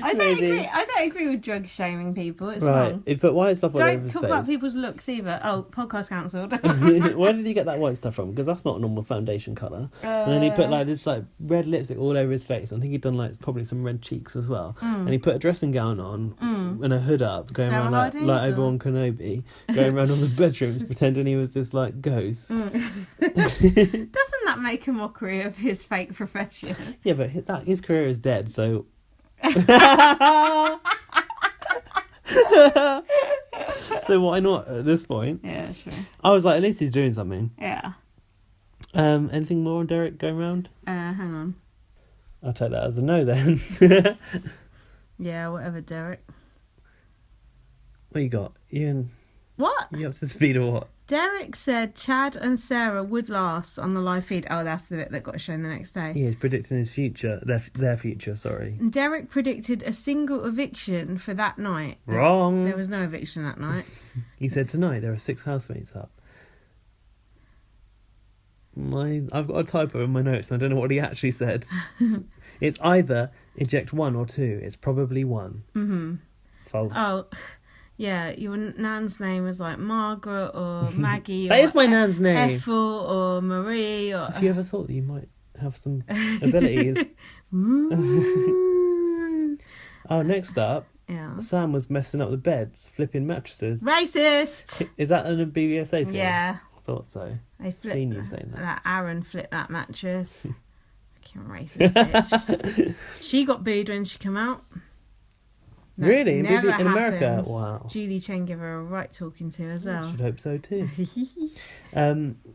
I don't agree with drug shaming people. It's wrong. He put white stuff all over Don't his talk face. about people's looks either. Oh, podcast cancelled. Where did he get that white stuff from? Because that's not a normal foundation colour. And then he put like this like red lipstick all over his face. I think he'd done like probably some red cheeks as well. And he put a dressing gown on and a hood up, going Sarah around like Obi-Wan Kenobi, going around all the bedrooms pretending he was this like ghost. Doesn't that make a mockery of his fake profession? Yeah, but his career is dead, so... So why not at this point? Yeah, sure. I was like, at least he's doing something. Yeah. Anything more on Derek going round? Hang on. I'll take that as a no then. Yeah, whatever, Derek. What you got? You What? up to speed or what? Derek said Chad and Sarah would last on the live feed. Oh, that's the bit that got shown the next day. He is predicting his future, their future, sorry. And Derek predicted a single eviction for that night. Wrong. There was no eviction that night. He said tonight there are 6 housemates up. I've got a typo in my notes and I don't know what he actually said. It's either eject 1 or 2. It's probably 1. Mm-hmm. False. Oh, yeah, your nan's name was like Margaret or Maggie. That is my nan's name. Ethel or Marie. Or Have you ever thought that you might have some abilities? Oh, next up, yeah. Sam was messing up the beds, flipping mattresses. Racist! Is that an BBSA thing? Yeah. I thought so. They Seen you saying that. That Aaron flipped that mattress. Fucking racist bitch. She got booed when she came out. That really? never In America? happens. Wow. Julie Chen gave her a right talking to as I well. should hope so too.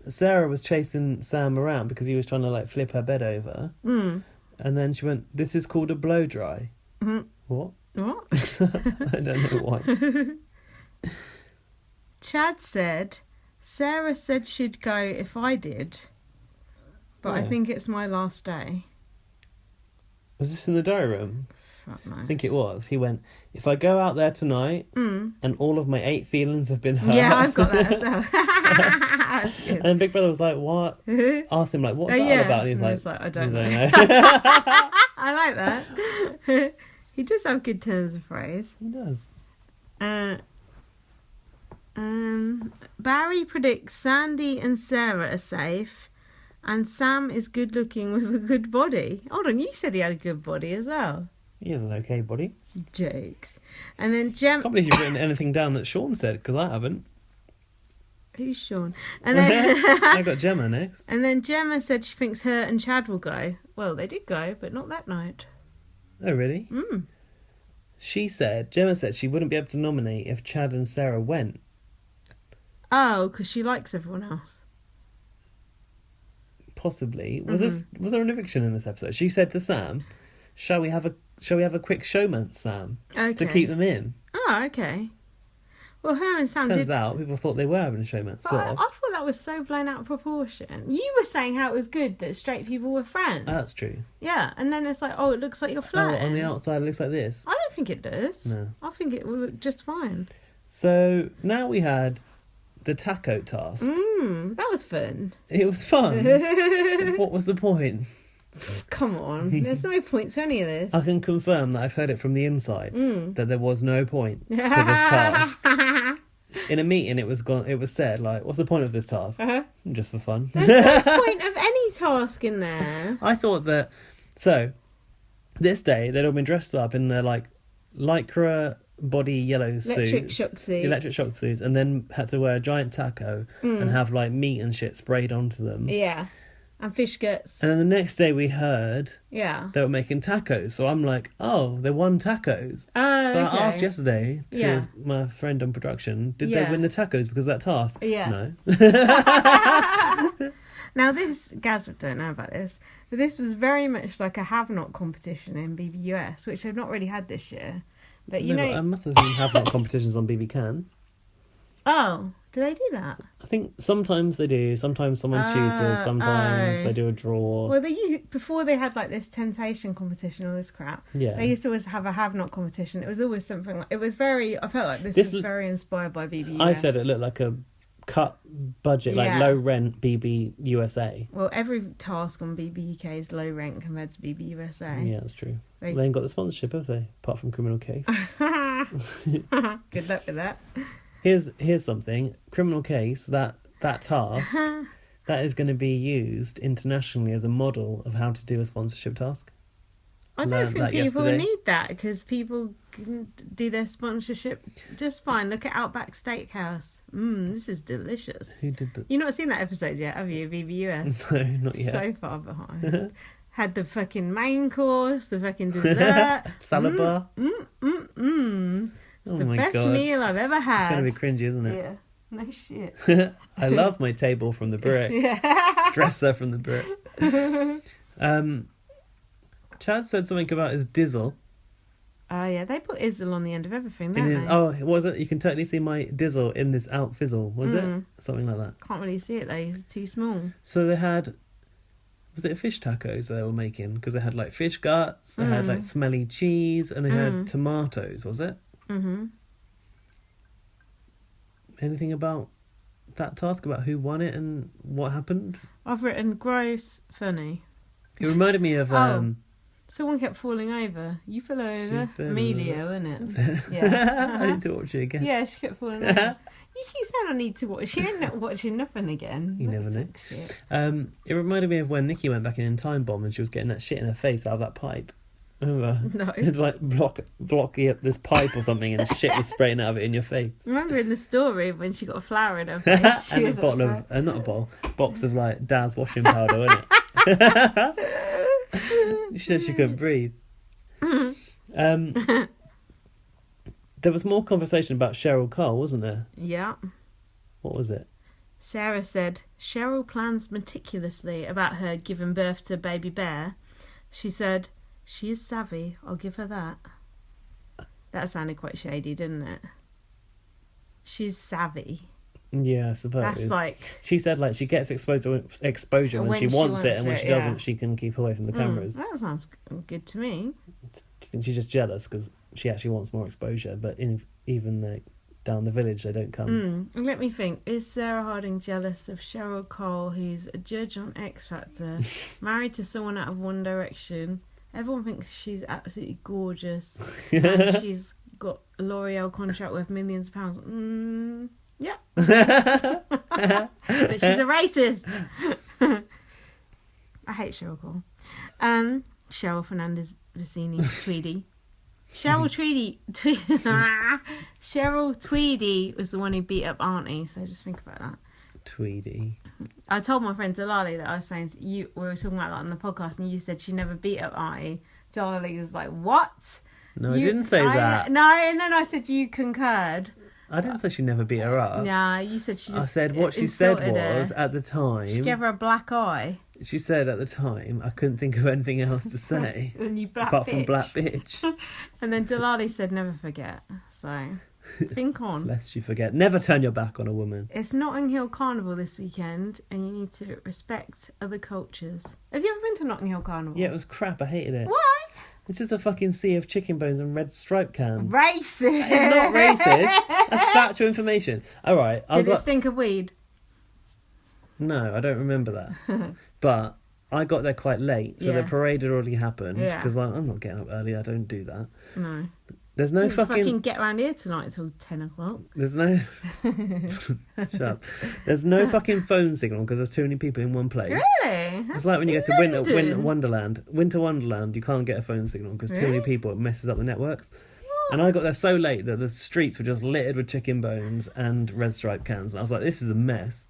Sarah was chasing Sam around because he was trying to like flip her bed over. And then she went, "This is called a blow dry." What? What? I don't know why. Chad said, Sarah said she'd go if I did, but I Yeah. think it's my last day. Was this in the diary room? Fuck no. I think it was. He went, "If I go out there tonight and all of my 8 feelings have been hurt." Yeah, I've got that as well. That's good. And then Big Brother was like, "What?" Asked him like, "What's that all yeah. about?" And he was And like, I don't "I know. don't know." I like that. He does have good turns of phrase. He does. Barry predicts Sandy and Sarah are safe, and Sam is good looking with a good body. Hold on, you said he had a good body as well. He has an okay body. Jokes. And then I can't Gem. believe you've written anything down that Sean said, because I haven't. Who's Sean? And then I got Gemma next. and then Gemma said she thinks her and Chad will go. Well, they did go, but not that night. Oh, really? Gemma said she wouldn't be able to nominate if Chad and Sarah went. Oh, because she likes everyone else. Possibly. Was there an eviction in this episode? She said to Sam, Shall we have a quick showman, Sam? Okay. To keep them in. Oh, okay. Well, her and Sam Turns did. out people thought they were having a showman, But sort I of. thought that was so blown out of proportion. You were saying how it was good that straight people were friends. That's true. Yeah, and then it's like, oh, it looks like you're flirting. Oh, on the outside it looks like this. I don't think it does. No. I think it will look just fine. So now we had the taco task. That was fun. It was fun. What was the point? Come on, there's no point to any of this. I can confirm that I've heard it from the inside that there was no point to this task. In a meeting, it was said, like, "What's the point of this task?" Just for fun. There's no point of any task in there. I thought that. So, this day they'd all been dressed up in their like lycra body yellow Electric suits, shock suits. and then had to wear a giant taco and have like meat and shit sprayed onto them. Yeah, and fish guts. And then the next day we heard Yeah. they were making tacos, so I'm like, oh, they won tacos. Oh, So okay. I asked yesterday to Yeah. my friend on production, did Yeah. they win the tacos because of that task? Yeah. No. Now this, Gaz don't know about this, but this was very much like a have-not competition in BBUS, which they've not really had this year. But you No, know... but I must have seen have not competitions on BB Can. Oh, do they do that? I think sometimes they do. Sometimes someone chooses. Sometimes they do a draw. Well, before they had like this temptation competition, all this crap. Yeah. They used to always have a have-not competition. It was always something like, it was very. I felt like this was very inspired by BBUS. I said it looked like a cut budget, like low rent BB USA. Well, every task on BB UK is low rent compared to BB USA. Yeah, that's true. They ain't got the sponsorship, have they? Apart from Criminal Case. Good luck with that. Here's something. Criminal Case, that task, that is going to be used internationally as a model of how to do a sponsorship task. I don't think people need that, because people can do their sponsorship just fine. Look at Outback Steakhouse. This is delicious. Who did that? You've not seen that episode yet, have you? BBUS? No, not yet. So far behind. Had the fucking main course, the fucking dessert. Salad bar. It's the best meal I've ever had. It's going to be cringy, isn't it? Yeah. No shit. I love my table from the brick. Yeah. Dresser from the brick. Chad said something about his dizzle. Oh, yeah. They put Izzle on the end of everything, don't they? Oh, what was it? You can totally see my dizzle in this out fizzle. Was it? Something like that. Can't really see it, though. It's too small. So they had... Was it fish tacos they were making? Because they had, like, fish guts, they had, like, smelly cheese, and they had tomatoes, was it? Mm-hmm. Anything about that task, about who won it and what happened? I've written gross, funny. It reminded me of... Someone kept falling over. You fell over. Amelia, wasn't it? Yeah. I need to watch it again. Yeah, she kept falling over. She said I need to watch. She ain't not watching nothing again. You never know. It reminded me of when Nikki went back in Time Bomb and she was getting that shit in her face out of that pipe. Remember? No. It's like blocking up this pipe or something and shit was spraying out of it in your face. Remember in the story when she got a flower in her face? And a bottle of, not a bowl, box of like Dad's washing powder, wasn't it? She said she couldn't breathe. There was more conversation about Cheryl Cole, wasn't there? Yeah. What was it? Sarah said, Cheryl plans meticulously about her giving birth to baby bear. She said, she is savvy, I'll give her that. That sounded quite shady, didn't it? She's savvy. Yeah, I suppose. That's like... She said, like, she gets exposure when she wants it, and when she doesn't, she can keep away from the cameras. That sounds good to me. I think she's just jealous because she actually wants more exposure, but even like down the village, they don't come. Let me think. Is Sarah Harding jealous of Cheryl Cole, who's a judge on X Factor, married to someone out of One Direction? Everyone thinks she's absolutely gorgeous, and she's got a L'Oreal contract worth millions of pounds. Yeah. But she's a racist. I hate Cheryl Cole. Cheryl Fernandez Vicini Tweedy. Cheryl Tweedy was the one who beat up Auntie, so just think about that. Tweedy. I told my friend Delali that I was saying we were talking about that on the podcast, and you said she never beat up Auntie. Delali was like, what? No, I didn't say that. No, and then I said you concurred. I didn't say she never beat her up. Nah, you said she just... I said what she said was, her. at the time... She gave her a black eye. She said at the time, I couldn't think of anything else to say. And you black apart bitch. from black bitch. And then Delali said never forget. So, think on. Lest you forget. Never turn your back on a woman. It's Notting Hill Carnival this weekend, and you need to respect other cultures. Have you ever been to Notting Hill Carnival? Yeah, it was crap. I hated it. Why? It's just a fucking sea of chicken bones and red stripe cans. Racist. It's not racist. That's factual information. All right. Did it stink of weed? No, I don't remember that. But I got there quite late, so the parade had already happened. Yeah. Because I'm not getting up early. I don't do that. No. There's no fucking get around here tonight until 10 o'clock. There's no... Shut up. There's no fucking phone signal because there's too many people in one place. Really? It's like when you go to Winter Wonderland. Winter Wonderland, you can't get a phone signal because too many people, it messes up the networks. What? And I got there so late that the streets were just littered with chicken bones and red stripe cans. And I was like, this is a mess.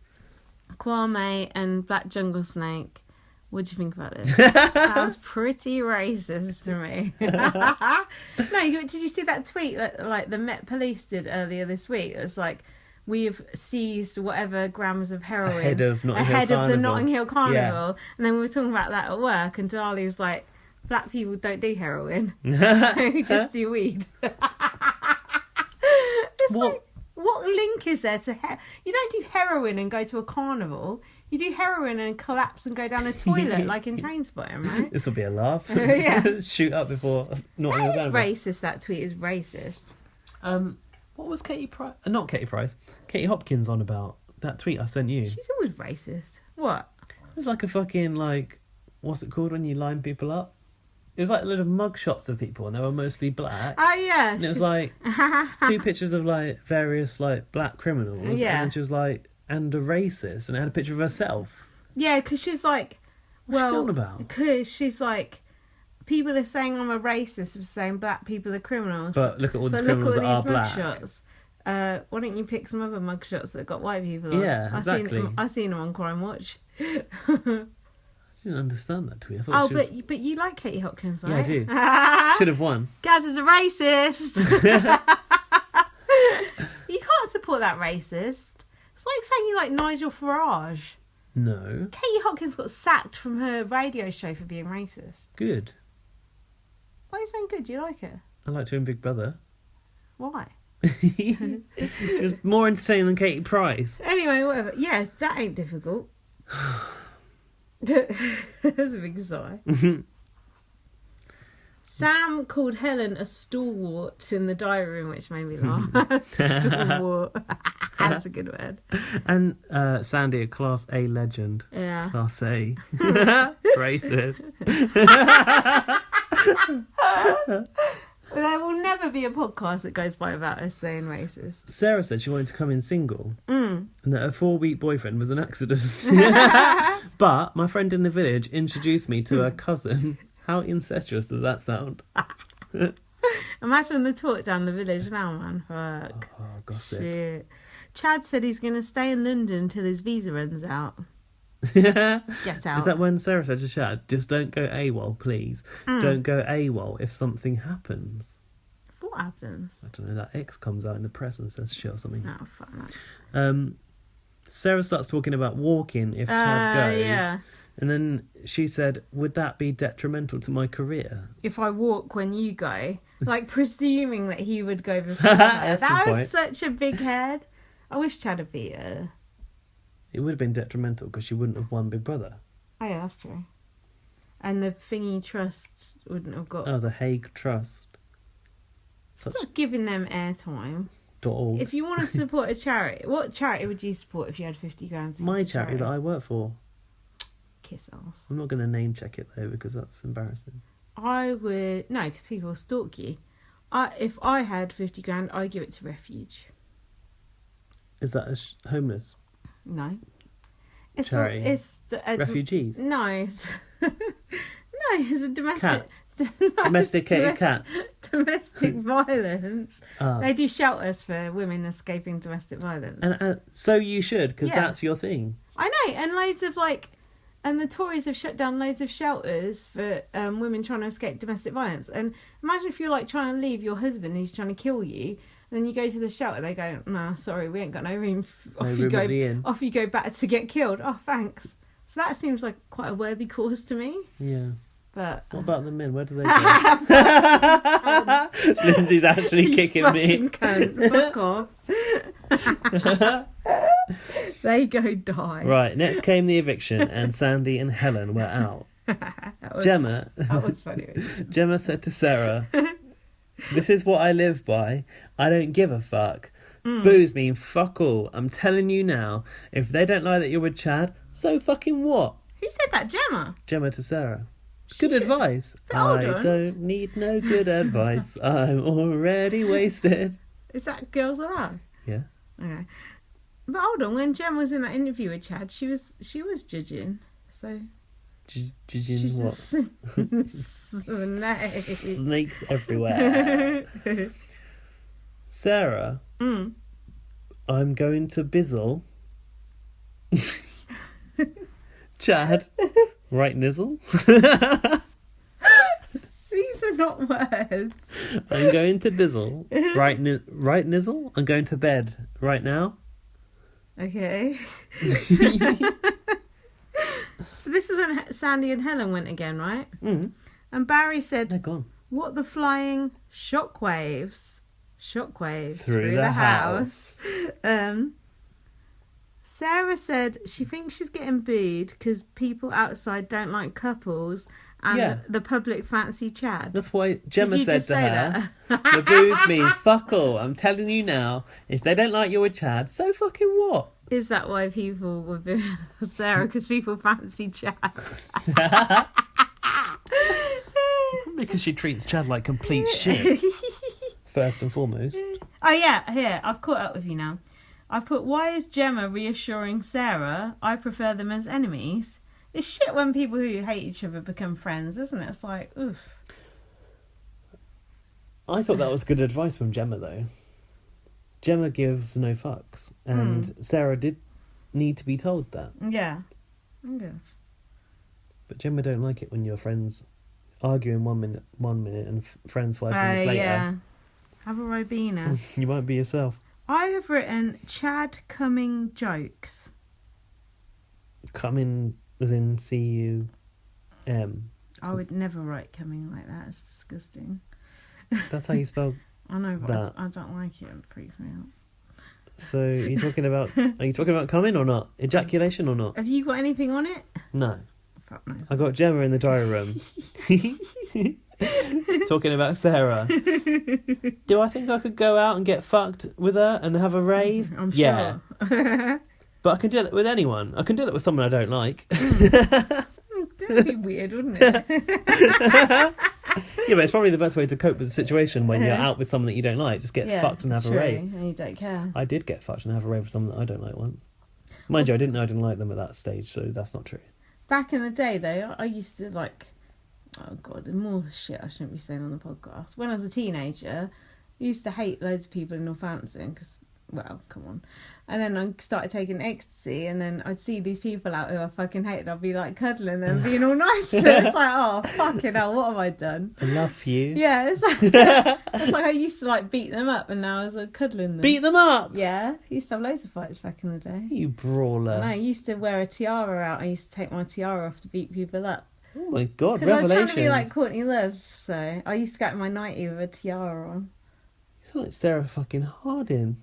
Kwame and Black Jungle Snake. What do you think about this? Sounds pretty racist to me. No, did you see that tweet that like the Met Police did earlier this week? It was like, we've seized whatever grams of heroin ahead of the Notting Hill Carnival. Yeah. And then we were talking about that at work, and Darlie was like, black people don't do heroin. We just do weed. What What link is there to you don't do heroin and go to a carnival. You do heroin and collapse and go down a toilet like in Trainspotting, right? This will be a laugh. Yeah. Shoot up before not That is racist. That tweet is racist. What was Katie Price? Not Katie Price. Katie Hopkins on about that tweet I sent you. She's always racist. What? It was like a fucking what's it called when you line people up? It was like a load of mug shots of people, and they were mostly black. Oh yeah. And it was like 2 pictures of like various like black criminals. Yeah. And she was like, and a racist, and it had a picture of herself. Yeah, because she's like, What's she on about? Because she's like, people are saying I'm a racist for saying black people are criminals. But look at all these criminals that are black. Mugshots. Why don't you pick some other mugshots that got white people on? Yeah, exactly. I've seen them on Crime Watch. I didn't understand that tweet. I thought but you like Katie Hopkins, right? Yeah, I do. Should have won. Gaz is a racist. You can't support that racist. It's like saying you like Nigel Farage. No. Katie Hopkins got sacked from her radio show for being racist. Good. Why are you saying good? Do you like her? I liked her in Big Brother. Why? She was more entertaining than Katie Price. Anyway, whatever. Yeah, that ain't difficult. That's a big sigh. Sam called Helen a stalwart in the diary room, which made me laugh. Stalwart. That's a good word. And Sandy, a Class A legend. Yeah. Class A. Racist. There will never be a podcast that goes by without us saying racist. Sarah said she wanted to come in single. And that her 4-week boyfriend was an accident. But my friend in the village introduced me to her cousin. How incestuous does that sound? Imagine the talk down the village now, man. Fuck. Oh, gossip. Shit. Chad said he's going to stay in London until his visa runs out. Get out. Is that when Sarah said to Chad, just don't go AWOL, please. Don't go AWOL if something happens. What happens? I don't know, that X comes out in the press and says shit or something. Oh, fuck that. Sarah starts talking about walking if Chad goes. Yeah. And then she said, would that be detrimental to my career? If I walk when you go, like presuming that he would go before her. That was such a big head. I wish Chad had beat her. It would have been detrimental because she wouldn't have won Big Brother. Oh yeah, that's true. And the thingy trust wouldn't have got... Oh, the Hague Trust. Stop giving them airtime. .org. If you want to support a charity, what charity would you support if you had 50 grand? My charity that I work for. Kiss ass. I'm not going to name check it though because that's embarrassing. I would... No, because people stalk you. If I had 50 grand, I'd give it to Refuge. Is that a homeless? No. It's charity? It's refugees? No. No, it's a domestic... Cats. Domesticated cats. Domestic violence. They do shelters for women escaping domestic violence. And so you should, because that's your thing. I know, and loads of and the Tories have shut down loads of shelters for women trying to escape domestic violence. And imagine if you're trying to leave your husband who's trying to kill you, and then you go to the shelter, they go, "No, sorry, we ain't got no room. Off you go back to get killed." Oh, thanks. So that seems like quite a worthy cause to me. Yeah. But what about the men? Where do they go? Lindsay's actually kicking me. Fuck off. They go die. Right, next came the eviction and Sandy and Helen were out. That was funny. Gemma said to Sarah, "This is what I live by. I don't give a fuck. Booze mean fuck all. I'm telling you now, if they don't lie that you're with Chad, so fucking what?" Who said that, Gemma? Gemma to Sarah. Good advice. I don't need no good advice. I'm already wasted. Is that Girls Aloud? Yeah. Okay. But hold on, when Jem was in that interview with Chad, she was judging. So judging what? Snakes everywhere. Sarah. I'm going to bizzle. Chad. Right, Nizzle? These are not words. I'm going to bizzle. Right, Nizzle? I'm going to bed right now. Okay. So this is when Sandy and Helen went again, right? Mm. And Barry said, they're gone. "What the flying shockwaves?" shockwaves through the house. Sarah said she thinks she's getting booed because people outside don't like couples and the public fancy Chad. That's why Gemma Did you said just to say her, the boos mean fuck all. I'm telling you now, if they don't like you with Chad, so fucking what? Is that why people were booing Sarah? Because people fancy Chad? Because she treats Chad like complete shit, first and foremost. Oh yeah, here, I've caught up with you now. I've put, why is Gemma reassuring Sarah? I prefer them as enemies. It's shit when people who hate each other become friends, isn't it? It's like, oof. I thought that was good advice from Gemma, though. Gemma gives no fucks, and Sarah did need to be told that. Yeah. Good. But Gemma don't like it when your friends arguing 1 minute and friends 5 minutes later. Yeah. Have a Ribena. You won't be yourself. I have written Chad Cumming jokes. Coming as in C-U-M. I would never write Cumming like that. It's disgusting. That's how you spell. I know, but that. I don't like it. It freaks me out. So are you talking about coming or not? Ejaculation or not? Have you got anything on it? No. Fuck no. I got Gemma in the diary room. Talking about Sarah. Do I think I could go out and get fucked with her and have a rave? I'm sure. Yeah. But I can do that with anyone. I can do that with someone I don't like. That'd be weird, wouldn't it? Yeah, but it's probably the best way to cope with the situation when you're out with someone that you don't like. Just get fucked and have a rave. And you don't care. I did get fucked and have a rave with someone that I don't like once. Mind you, I didn't know I didn't like them at that stage, so that's not true. Back in the day, though, I used to like... Oh, God, more shit I shouldn't be saying on the podcast. When I was a teenager, I used to hate loads of people in Northampton because, well, come on. And then I started taking ecstasy, and then I'd see these people out who I fucking hated. I'd be like cuddling them, being all nice to them. It's like, oh, fucking hell, what have I done? I love you. Yeah, it's like I used to like beat them up, and now I was like cuddling them. Beat them up? Yeah, I used to have loads of fights back in the day. You brawler. And I used to wear a tiara out. I used to take my tiara off to beat people up. Oh my God, Because I was revelations. trying to be like Courtney Love, so I used to go out in my nightie with a tiara on. You sound like Sarah fucking Harding.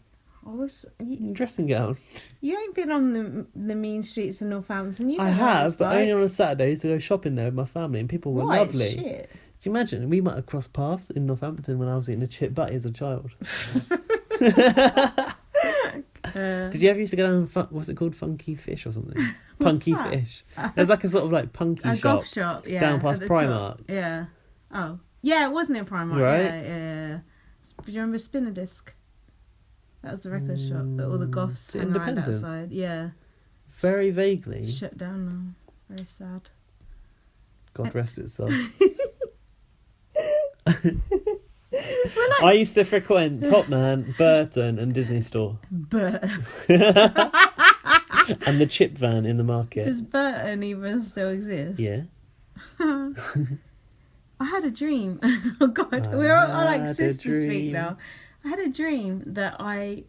You Dressing gown. ain't been on the mean streets of Northampton. You I know what have, it's but like. only on a Saturday to go shopping there with my family, and people were Right, lovely. shit. Do you imagine? We might have crossed paths in Northampton when I was eating a chip butty as a child. Did you ever used to go down, what's it called, Funky Fish or something? Punky that? Fish. There's like a sort of like punky A shop. golf shop, yeah. Down past at the Primark. top. Yeah. Oh. Yeah, it wasn't in Primark. Right. Yeah. Do you remember Spinner Disc? That was the record shop that all the goths Is it hang around independent? outside. Yeah. Very vaguely. Shut down now. Very sad. God rest its soul. I used to frequent Top Man, Burton and Disney Store. But And the chip van in the market. does Burton even still exist? Yeah. I had a dream. Oh God, I like sister speak now. I had a dream that I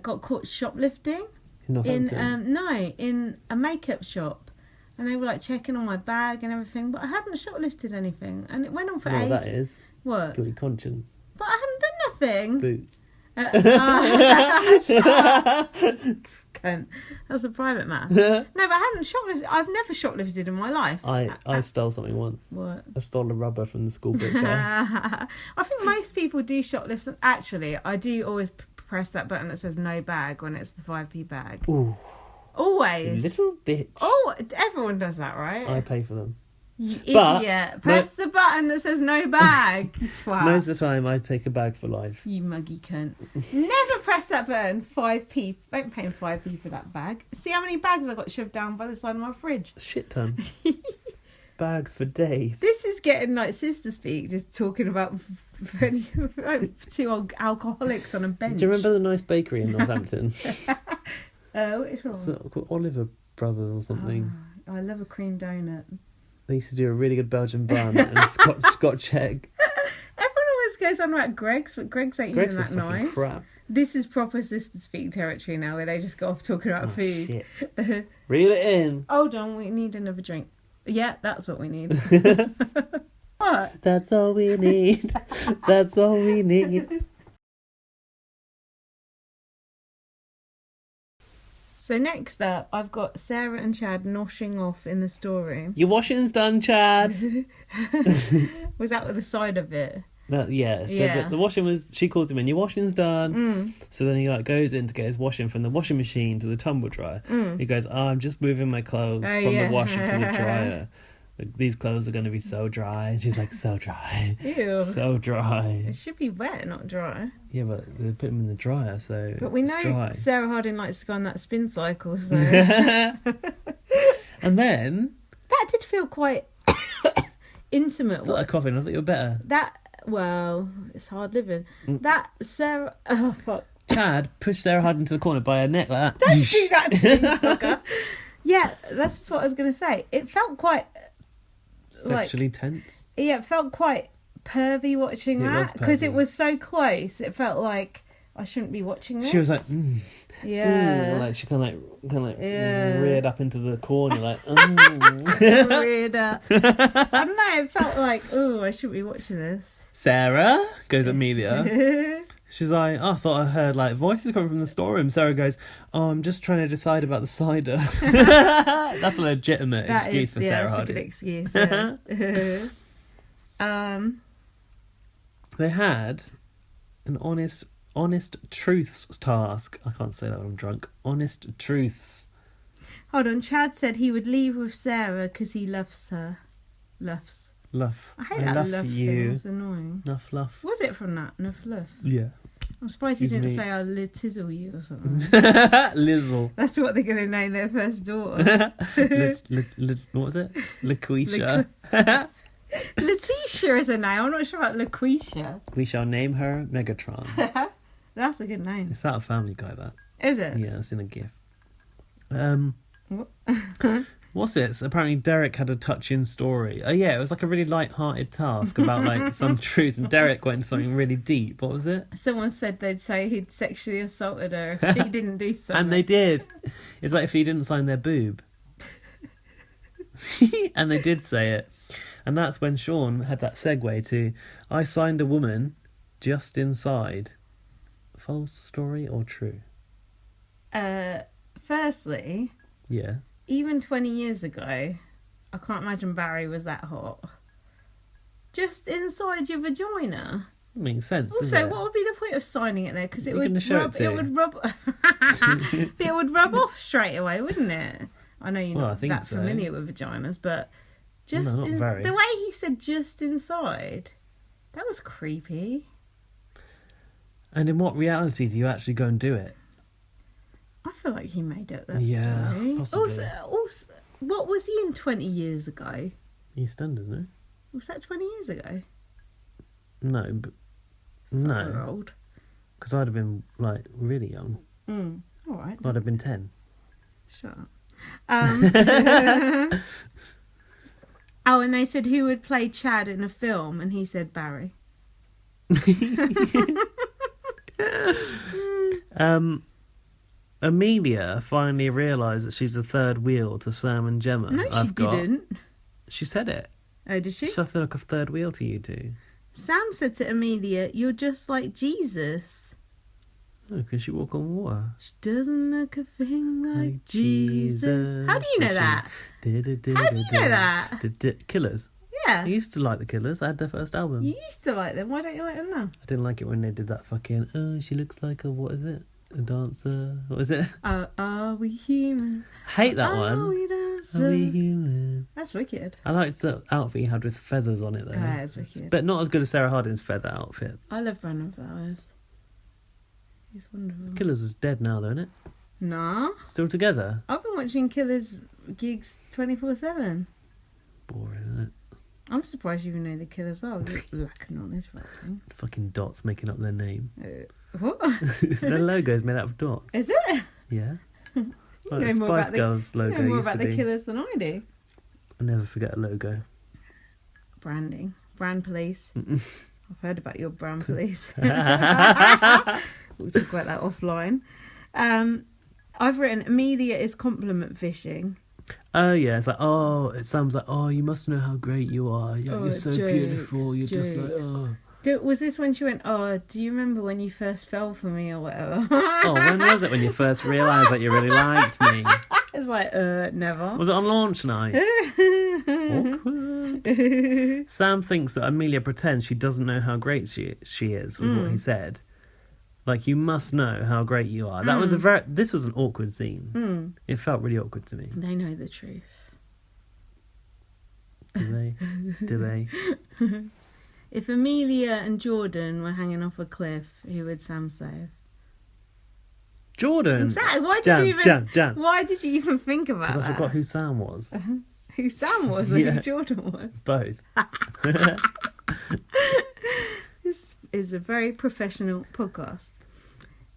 got caught shoplifting In Northampton. in a makeup shop, and they were like checking on my bag and everything, but I hadn't shoplifted anything, and it went on for You know ages. what that is? What? Guilty conscience. But I hadn't done nothing. Boots. Cunt. That's a private man. No, but I hadn't shoplifted. I've never shoplifted in my life. I stole something once. What? I stole a rubber from the school book fair. I think most people do shoplift. Actually, I do always press that button that says no bag when it's the 5p bag. Ooh, Always. little bitch. Oh, everyone does that, right? I pay for them. You But- idiot. Press the button that says no bag. Twat. Most of the time, I take a bag for life. You muggy cunt. Never press that button. 5p. Don't pay 5p for that bag. See how many bags I got shoved down by the side of my fridge? Shit ton. Bags for days. This is getting like sister speak, just talking about two old alcoholics on a bench. Do you remember the nice bakery in Northampton? Which one? It's called Oliver Brothers or something. Oh, I love a cream donut. They used to do a really good Belgian bun and Scotch egg. Everyone always goes on about Greg's, but Greg's ain't Greg's even is that fucking nice. crap. This is proper sister speak territory now, where they just go off talking about food. Shit. Reel it in. Hold on, we need another drink. Yeah, that's what we need. What? That's all we need. That's all we need. So next up, I've got Sarah and Chad noshing off in the storeroom. Your washing's done, Chad. Was that with the side of it? Yeah. So the washing was. She calls him in. Your washing's done. So then he like goes in to get his washing from the washing machine to the tumble dryer. He goes, "Oh, I'm just moving my clothes from the washer to the dryer. These clothes are going to be so dry." And she's like, "So dry, Ew, so dry." it should be wet, not dry. Yeah, but they put them in the dryer, so. But we it's know dry. Sarah Harding likes to go on that spin cycle, so And then that did feel quite intimate. it's like coughing. I thought you were better. Well, it's hard living. That Sarah, oh fuck, Chad pushed Sarah Harding into the corner by her neck like that. don't do that to me, fucker. Yeah, that's what I was gonna say. It felt quite Sexually tense. Yeah, it felt quite pervy watching that because it was so close. It felt like I shouldn't be watching this. She was like, yeah, ooh, like she kind of like reared up into the corner, like, reared up. I don't know. It felt like, oh, I shouldn't be watching this. Sarah goes Amelia. She's like, oh, I thought I heard like voices coming from the storeroom. Sarah goes, oh, I'm just trying to decide about the cider. That's a legitimate excuse for Sarah Harding. That's a good excuse. Yeah. They had an honest truths task. I can't say that when I'm drunk. Honest truths. Hold on. Chad said he would leave with Sarah because he loves her. Loves. Love. I hate that love thing. It's annoying. Nuff love. Was it from that? Nuff love? Yeah. I'm surprised he didn't say I'll tizzle you or something. Lizzle. That's what they're going to name their first daughter. What was it? LaQuisha. Letitia is a name. I'm not sure about LaQuisha. We shall name her Megatron. That's a good name. It's out of Family Guy, that. Is it? Yeah, it's in a GIF. What? What's it? So apparently Derek had a touching story. Oh yeah, it was like a really light-hearted task about like some truths, and Derek went into something really deep. What was it? Someone said they'd say he'd sexually assaulted her if he didn't do something. And they did. It's like if he didn't sign their boob. And they did say it. And that's when Sean had that segue to, I signed a woman just inside. False story or true? Firstly, Yeah. even 20 years ago, I can't imagine Barry was that hot. Just inside your vagina. Makes sense. Also, what would be the point of signing it there? Because it You're gonna show rub. it to It would rub. It would rub off straight away, wouldn't it? I know you're Well, I not think that so. familiar with vaginas, but just No, not very. the way he said "just inside," that was creepy. And in what reality do you actually go and do it? I feel like he made up that Yeah, story. possibly. Also, what was he in 20 years ago? EastEnders, no? Was that 20 years ago? No, but Or no, old. because I'd have been like really young. All right. I'd have been 10. Shut up. Oh, and they said who would play Chad in a film, and he said Barry. Amelia finally realised that she's the third wheel to Sam and Gemma. No, she didn't. She said it. Oh, did she? So I feel like a third wheel to you two. Sam said to Amelia, "You're just like Jesus." Oh, can she walk on water? She doesn't look a thing like Jesus. How do you know that? How do you know that? Killers. Yeah. I used to like the Killers. I had their first album. You used to like them. Why don't you like them now? I didn't like it when they did that fucking, oh, she looks like a, what is it? A dancer. What was it? Are we human? Hate that Are one. we dancer? Are we human? That's wicked. I liked the outfit he had with feathers on it though. That is wicked. But not as good as Sarah Harding's feather outfit. I love Brandon Flowers. He's wonderful. Killers is dead now though, isn't it? Nah. Still together? I've been watching Killers gigs 24/7. Boring, isn't it? I'm surprised you even know the Killers are. Lack of knowledge about them. Fucking dots making up their name. What? Their logo's made out of dots. Is it? Yeah. You Like know the more Spice about Girls logo You know more used about to the be. Killers than I do. I never forget a logo. Branding. Brand police. I've heard about your brand police. We'll talk about that offline. I've written Amelia is compliment fishing. Oh yeah, it's like, oh, it sounds like, oh, you must know how great you are. Yeah, Oh, you're so jokes, beautiful. You're just like, jokes. oh. Was this when she went, oh, do you remember when you first fell for me or whatever? Oh, when was it when you first realised that you really liked me? It's like, never. Was it on launch night? Awkward. Sam thinks that Amelia pretends she doesn't know how great she is, was what he said. Like, you must know how great you are. That was this was an awkward scene. It felt really awkward to me. They know the truth. Do they? Do they? If Amelia and Jordan were hanging off a cliff, who would Sam save? Jordan. Exactly. Why did you even think about that? Because I forgot who Sam was. Who Sam was and who Jordan was. Both. This is a very professional podcast.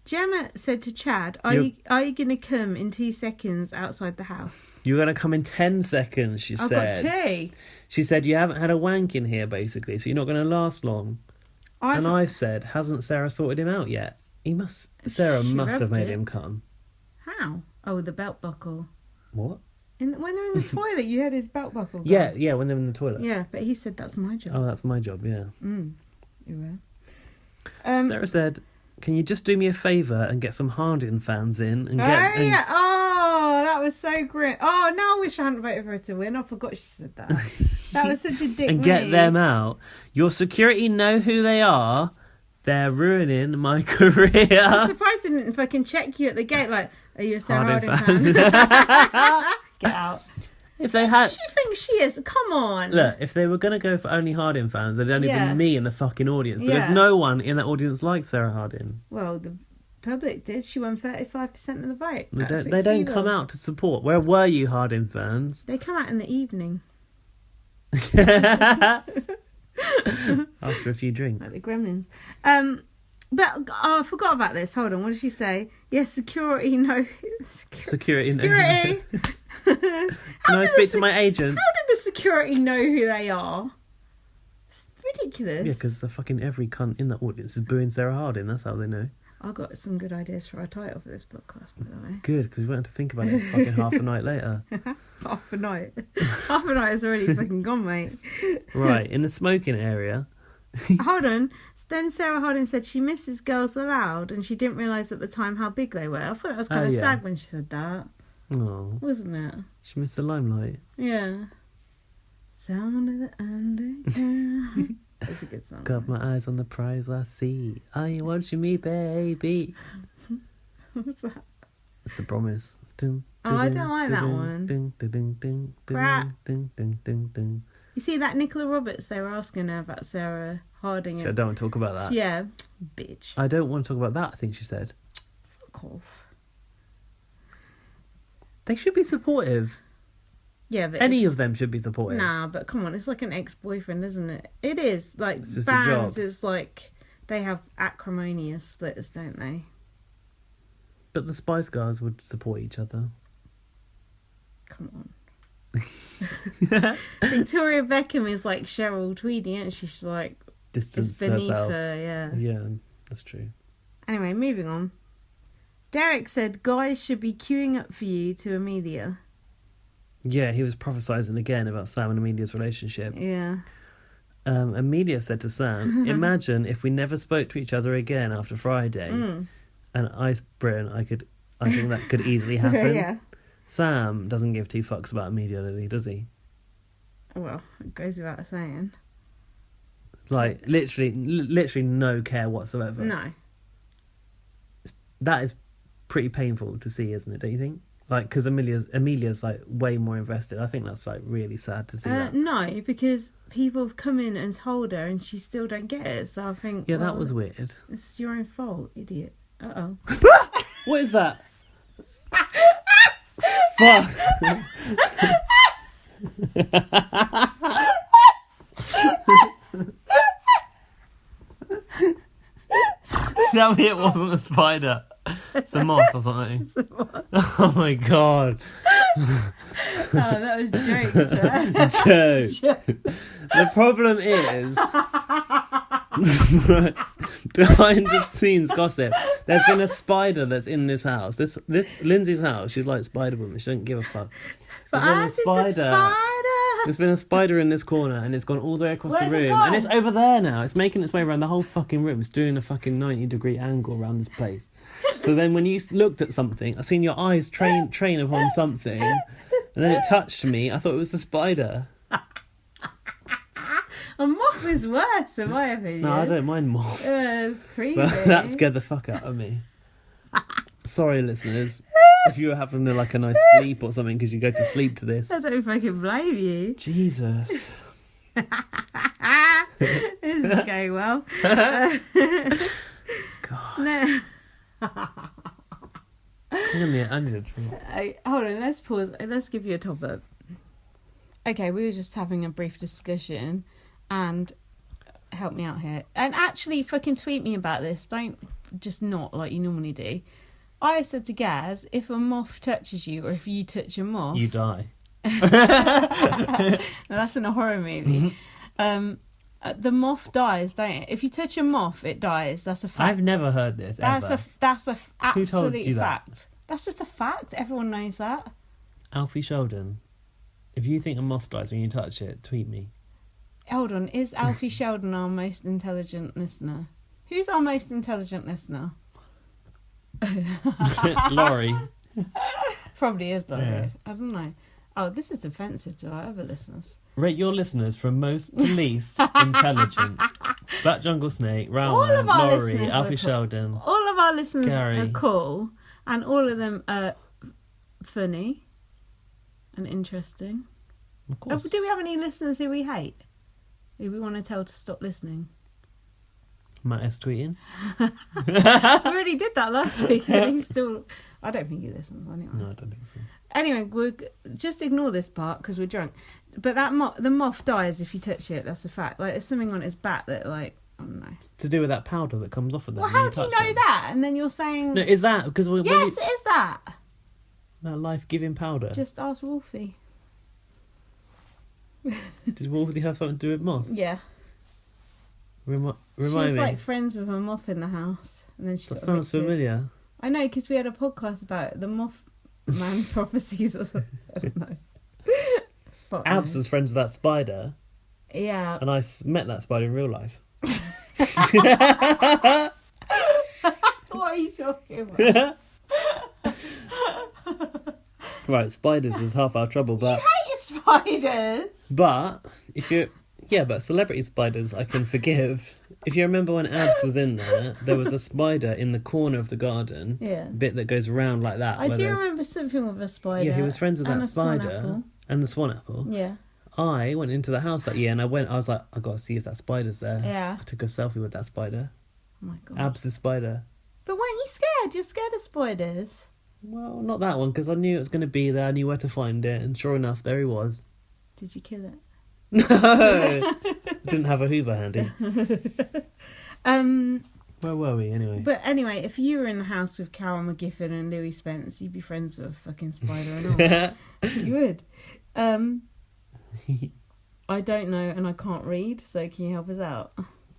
Gemma said to Chad, are you going to come in 2 seconds outside the house? You're going to come in 10 seconds, she said. I've got 2. She said, you haven't had a wank in here, basically, so you're not going to last long. I said, hasn't Sarah sorted him out yet? Sarah must have made him come. How? Oh, the belt buckle. What? When they're in the toilet, you had his belt buckle. Yeah, when they're in the toilet. Yeah, but he said that's my job. Oh, that's my job, yeah. You were. Sarah said, can you just do me a favour and get some Hardin fans in? And Oh, that was so grim. Oh, now I wish I hadn't voted for her to win. I forgot she said that. That was such a dick and move. Get them out. Your security know who they are. They're ruining my career. I'm surprised they didn't fucking check you at the gate. Like, are you a Sarah Hardin fan? Get out. If they had, she thinks she is. Come on. Look, if they were going to go for only Hardin fans, there'd only been me in the fucking audience. Because no one in that audience liked Sarah Hardin. Well, the public did. She won 35% of the vote. They don't come out to support. Where were you, Hardin fans? They come out in the evening. After a few drinks. Like the Gremlins. But I forgot about this. Hold on. What did she say? Yes, security. No. Security. Security. Can I speak to my agent? How did the security know who they are? It's ridiculous. Yeah, because the fucking every cunt in that audience is booing Sarah Hardin. That's how they know. I got some good ideas for our title for this podcast, by the way. Good, because we won't have to think about it fucking half a night later. Half a night. Half a night is already fucking gone, mate. Right, in the smoking area. Hold on. Then Sarah Hardin said she misses Girls Aloud and she didn't realise at the time how big they were. I thought that was kind of sad when she said that. Oh. Wasn't it? She missed the limelight. Yeah. Sound of the underground. That's a good song. Got my eyes on the prize I see. Are you watching me, baby? What's that? It's The Promise. I don't like that one. Crap. You see that Nicola Roberts, they were asking her about Sarah Harding. I don't want to talk about that. Yeah, bitch. I don't want to talk about that, I think she said. Fuck off. They should be supportive. Yeah, but any of them should be supportive. Nah, but come on, it's like an ex-boyfriend, isn't it? It is. Like, it's just bands is like, they have acrimonious splits, don't they? But the Spice Girls would support each other. Come on. Victoria Beckham is like Cheryl Tweedy, and she's like distance beneath herself. Her, yeah, that's true. Anyway, moving on. Derek said guys should be queuing up for you to Amelia. Yeah, he was prophesizing again about Sam and Amelia's relationship. Yeah. Amelia said to Sam, imagine if we never spoke to each other again after Friday. And Ice Britain, I think that could easily happen. Yeah. Sam doesn't give 2 fucks about Amelia, Lily, does he? Well, it goes without saying. Like, literally no care whatsoever. No. That is pretty painful to see, isn't it, don't you think? Like, because Amelia's like way more invested. I think that's like really sad to see that. No, because people have come in and told her and she still don't get it. So I think... Yeah, that was weird. It's your own fault, idiot. Uh-oh. What is that? Fuck. Tell me it wasn't a spider. It's a moth or something. Oh my god. Oh, that was jokes, Joke. The problem is, behind the scenes gossip, there's been a spider that's in this house. This Lindsay's house, she's like Spider Woman. She doesn't give a fuck. But I did the spider. There's been a spider in this corner and it's gone all the way across Where's the it room. gone? And it's over there now. It's making its way around the whole fucking room. It's doing a fucking 90-degree angle around this place. So then when you looked at something, I seen your eyes train upon something. And then it touched me. I thought it was the spider. A moth is worse, in my opinion. No, I don't mind moths. It's creepy. But that scared the fuck out of me. Sorry, listeners. If you were having a nice sleep or something because you go to sleep to this. I don't fucking blame you. Jesus. This is going well. God. No. Hold on, let's pause. Let's give you a top up. Okay, we were just having a brief discussion and help me out here. And actually fucking tweet me about this. Don't just not like you normally do. I said to Gaz, if a moth touches you or if you touch a moth... You die. That's in a horror movie. The moth dies, don't it? If you touch a moth, it dies. That's a fact. I've never heard this, ever. That's a Who told absolute you fact. that? That's just a fact. Everyone knows that. Alfie Sheldon. If you think a moth dies when you touch it, tweet me. Hold on, is Alfie Sheldon our most intelligent listener? Who's our most intelligent listener? Laurie. Probably is Laurie. Yeah. I don't know. Oh, this is offensive to our other listeners. Rate your listeners from most to least intelligent. Black Jungle Snake, All Rowan, of our Laurie, listeners Alfie are cool. Sheldon. All of our listeners Gary. are cool, and all of them are funny and interesting. Of course. Do we have any listeners who we hate? Who we want to tell to stop listening? Matt S. tweeting. We already did that last week, and he's still... I don't think he listens anyway. No, I don't think so. Anyway, we'll just ignore this part because we're drunk. But that the moth dies if you touch it. That's a fact. Like, there's something on its back that, like, I don't know. It's to do with that powder that comes off of them. Well, when how do you touch know them. that? And then you're saying... No, is that because when yes, it is that. that life-giving powder? Just ask Wolfie. Did Wolfie have something to do with moths? Yeah. Remind She was me. like friends with a moth in the house, and then she That got sounds evicted. familiar. I know, because we had a podcast about the moth man prophecies or something. I don't know. Fuck Abs knows. is friends with that spider, Yeah. and I met that spider in real life. What are you talking about? Right, spiders is half our trouble, but Hate spiders. if you're but celebrity spiders I can forgive. If you remember when Abs was in there was a spider in the corner of the garden. Yeah. Bit that goes round like that. I where do there's- remember something with a spider. Yeah, he was friends with and that a swan spider apple. and the swan apple. Yeah. I went into the house that year and I was like, I gotta see if that spider's there. Yeah. I took a selfie with that spider. Oh my god. Abs' spider. But weren't you scared? You're scared of spiders. Well, not that one, because I knew it was going to be there. I knew where to find it, and sure enough, there he was. Did you kill it? No! Didn't have a Hoover handy. Where were we, anyway? But anyway, if you were in the house with Carol McGiffin and Louis Spence, you'd be friends with a fucking spider and all. You would. I don't know, and I can't read, so can you help us out?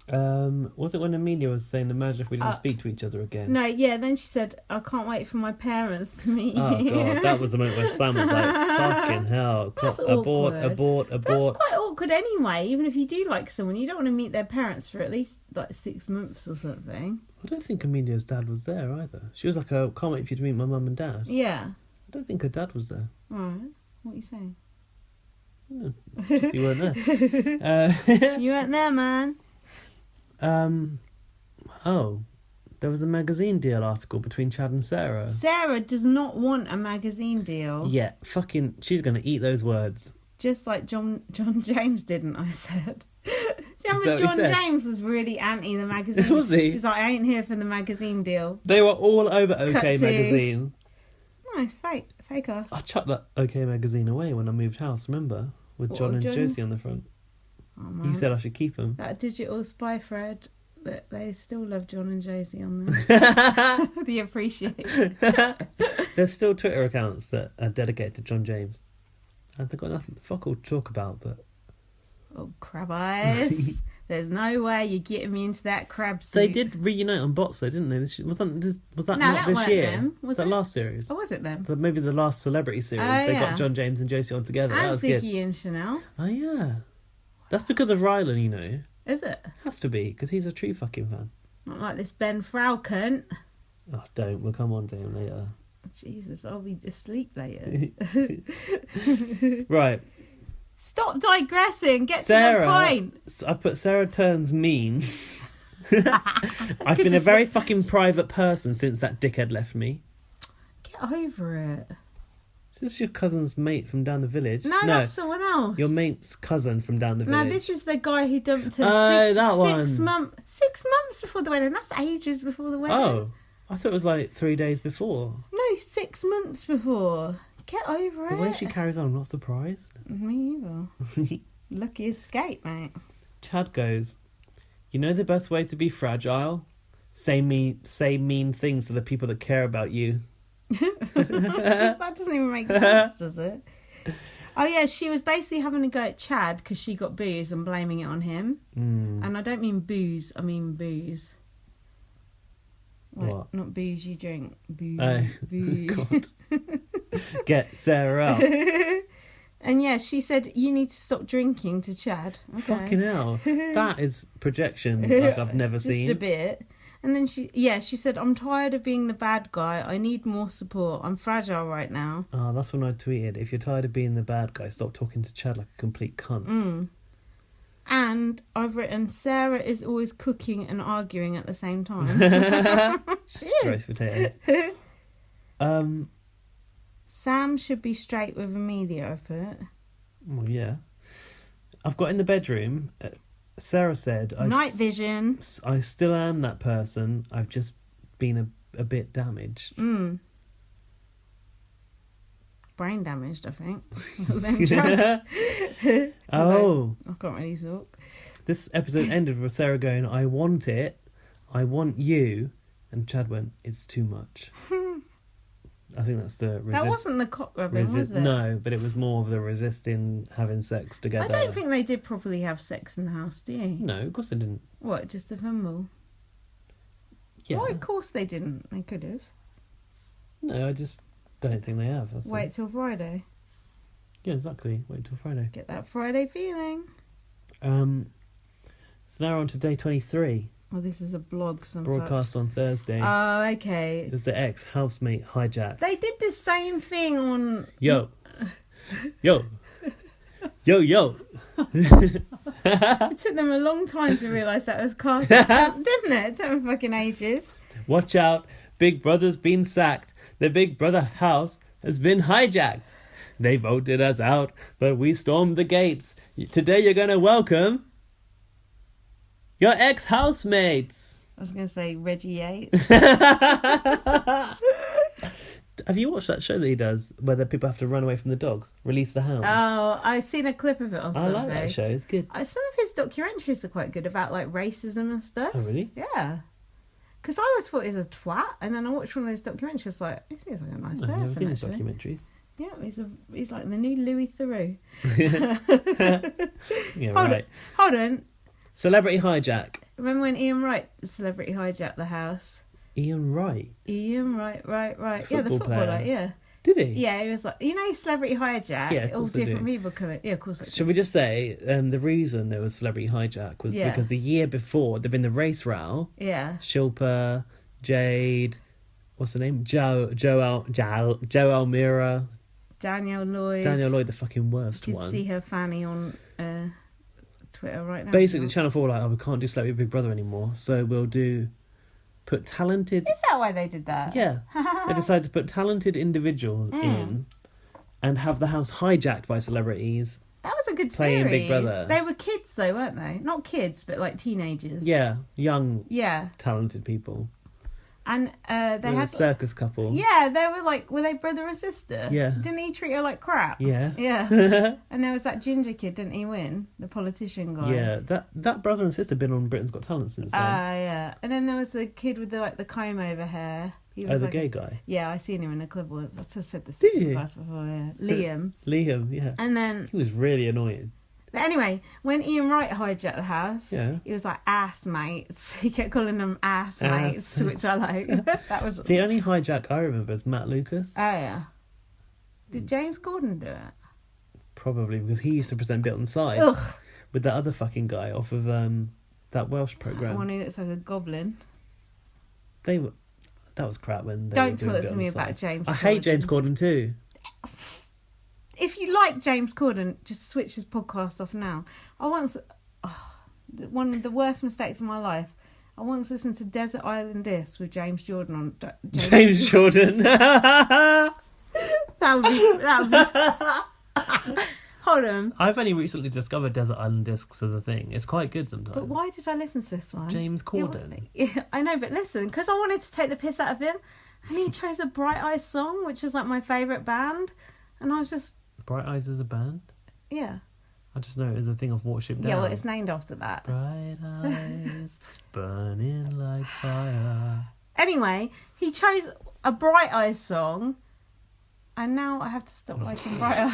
Was it when Amelia was saying, imagine if we didn't speak to each other again? No, yeah, then she said, I can't wait for my parents to meet you. Oh, God, that was the moment where Sam was like, fucking hell. That's abort. That's quite awkward anyway, even if you do like someone. You don't want to meet their parents for at least like 6 months or something. I don't think Amelia's dad was there either. She was like, I can't wait for you to meet my mum and dad. Yeah. I don't think her dad was there. Alright. What are you saying? No, just you weren't there. You weren't there, man. There was a magazine deal article between Chad and Sarah. Sarah does not want a magazine deal. Yeah, she's going to eat those words. Just like John James didn't, I said. Do you remember Is that what John he said? James was really anti the magazine? Was he? He's like, I ain't here for the magazine deal. They were all over OK Cut to- Magazine. No, fake us. I chucked that OK Magazine away when I moved house, remember? With What, John and John? Josie on the front. Oh, man. You said I should keep them. That digital spy thread, that they still love John and Josie on there. They appreciate. There's still Twitter accounts that are dedicated to John James. And they've got nothing fuck all to talk about, but... Oh, crab eyes. There's no way you're getting me into that crab suit. They did reunite on Box, though, didn't they? Was that No, not that this weren't year? them. Was that it? last series? Oh, was it them? Maybe the last celebrity series. Oh, They yeah. got John James and Josie on together. That And was good. Ziggy and Chanel. Oh, yeah. That's because of Rylan, you know. Is it? Has to be, because he's a true fucking fan. Not like this Ben Frau cunt. Oh, don't. We'll come on to him later. Jesus, I'll be asleep later. Right. Stop digressing. Get Sarah, to the point. I put Sarah turns mean. I've been a very fucking private person since that dickhead left me. Get over it. Is this your cousin's mate from down the village? No, that's someone else. Your mate's cousin from down the village. No, this is the guy who dumped her that one. 6 months before the wedding. That's ages before the wedding. Oh, I thought it was like 3 days before. No, 6 months before. Get over The it. way she carries on, I'm not surprised. Me either. Lucky escape, mate. Chad goes, you know the best way to be fragile? Say mean things to the people that care about you. That doesn't even make sense, does it? Oh yeah, she was basically having a go at Chad because she got booze and blaming it on him. And I don't mean booze, I mean booze. Like, what? Not booze you drink. Booze. Oh, booze. God. Get Sarah up. And yeah, she said, you need to stop drinking to Chad. Okay. Fucking hell. That is projection like I've never seen. Just a bit. And then she said, I'm tired of being the bad guy. I need more support. I'm fragile right now. Oh, that's when I tweeted, if you're tired of being the bad guy, stop talking to Chad like a complete cunt. And I've written, Sarah is always cooking and arguing at the same time. She is. Roast potatoes. Sam should be straight with Amelia, I put. Well, yeah. I've got in the bedroom, Sarah said... Night vision. I still am that person. I've just been a bit damaged. Brain damaged, I think. Them drugs. Oh. I can't really talk. This episode ended with Sarah going, I want it. I want you. And Chad went, it's too much. I think that's the That wasn't the cock rubbing, was it? No, but it was more of the resisting having sex together. I don't think they did properly have sex in the house, do you? No, of course they didn't. What, just a fumble? Yeah. Well, of course they didn't. They could have. No, I just don't think they have. That's Wait all. till Friday. Yeah, exactly. Wait till Friday. Get that Friday feeling. So now we're on to day 23. Oh, this is a blog. Broadcast on Thursday. Oh, okay. It was the ex-housemate hijack. They did the same thing on... Yo. Yo. It took them a long time to realise that was cast, didn't it? It took them fucking ages. Watch out. Big Brother's been sacked. The Big Brother house has been hijacked. They voted us out, but we stormed the gates. Today you're going to welcome your ex-housemates. I was going to say Reggie Yates. Have you watched that show that he does where the people have to run away from the dogs? Release the hounds. Oh, I've seen a clip of it on I something. like that show. It's good. Some of his documentaries are quite good about like racism and stuff. Oh, really? Yeah. Because I always thought he was a twat, and then I watched one of those documentaries, like, he seems like a nice No, person, I've never seen his actually. documentaries. Yeah, he's like the new Louis Theroux. Yeah, right. Hold on. Celebrity hijack. Remember when Ian Wright celebrity hijacked the house? Ian Wright. Ian Wright. Yeah, the Football footballer, player. yeah. Did he? Yeah, he was like, celebrity hijack. Yeah, of all course I different do. people come in. Yeah, of course I do. Should we just say the reason there was celebrity hijack was Yeah. because the year before there'd been the race row. Yeah. Shilpa, Jade, what's her name? Joe Almira, Danielle Lloyd. the fucking worst You can one. see her fanny on Twitter right now. Basically, Channel 4 were like, we can't do Celebrity Big Brother anymore, so we'll put talented... Is that why they did that? Yeah. They decided to put talented individuals in and have the house hijacked by celebrities. That was a good Playing series. Big Brother. They were kids though, weren't they? Not kids, but like teenagers. Yeah, young, Yeah. talented people. And they They were a had... circus couple. Yeah, they were like... Were they brother and sister? Yeah. Didn't he treat her like crap? Yeah. Yeah. And there was that ginger kid, didn't he win? The politician guy. Yeah, that brother and sister have been on Britain's Got Talent since then. Yeah. And then there was the kid with the comb over hair. He was the like gay guy. Yeah, I seen him in a clip once. I just said this Did you? before, yeah. Liam. Liam, yeah. And then He was really annoying. But anyway, when Ian Wright hijacked the house, Yeah. he was like, ass mates. He kept calling them ass mates, which I like. That was... The only hijack I remember is Matt Lucas. Oh, yeah. Did James Corden do it? Probably, because he used to present Bit on the Side. Ugh. With that other fucking guy off of that Welsh programme. One who looks like a goblin. That was crap when they Don't were doing talk Bit to on me the about Side. James I hate Corden. James Corden too. If you like James Corden, just switch his podcast off now. One of the worst mistakes of my life. I once listened to Desert Island Discs with James Jordan on. James Jordan. That would be. Hold on. I've only recently discovered Desert Island Discs as a thing. It's quite good sometimes. But why did I listen to this one? James Corden. Yeah, I know, but listen, because I wanted to take the piss out of him, and he chose a Bright Eyes song, which is like my favourite band, and I was just, Bright Eyes is a band? yeah. I just know it as a thing of Watership Down. Yeah, well, it's named after that. Bright eyes burning like fire. Anyway, he chose a Bright Eyes song, and now I have to stop liking Bright Eyes.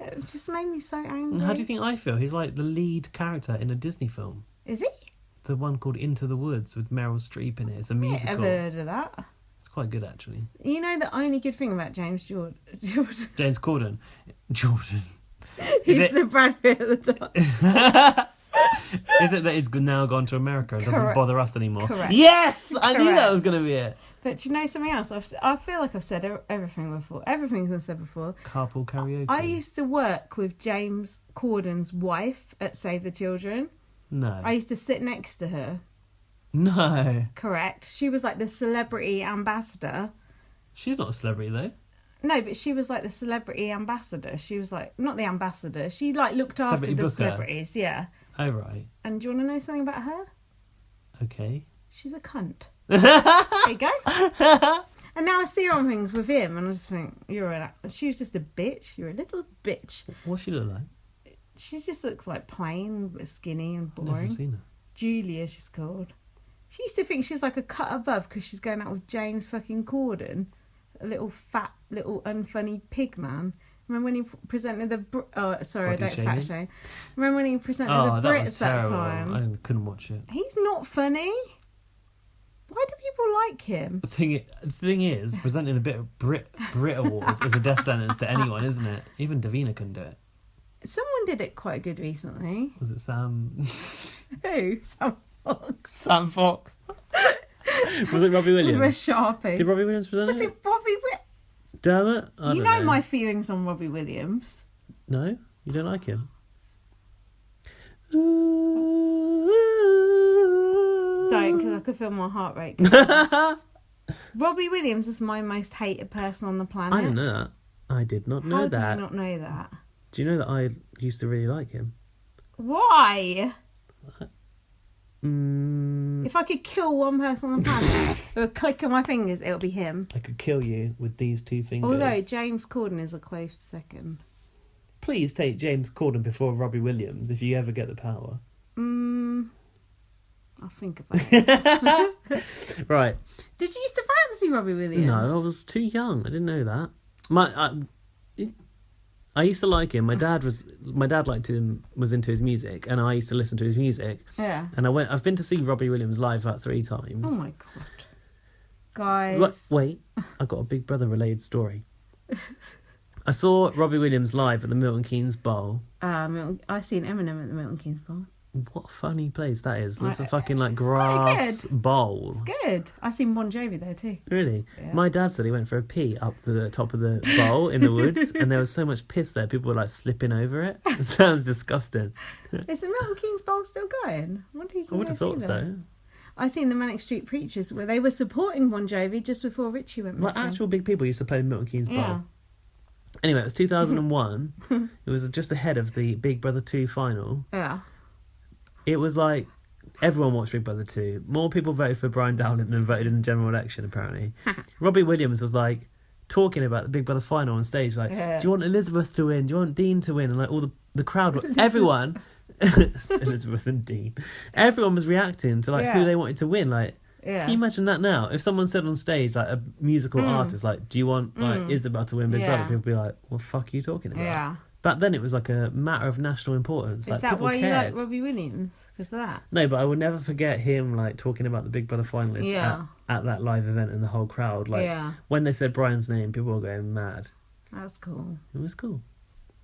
It just made me so angry. How do you think I feel? He's like the lead character in a Disney film. Is he? The one called Into the Woods with Meryl Streep in it. It's a musical. I've never heard of that. It's quite good, actually. You know the only good thing about James Jordan? James Corden. Jordan. He's the Brad Pitt at the top. Is it that he's now gone to America and doesn't Correct. bother us anymore? Correct. Yes! I knew that Correct. was going to be it. But do you know something else? I feel like I've said everything before. Everything's been said before. Carpool karaoke. I used to work with James Corden's wife at Save the Children. No. I used to sit next to her. No. Correct. She was like the celebrity ambassador. She's not a celebrity, though. No, but she was like the celebrity ambassador. She was like, not the ambassador. She like looked after Celebrity the booker. celebrities. Yeah. Oh, right. And do you want to know something about her? Okay. She's a cunt. There you go. And now I see her on things with him, and I just think, she was just a bitch. You're a little bitch. What's she look like? She just looks like plain, but skinny and Never boring. seen her. Julia, she's called. She used to think she's like a cut above because she's going out with James fucking Corden, a little fat, little unfunny pig man. Remember when he presented the... sorry, Body I don't fat shaming? shame. Remember when he presented Oh, the that was Brits that terrible. time? I couldn't watch it. He's not funny. Why do people like him? The thing is, presenting the Brit Awards is a death sentence to anyone, isn't it? Even Davina couldn't do it. Someone did it quite good recently. Was it Sam? Who? Sam Fox. Sam Fox. Was it Robbie With a Williams? Sharpie. Did Robbie Williams present Was it? it Robbie Damn it! I You don't know my feelings on Robbie Williams. No, you don't like him. Don't, because I could feel my heart rate. Robbie Williams is my most hated person on the planet. I didn't know that. I did not know How that. do you not know that? Do you know that I used to really like him? Why? If I could kill one person on the planet with a click of my fingers, it'll be him. I could kill you with these two fingers. Although James Corden is a close second. Please take James Corden before Robbie Williams if you ever get the power. I'll think about it. Right. Did you used to fancy Robbie Williams? No, I was too young. I didn't know that. I used to like him. My dad liked him, was into his music, and I used to listen to his music. Yeah. And I've been to see Robbie Williams live about 3 times. Oh my god. Guys. Wait, I've got a Big Brother related story. I saw Robbie Williams live at the Milton Keynes Bowl. I seen Eminem at the Milton Keynes Bowl. What a funny place that is. There's a fucking quite grass good. bowl. It's good. I seen Bon Jovi there too. Really? Yeah. My dad said he went for a pee up the top of the bowl in the woods, and there was so much piss there, people were like slipping over it. It sounds disgusting. Is the Milton Keynes Bowl still going? I wonder if you can I would go have see thought so. them. I seen the Manic Street Preachers where they were supporting Bon Jovi just before Richie went Like missing. actual big people used to play the Milton Keynes Bowl. Yeah. Anyway, it was 2001. It was just ahead of the Big Brother 2 final. Yeah. It was like everyone watched Big Brother 2. More people voted for Brian Dowling than voted in the general election, apparently. Robbie Williams was like talking about the Big Brother final on stage, like, Yeah. do you want Elizabeth to win? Do you want Dean to win? And like all the crowd, everyone, Elizabeth and Dean, everyone was reacting to like who Yeah. they wanted to win. Like, Yeah. can you imagine that now? If someone said on stage, like a musical artist, like, do you want like Isabel to win Big Yeah. Brother? People would be like, what the fuck are you talking about? Yeah. Back then, it was like a matter of national importance. Is that why you like Robbie Williams? Because of that? No, but I would never forget him like talking about the Big Brother finalists at that live event and the whole crowd. Like when they said Brian's name, people were going mad. That's cool. It was cool.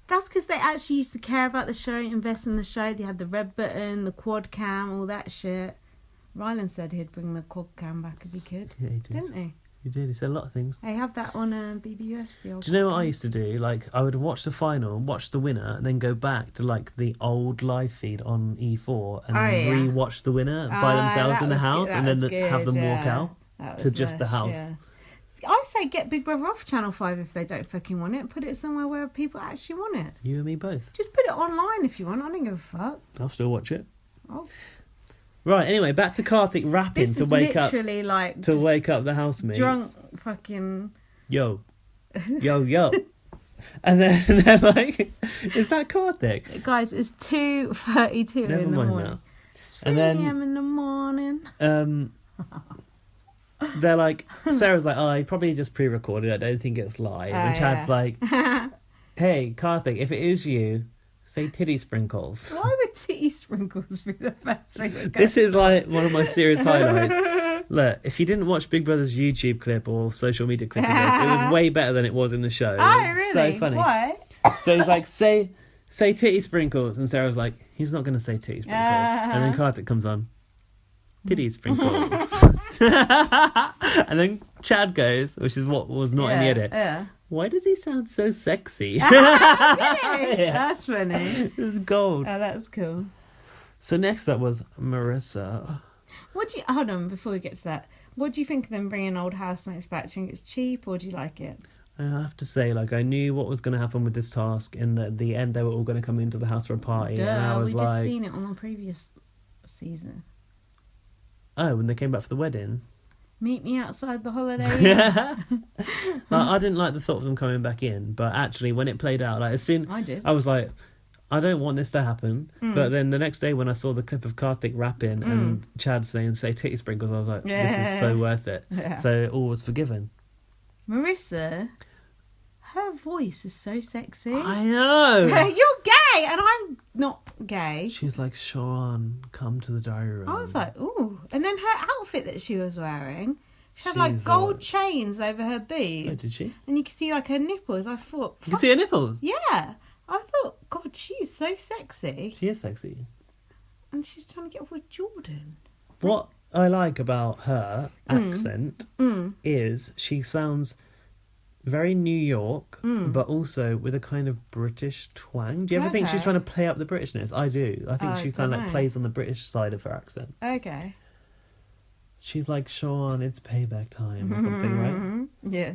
That's because they actually used to care about the show, invest in the show. They had the red button, the quad cam, all that shit. Ryland said he'd bring the quad cam back if he could. Yeah, he did. Didn't he? He did. He said a lot of things. They have that on BBUS. The old Do you know what I used to do? Like, I would watch the final, watch the winner, and then go back to like the old live feed on E4 and then re-watch the winner by themselves in the house, and then have them walk out to just the house. Yeah. I say get Big Brother off Channel 5 if they don't fucking want it. Put it somewhere where people actually want it. You and me both. Just put it online if you want. I don't give a fuck. I'll still watch it. Oh. Right, anyway, back to Karthik rapping This to is wake up literally like to wake up the housemates. Drunk fucking yo. And then they're like, is that Karthik? Guys, it's 2:32 in the morning. That. It's 3 a.m. in the morning. They're like, Sarah's like, oh, he probably just pre-recorded. I don't think it's live. And Chad's like, hey, Karthik, if it is you, say titty sprinkles. Why would titty sprinkles be the best thing? This is like one of my serious highlights. Look, if you didn't watch Big Brother's YouTube clip or social media clip of this, it was way better than it was in the show. It was really? So funny. Why? So he's like, say titty sprinkles. And Sarah's like, he's not going to say titty sprinkles. And then Karthik comes on, titty sprinkles. And then Chad goes, which is what was not in the edit. Yeah. Why does he sound so sexy? Really? That's funny. It was gold. Oh, that's cool. So next up was Marissa. Hold on, before we get to that, what do you think of them bringing old housemates back? Do you think it's cheap or do you like it? I have to say, like, I knew what was going to happen with this task. In the end, they were all going to come into the house for a party. And I was we like, just seen it on the previous season. Oh, when they came back for the wedding? Meet me outside the Holiday Inn. I didn't like the thought of them coming back in, but actually when it played out, like as soon I was like, I don't want this to happen. But then the next day when I saw the clip of Karthik rapping and Chad saying say titty sprinkles, I was like, this is so worth it. So all was forgiven. Marissa, her voice is so sexy. I know. You're gay and I'm not gay. She's like, Sean, come to the diary room. I was like, ooh. And then her outfit that she was wearing, she had like gold chains over her boobs. Oh, did she? And you could see like her nipples. I thought, you can see her nipples? Yeah. I thought, God, she's so sexy. She is sexy. And she's trying to get off with Jordan. What I like about her accent is she sounds very New York, but also with a kind of British twang. Do you ever think she's trying to play up the Britishness? I do. I think she kind of like plays on the British side of her accent. Okay. She's like, Sean, it's payback time or something, right? Yeah.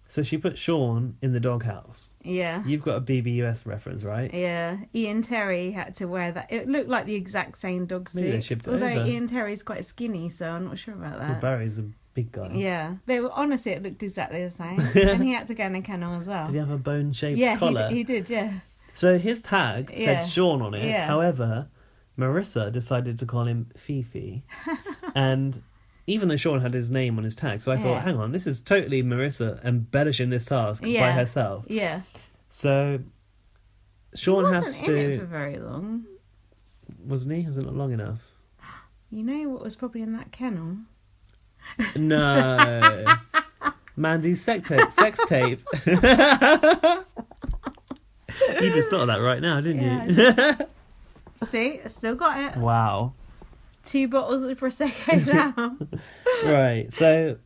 So she put Sean in the doghouse. Yeah. You've got a BBUS reference, right? Yeah. Ian Terry had to wear that. It looked like the exact same dog suit. Maybe they shipped it Although over. Ian Terry's quite skinny, so I'm not sure about that. Well, Barry's a big guy. Yeah. But honestly, it looked exactly the same. And he had to go in a kennel as well. Did he have a bone-shaped collar? Yeah, he did, yeah. So his tag said Sean on it. Yeah. However, Marissa decided to call him Fifi. And even though Sean had his name on his tag, so I thought, hang on, this is totally Marissa embellishing this task by herself. Yeah. So Sean has to... He wasn't in it for very long. Wasn't he? Wasn't it long enough? You know what was probably in that kennel? No. Mandy's sex tape. You just thought of that right now, didn't you? See, I still got it. Wow. 2 bottles of Prosecco now. Right, so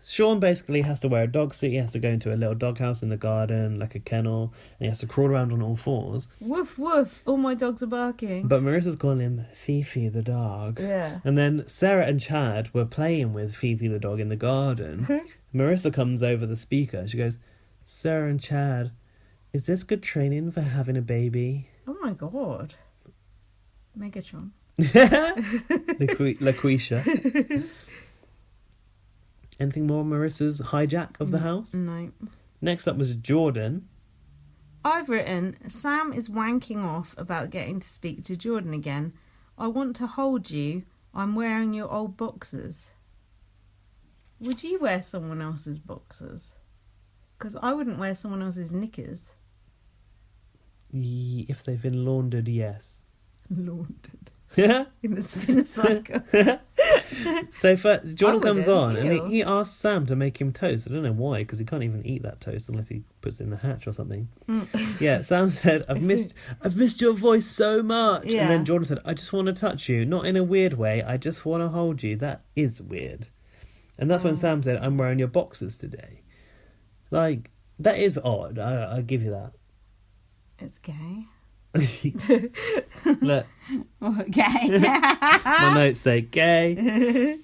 Sean basically has to wear a dog suit. He has to go into a little doghouse in the garden, like a kennel, and he has to crawl around on all fours. Woof, woof. All my dogs are barking. But Marissa's calling him Fifi the dog. Yeah. And then Sarah and Chad were playing with Fifi the dog in the garden. Marissa comes over the speaker. She goes, Sarah and Chad, is this good training for having a baby? Oh my God. Megatron. LaQuisha. Anything more on Marissa's hijack of the house? No. Next up was Jordan. I've written, Sam is wanking off about getting to speak to Jordan again. I want to hold you. I'm wearing your old boxers. Would you wear someone else's boxers? Because I wouldn't wear someone else's knickers. If they've been laundered, yes. Laundered. Yeah. In the spinner cycle. So first, Jordan comes on Ew. and he asks Sam to make him toast. I don't know why, because he can't even eat that toast unless he puts it in the hatch or something. Yeah, Sam said, I've missed your voice so much. Yeah. And then Jordan said, I just want to touch you. Not in a weird way. I just want to hold you. That is weird. And that's when Sam said, I'm wearing your boxers today. Like, that is odd. I'll give you that. It's gay. Look, Gay. my notes say gay.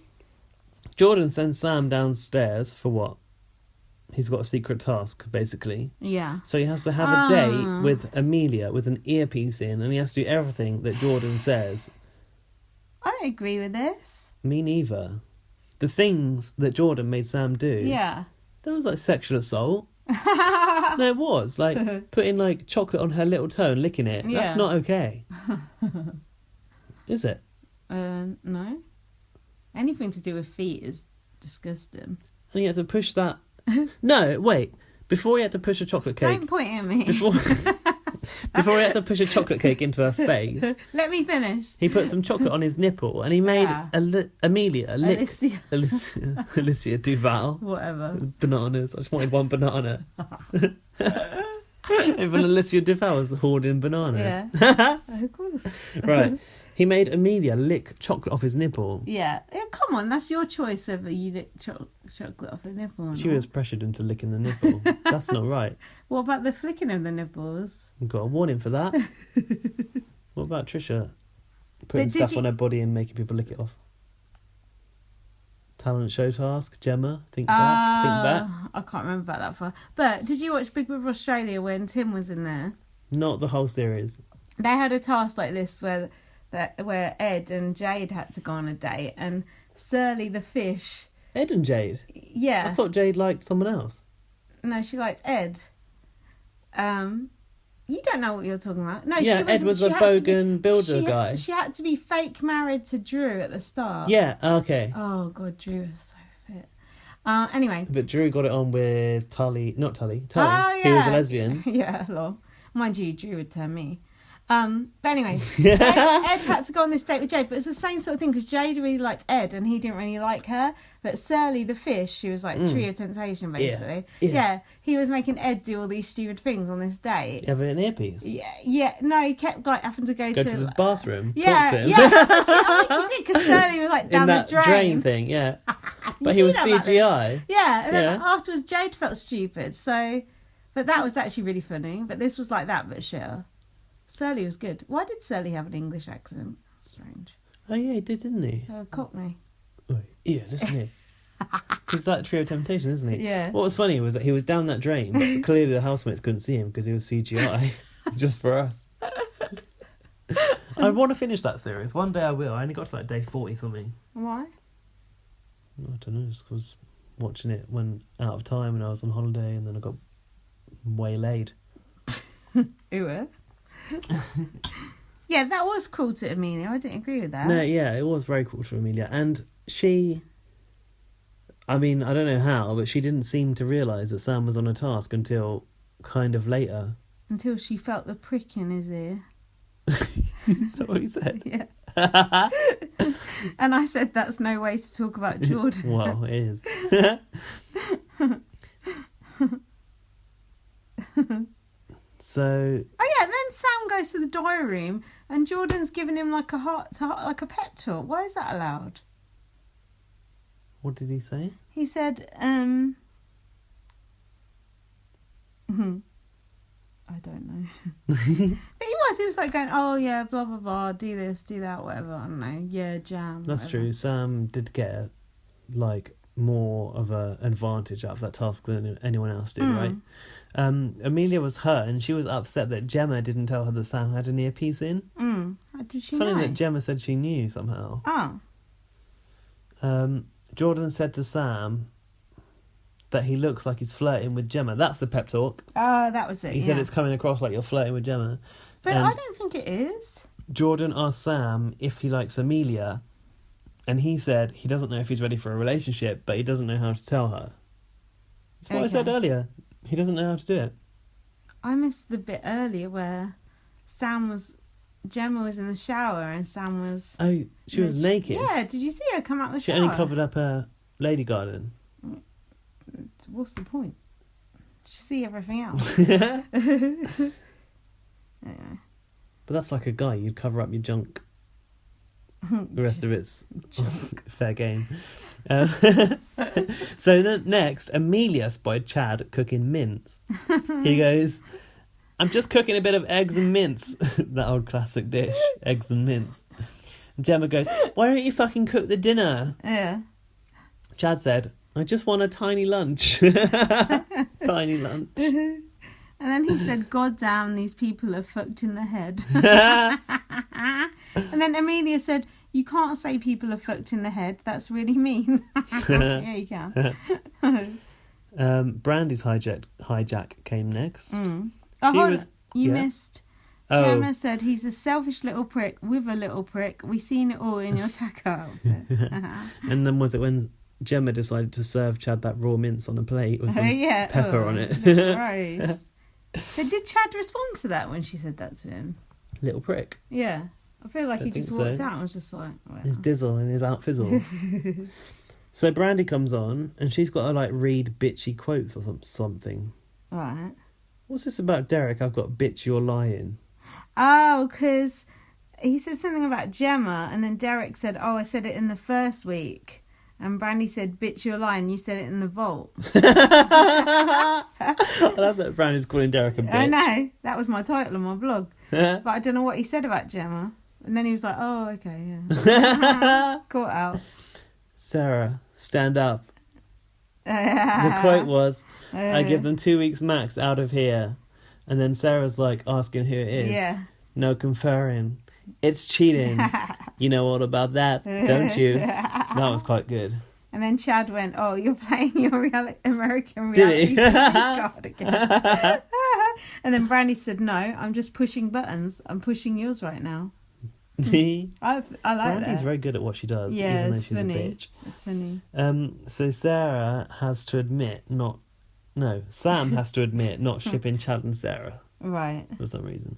Jordan sends Sam downstairs for what? He's got a secret task, basically. Yeah. So he has to have a date with Amelia with an earpiece in, and he has to do everything that Jordan says. I don't agree with this. Me neither. The things that Jordan made Sam do. Yeah. That was like sexual assault. No, it was. Like, putting like chocolate on her little toe and licking it. Yeah. That's not okay. Is it? No. Anything to do with feet is disgusting. And he had to push that. No, wait. Before he had to push a chocolate cake. Don't point at me. Before he had to push a chocolate cake into her face, Let me finish. he put some chocolate on his nipple and he made Yeah. Amelia lick Alicia. Alicia Duval. Whatever. Bananas. I just wanted one banana. Even Alicia Duval was hoarding bananas. Yeah. Of course. Right. He made Amelia lick chocolate off his nipple. Yeah. Come on, that's your choice of you lick chocolate off the nipple. Or She not. was pressured into licking the nipple. That's not right. What about the flicking of the nipples? We've got a warning for that. What about Trisha putting But did stuff you- on her body and making people lick it off? Talent show task, Gemma, think back. I can't remember about that far. But did you watch Big Brother Australia when Tim was in there? Not the whole series. They had a task like this where Ed and Jade had to go on a date, and Surly the fish. Ed and Jade? Yeah. I thought Jade liked someone else. No, she liked Ed. You don't know what you're talking about. No, Yeah, Ed was a bogan builder guy. She had to be fake married to Drew at the start. Yeah, okay. Oh god, Drew was so fit. Anyway. But Drew got it on with Tully, not Tully, Oh, yeah. who was a lesbian. Yeah, lol. Mind you, Drew would turn me. But anyway, Ed had to go on this date with Jade, but it's the same sort of thing because Jade really liked Ed and he didn't really like her. But Surly the fish, she was like Trio Temptation basically. Yeah, he was making Ed do all these stupid things on this date. You have an earpiece? Yeah. No, he kept like having to go to the bathroom. Yeah, talk to him. yeah. I think he did because Surly was like down In that the drain. thing, yeah. But he do was know about CGI. Yeah, and then Yeah. afterwards Jade felt stupid. So, but that was actually really funny. But this was like that, but shitter. Surly was good. Why did Surly have an English accent? Strange. Oh yeah, he did, didn't he? Cockney. Oh, yeah, listen here. It's like Trio Temptation, isn't he? Yeah. What was funny was that he was down that drain, but clearly the housemates couldn't see him because he was CGI, just for us. I want to finish that series. One day I will. I only got to like day 40 something. Why? I don't know, just because watching it when out of time and I was on holiday and then I got waylaid. Ooh. Yeah, that was cool to Amelia. I didn't agree with that. No, yeah, it was very cool to Amelia. And she, I mean, I don't know how, but she didn't seem to realise that Sam was on a task until kind of later. Until she felt the prick in his ear. Is that what he said? Yeah. And I said that's no way to talk about Jordan. Well, it is. So, Oh yeah, then Sam goes to the diary room and Jordan's giving him like a pep talk. Why is that allowed? what did he say? He said, I don't know. But he was like going, oh yeah, blah blah blah, do this, do that, whatever. I don't know. Yeah, jam. That's whatever. true. Sam did get like more of an advantage out of that task than anyone else did, right? Amelia was hurt and she was upset that Gemma didn't tell her that Sam had an earpiece in. How did she It's funny know? that Gemma said she knew somehow. Oh. Jordan said to Sam that he looks like he's flirting with Gemma. That's the pep talk. Oh, that was it. He said it's coming across like you're flirting with Gemma. But and I don't think it is. Jordan asked Sam if he likes Amelia, and he said he doesn't know if he's ready for a relationship, but he doesn't know how to tell her. That's what I said Okay. earlier. He doesn't know how to do it. I missed the bit earlier where Gemma was in the shower and Sam was... Oh, she was naked? Yeah, did you see her come out of the shower? She only covered up her lady garden. What's the point? She see everything else. Anyway. But that's like a guy, you'd cover up your junk. The rest of it's fair game. So then next, Amelia spotted Chad cooking mince. He goes, I'm just cooking a bit of eggs and mince. That old classic dish, eggs and mince. And Gemma goes, why don't you fucking cook the dinner? Yeah. Chad said, I just want a tiny lunch. Tiny lunch. And then he said, God damn, these people are fucked in the head. And then Amelia said, you can't say people are fucked in the head. That's really mean. Yeah, you can. Brandy's hijack came next. You missed. Gemma said, he's a selfish little prick with a little prick. We seen it all in your taco outfit. And then was it when Gemma decided to serve Chad that raw mince on a plate with some pepper on it? Gross. But did Chad respond to that when she said that to him? Little prick. Yeah. I feel like he just walked out and was just like... Well. His dizzle and his out fizzle. So Brandy comes on and she's got to like read bitchy quotes or something. Right. What's this about Derek? I've got bitch, you're lying. Oh, because he said something about Gemma and then Derek said, oh, I said it in the first week. And Brandy said, bitch, you're lying. You said it in the vault. I love that Brandy's calling Derek a bitch. I know. That was my title on my blog. But I don't know what he said about Gemma. And then he was like, oh, okay, yeah. Caught out. Sarah, stand up. The quote was, I give them 2 weeks max out of here. And then Sarah's like asking who it is. Yeah. No conferring. It's cheating. You know all about that, don't you? That was quite good. And then Chad went, oh, you're playing your American reality TV card again. And then Brandy said, no, I'm just pushing buttons. I'm pushing yours right now. I like Brandy's that. very good at what she does, Yeah, even though she's funny. a bitch. It's funny. So Sarah has to admit Sam has to admit not shipping Chad and Sarah. Right. For some reason.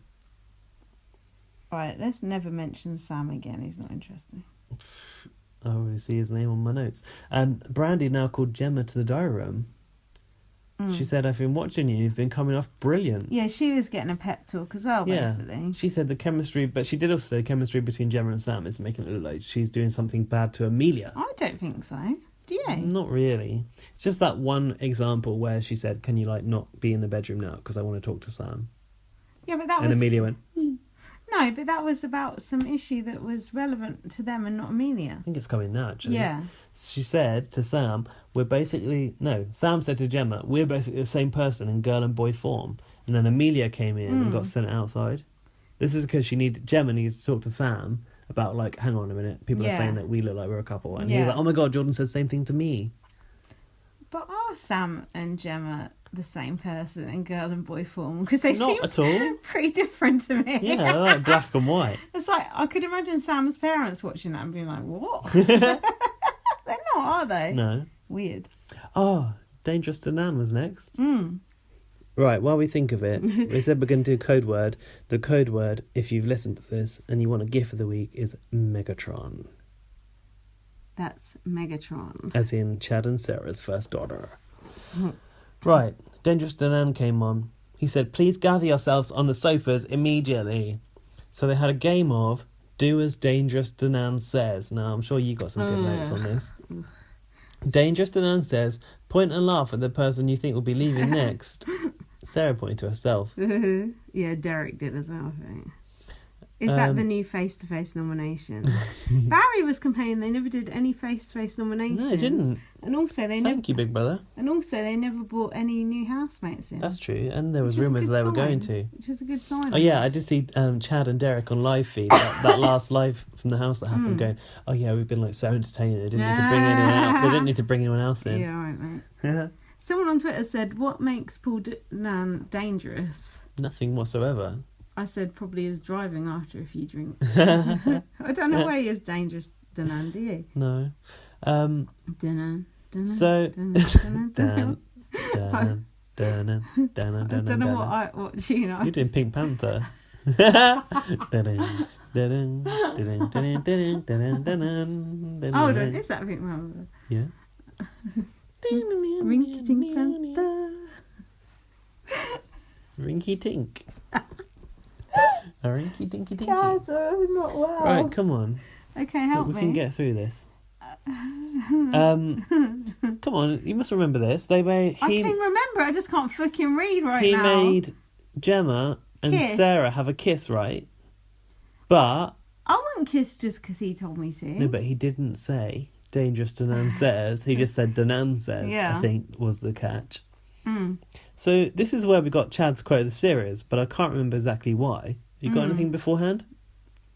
Right, let's never mention Sam again. He's not interesting. I already see his name on my notes. And Brandy now called Gemma to the diary room. She said, I've been watching you. You've been coming off brilliant. Yeah, she was getting a pep talk as well, basically. She said the chemistry, but she did also say the chemistry between Gemma and Sam is making it look like she's doing something bad to Amelia. I don't think so. Do you? Not really. It's just that one example where she said, can you like not be in the bedroom now because I want to talk to Sam? Yeah, but that was... And Amelia went, No, but that was about some issue that was relevant to them and not Amelia. I think it's coming now, actually. Yeah. She said to Sam, Sam said to Gemma, we're basically the same person in girl and boy form. And then Amelia came in and got sent outside. This is because Gemma needed to talk to Sam about, like, hang on a minute, people are saying that we look like we're a couple. And he was like, oh my God, Jordan said the same thing to me. But are Sam and Gemma the same person in girl and boy form? Because they seem at all pretty different to me. Yeah, they're like black and white. It's like, I could imagine Sam's parents watching that and being like, what? They're not, are they? No. Weird. Oh, Dangerous to Nan was next. Right, while we think of it, we said we're going to do code word. The code word, if you've listened to this and you want a GIF of the week, is Megatron. That's Megatron. As in Chad and Sarah's first daughter. Right, Dangerous to Nan came on. He said, please gather yourselves on the sofas immediately. So they had a game of Do As Dangerous to Nan Says. Now, I'm sure you got some good notes on this. Dangerous to Nan says, point and laugh at the person you think will be leaving next. Sarah pointed to herself. Yeah, Derek did as well, I think. Is that the new face-to-face nomination? Barry was complaining they never did any face-to-face nominations. No, they didn't. And also Thank you, Big Brother. And also they never brought any new housemates in. That's true. And there was rumours they were going to. Which is a good sign. Oh yeah, I did see Chad and Derek on live feed, that last live from the house that happened, going, oh yeah, we've been like so entertaining. They didn't need to bring anyone else. They didn't need to bring anyone else in. Yeah, right, mate. Someone on Twitter said, what makes Paul Nan dangerous? Nothing whatsoever. I said probably is driving after a few drinks. I don't know why he is dangerous, Danan, do you? No. Danan. So, Dan. Dun-dun, dun-dun, I dun-dun, don't know dun-dun. what tune I You're doing Pink Panther. Dun-dun, dun-dun, dun-dun, dun-dun, dun-dun, dun-dun, dun-dun. Hold on, is that Pink Panther? Yeah. Rinky Tink Panther. Rinky Tink. A rinky dinky dinky. Guys, I'm not well. Right, come on. Okay, help we me. can get through this. Come on, you must remember this. I can remember, I just can't fucking read now. He made Gemma and Kiss. Sarah have a kiss, right? But I wouldn't kiss just because he told me to. no, but he didn't say dangerous Danan says. He just said Danan says. Yeah. I think was the catch. Mm. So this is where we got Chad's quote of the series, but I can't remember exactly why. You got anything beforehand?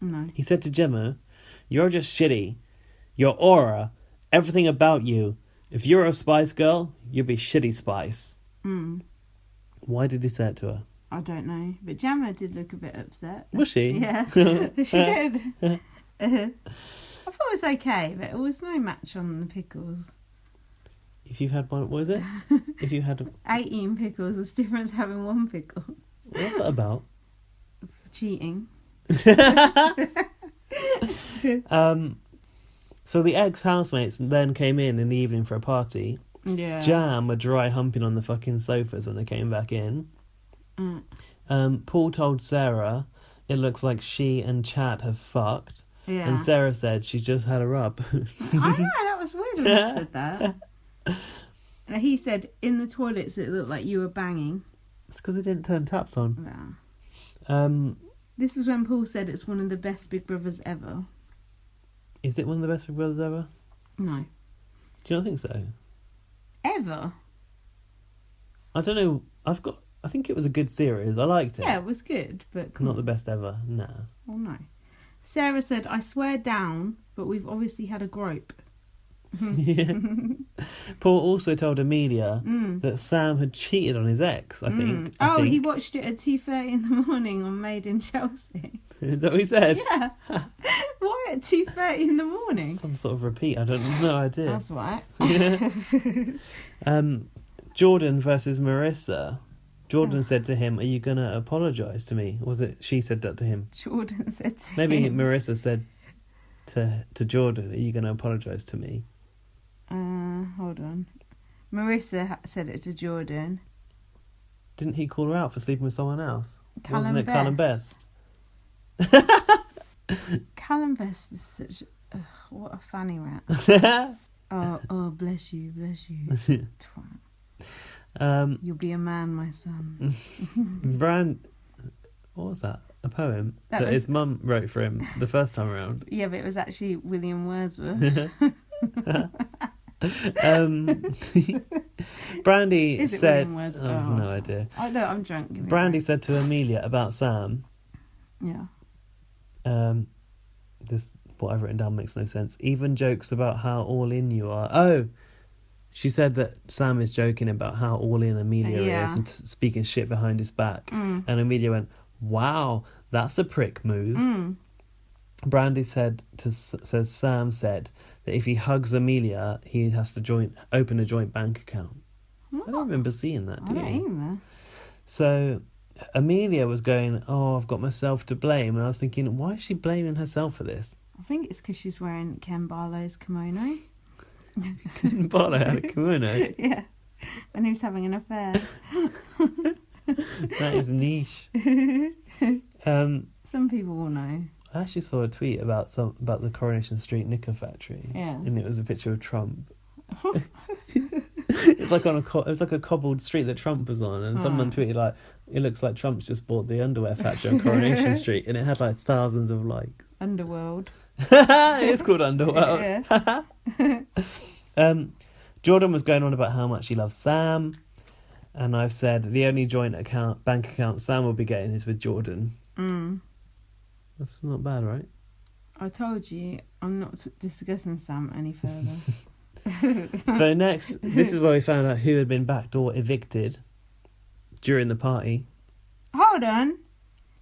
No. He said to Gemma, "You're just shitty. Your aura, everything about you. If you're a Spice Girl, you'd be shitty Spice." Mm. Why did he say it to her? I don't know. But Gemma did look a bit upset. Was she? Yeah, she did. I thought it was okay, but it was no match on the pickles. If you had one, what is it? If you had... 18 pickles is different to having one pickle. What's that about? Cheating. So the ex-housemates then came in the evening for a party. Yeah. Jam were dry humping on the fucking sofas when they came back in. Paul told Sarah it looks like she and Chad have fucked. Yeah. And Sarah said she's just had a rub. I know, that was weird when he said that. And he said, in the toilets it looked like you were banging. It's because they didn't turn taps on. Yeah. This is when Paul said it's one of the best Big Brothers ever. Is it one of the best Big Brothers ever? No. Do you not think so? Ever? I don't know. I think it was a good series. I liked it. Yeah, it was good, but... Not the best ever, no. Well, no. Sarah said, I swear down, but we've obviously had a grope. Yeah. Paul also told Amelia that Sam had cheated on his ex, I think. He watched it at 2:30 in the morning on Made in Chelsea. Is that what he said? Yeah. Why at 2:30 in the morning? Some sort of repeat. I don't no idea. That's right. Jordan versus Marissa. Jordan said to him, "Are you gonna apologise to me?" Or was it she said that to him? Jordan said to Maybe him. Marissa said to Jordan, "Are you gonna apologise to me?" Hold on. Marissa said it to Jordan. Didn't he call her out for sleeping with someone else? Callum Wasn't it Callum Best. Best? Callum Best is such... what a fanny rat. Oh, bless you. Twat. You'll be a man, my son. What was that? A poem That that was- his mum wrote for him the first time around. Yeah, but it was actually William Wordsworth. Brandy Is it said, William Wordsworth? I've no idea. I know, I'm drunk. Give me a Brandy break. said to Amelia about Sam, Yeah. this, what I've written down makes no sense. Even jokes about how all in you are. Oh, she said that Sam is joking about how all in Amelia Yeah. is and speaking shit behind his back. And Amelia went, "Wow, that's a prick move." Brandy says Sam said that if he hugs Amelia, he has to open a joint bank account. I don't remember seeing that, I do don't you? either. So Amelia was going, "Oh, I've got myself to blame," and I was thinking, why is she blaming herself for this? I think it's because she's wearing Ken Barlow's kimono. Barlow had a kimono. Yeah. And he was having an affair. That is niche. Some people will know. I actually saw a tweet about the Coronation Street knicker factory. Yeah. And it was a picture of Trump. It's like it was like a cobbled street that Trump was on, and someone tweeted like, "It looks like Trump's just bought the underwear factory on Coronation Street," and it had like thousands of likes. Underworld. It is called Underworld. Yeah. Jordan was going on about how much he loves Sam, and I've said the only joint bank account Sam will be getting is with Jordan. That's not bad, right? I told you I'm not discussing Sam any further. So next, this is where we found out who had been backdoor evicted during the party. Hold on.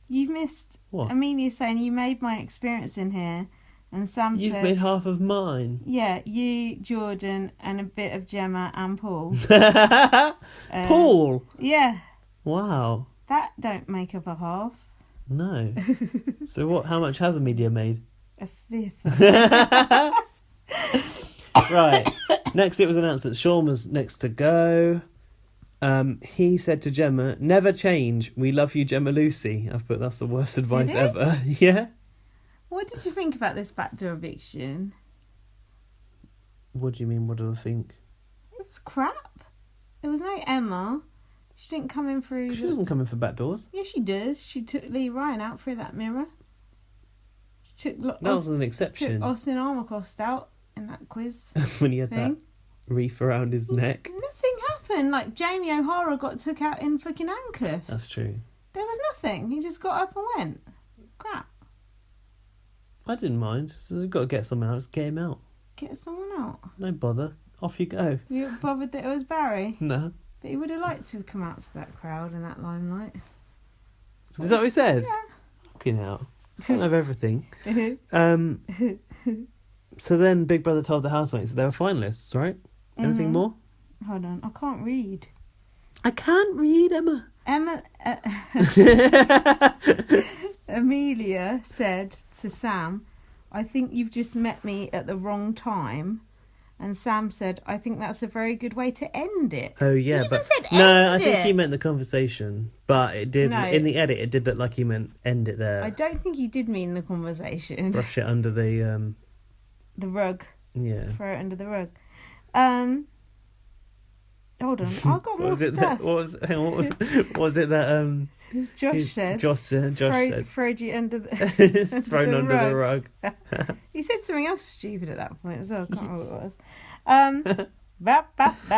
You've missed What? Amelia saying you made my experience in here And Sam You've said, made half of mine. yeah, you, Jordan, and a bit of Gemma and Paul. Paul? Yeah, Wow. that don't make up a half. No. So what? How much has Amelia made? A fifth. Right. Next, it was announced that Sean was next to go. He said to Gemma, "Never change. We love you, Gemma Lucy." I've put that's the worst advice he? ever. Yeah. What did you think about this backdoor eviction? What do you mean? What do I think? It was crap. There was no Emma. She didn't come in through. She doesn't come in for back doors. Yeah, she does. She took Lee Ryan out through that mirror. She took That was an exception. She took Austin Armacost out in that quiz When he had that thing. reef around his neck. Nothing happened. Like Jamie O'Hara got took out in fucking handcuffs. That's true. There was nothing. He just got up and went. Crap. I didn't mind. So we've got to get someone else. Get him out. Get someone out. No bother. Off you go. You bothered that it was Barry? No. But he would have liked to have come out to that crowd and that limelight. Is that what he said? Yeah. Fucking hell. Can't have everything. So then Big Brother told the housemates that they were finalists, right? Anything more? Hold on, I can't read. I can't read, Emma. Amelia said to Sam, "I think you've just met me at the wrong time." And Sam said, "I think that's a very good way to end it." Oh yeah, He but even said no, end I think it. he meant the conversation. But it did No. in the edit. It did look like he meant end it there. I don't think he did mean the conversation. Brush it under the The rug. yeah. Throw it under the rug. Hold on, I've got more stuff. Hang on, what was it that Josh said. Josh said Throwed you under the thrown under the rug. He said something else stupid at that point as well. I can't remember what it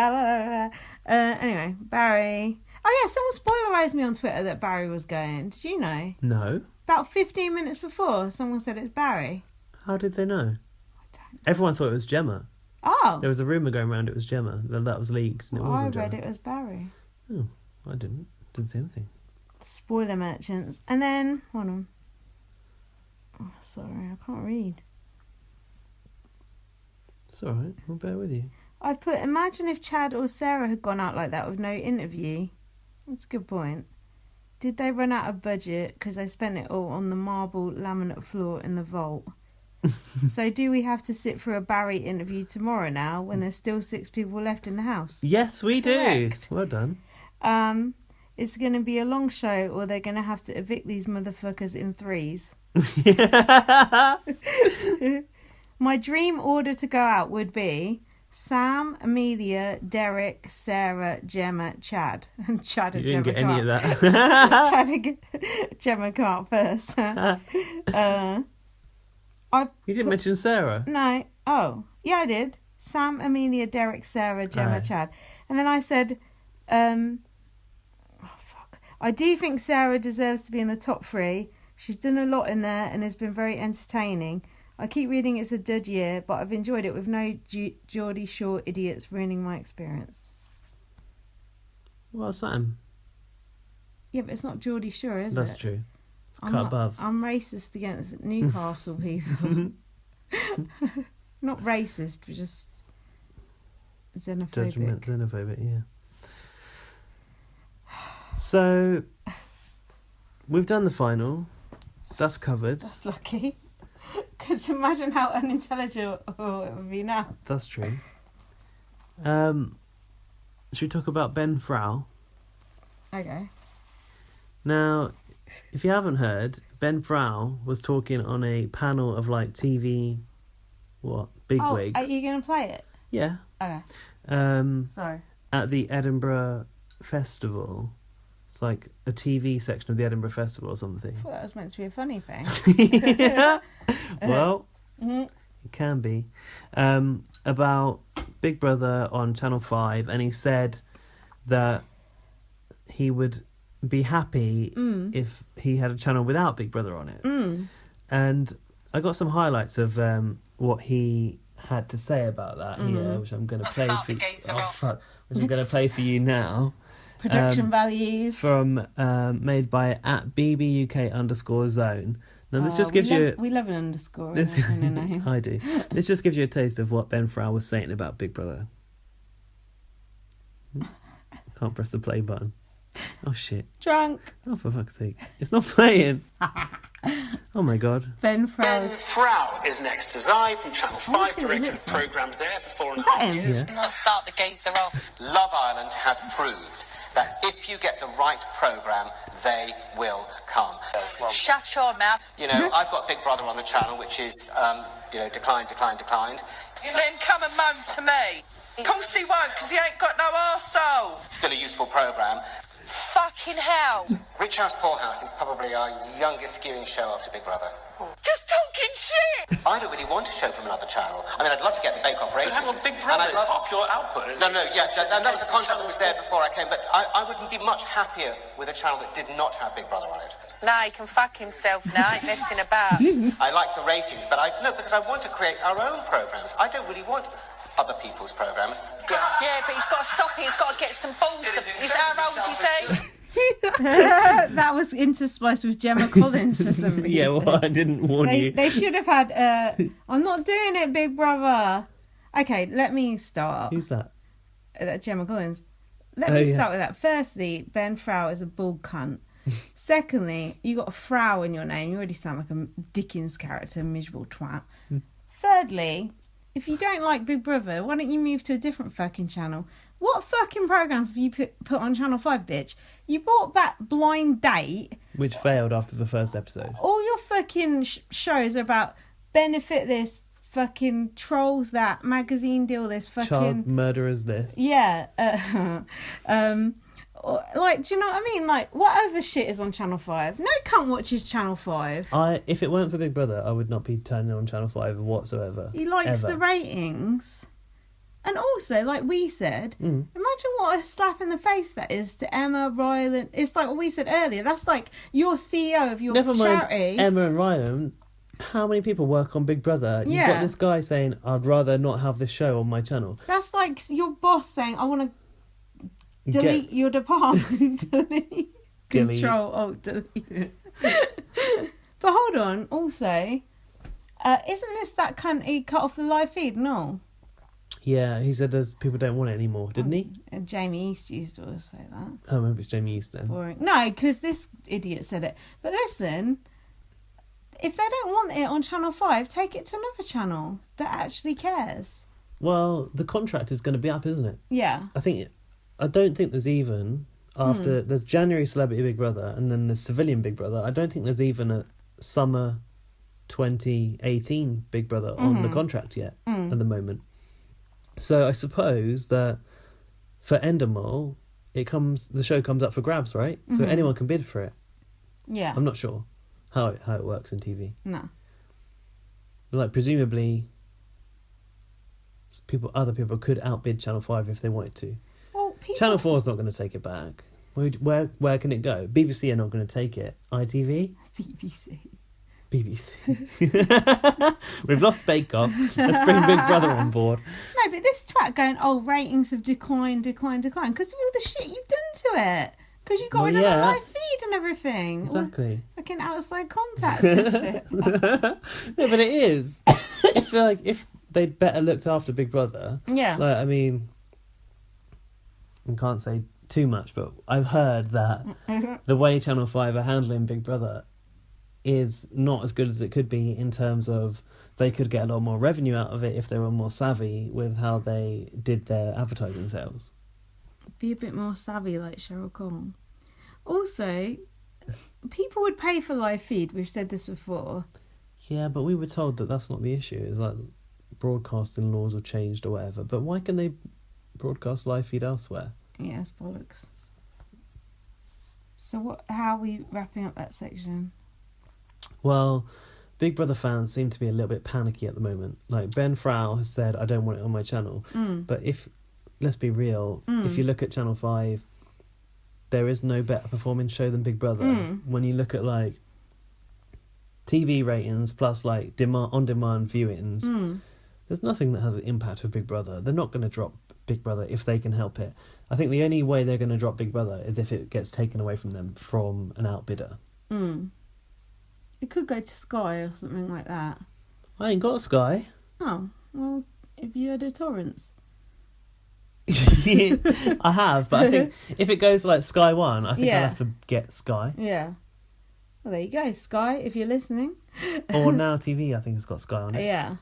was. Anyway, Barry. Oh yeah, someone spoilerised me on Twitter that Barry was going. Did you know? No. About 15 minutes before, someone said it's Barry. How did they know? I don't. Everyone thought it was Gemma. Oh. There was a rumour going around it was Gemma. That was leaked. And it I wasn't read Gemma. it as Barry. Oh, I didn't. Didn't see anything. Spoiler merchants. And then, hold on. Oh, sorry, I can't read. It's alright. We'll bear with you. I've put, imagine if Chad or Sarah had gone out like that with no interview. That's a good point. Did they run out of budget because they spent it all on the marble laminate floor in the vault? So do we have to sit through a Barry interview tomorrow now when there's still 6 people left in the house? Yes, we Correct. do. Well done. It's going to be a long show or they're going to have to evict these motherfuckers in 3s. My dream order to go out would be Sam, Amelia, Derek, Sarah, Gemma, Chad. And Chad and You didn't Gemma get any of that. Chad and Gemma come out first. You didn't mention Sarah. No. Oh, yeah, I did. Sam, Amelia, Derek, Sarah, Gemma, Aye. Chad. And then I said, oh, fuck. I do think Sarah deserves to be in the top 3. She's done a lot in there and has been very entertaining. I keep reading it's a dud year, but I've enjoyed it with no Geordie Shore idiots ruining my experience. Well, Sam. Yeah, but it's not Geordie Shore, is it? That's true. It's I'm cut not- above. I'm racist against Newcastle people. Not racist, but just xenophobic. Xenophobic, yeah. So, we've done the final. That's covered. That's lucky. Because imagine how unintelligible it would be now. That's true. Should we talk about Ben Frau? Okay. Now, if you haven't heard, Ben Frau was talking on a panel of like TV, bigwigs. Are you going to play it? Yeah. Okay. Sorry. At the Edinburgh Festival. It's like a TV section of the Edinburgh Festival or something. I thought that was meant to be a funny thing. Yeah. Well, Mhm. it can be. About Big Brother on Channel 5, and he said that he would be happy if he had a channel without Big Brother on it. And I got some highlights of what he had to say about that here, which I'm going to play for you. Which I'm going to play for you now. Production values. From made by @BBUK_zone. Now this just gives we love an underscore. I do. This just gives you a taste of what Ben Frau was saying about Big Brother. Can't press the play button. Oh shit. Drunk. Oh, for fuck's sake. It's not playing. Oh my god. Ben Frau is next to Zai from Channel 5, director of programmes there for 4.5 years. Yes. Let's start the geezer off. Love Island has proved that if you get the right programme, they will come. Shut your mouth. You know, I've got Big Brother on the channel, which is, declined. Let him come and moan to me. Of course he won't, because he ain't got no arsehole. Still a useful programme. Fucking hell. Rich House, Poor House is probably our youngest skewing show after Big Brother. Just talking shit! I don't really want a show from another channel. I mean, I'd love to get the Bake Off ratings. Hang on, Big Brother is half your output, isn't it? No, and that was a contract that was there before I came, but I wouldn't be much happier with a channel that did not have Big Brother on it. No, he can fuck himself now, ain't messing about. I like the ratings, but because I want to create our own programmes. I don't really want other people's programmes. Yeah, but he's got to stop it. He's got to get some balls. Is that how old you say? That was interspliced with Gemma Collins for some reason. Yeah, well, I didn't warn you. They should have had, I'm not doing it, Big Brother. Okay, let me start. Who's that? Gemma Collins. Let me start with that. Firstly, Ben Frau is a bald cunt. Secondly, you got a Frau in your name. You already sound like a Dickens character, miserable twat. Thirdly, if you don't like Big Brother, why don't you move to a different fucking channel? What fucking programmes have you put on Channel 5, bitch? You brought back Blind Date. Which failed after the first episode. All your fucking shows are about benefit this, fucking trolls that, magazine deal this, fucking... Child murderers this. Yeah. Like, do you know what I mean? Like, whatever shit is on Channel 5. No cunt watches Channel 5. If it weren't for Big Brother, I would not be turning on Channel 5 whatsoever. He likes the ratings. And also, like we said, imagine what a slap in the face that is to Emma, Rylan. It's like what we said earlier. That's like your CEO of your charity. Never mind Emma and Rylan. How many people work on Big Brother? You've got this guy saying, I'd rather not have this show on my channel. That's like your boss saying, I want to delete your department. delete. Control, delete. But hold on, also, isn't this that cunt he cut off the live feed? No. Yeah, he said people don't want it anymore, didn't he? Jamie East used to always say that. Oh, maybe it's Jamie East then. Boring. No, because this idiot said it. But listen, if they don't want it on Channel 5, take it to another channel that actually cares. Well, the contract is going to be up, isn't it? Yeah. I don't think there's even, after, there's January Celebrity Big Brother and then there's Civilian Big Brother. I don't think there's even a summer 2018 Big Brother on the contract yet at the moment. So I suppose that for Endemol, the show comes up for grabs, right? So anyone can bid for it. Yeah. I'm not sure how it works in TV. No. But like presumably, other people could outbid Channel 5 if they wanted to. Well, Channel 4 is not going to take it back. Where can it go? BBC are not going to take it. ITV? BBC. We've lost Bake Off. Let's bring Big Brother on board. No, but this twat going, ratings have declined because of all the shit you've done to it. Because you got rid of the live feed and everything. Exactly. Fucking outside contact and shit. Yeah, but it is. If they'd better looked after Big Brother. Yeah. Like, I mean, I can't say too much, but I've heard that the way Channel 5 are handling Big Brother is not as good as it could be in terms of they could get a lot more revenue out of it if they were more savvy with how they did their advertising sales. Be a bit more savvy like Cheryl Cole. Also, people would pay for live feed. We've said this before. Yeah, but we were told that that's not the issue. It's like broadcasting laws have changed or whatever. But why can they broadcast live feed elsewhere? Yeah, it's bollocks. So how are we wrapping up that section? Well, Big Brother fans seem to be a little bit panicky at the moment. Like Ben Frau has said, I don't want it on my channel. But let's be real, if you look at Channel 5, there is no better performing show than Big Brother. When you look at like TV ratings plus like on-demand viewings, there's nothing that has an impact with Big Brother. They're not going to drop Big Brother if they can help it. I think the only way they're going to drop Big Brother is if it gets taken away from them from an outbidder. It could go to Sky or something like that. I ain't got Sky. Oh, well, if you had a torrents. I have, but I think if it goes like Sky One, I think I'll have to get Sky. Yeah. Well, there you go, Sky, if you're listening. Or Now TV, I think it's got Sky on it. Yeah.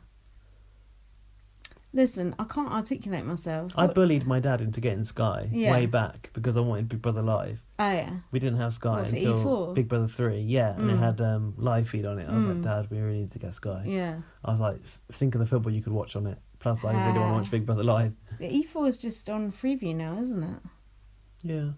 Listen, I can't articulate myself. I bullied my dad into getting Sky way back because I wanted Big Brother Live. Oh, yeah. We didn't have Sky What, for until E4? Big Brother 3, and it had live feed on it. I was like, Dad, we really need to get Sky. Yeah. I was like, think of the football you could watch on it. Plus, I really want to watch Big Brother Live. The E4 is just on Freeview now, isn't it? Yeah.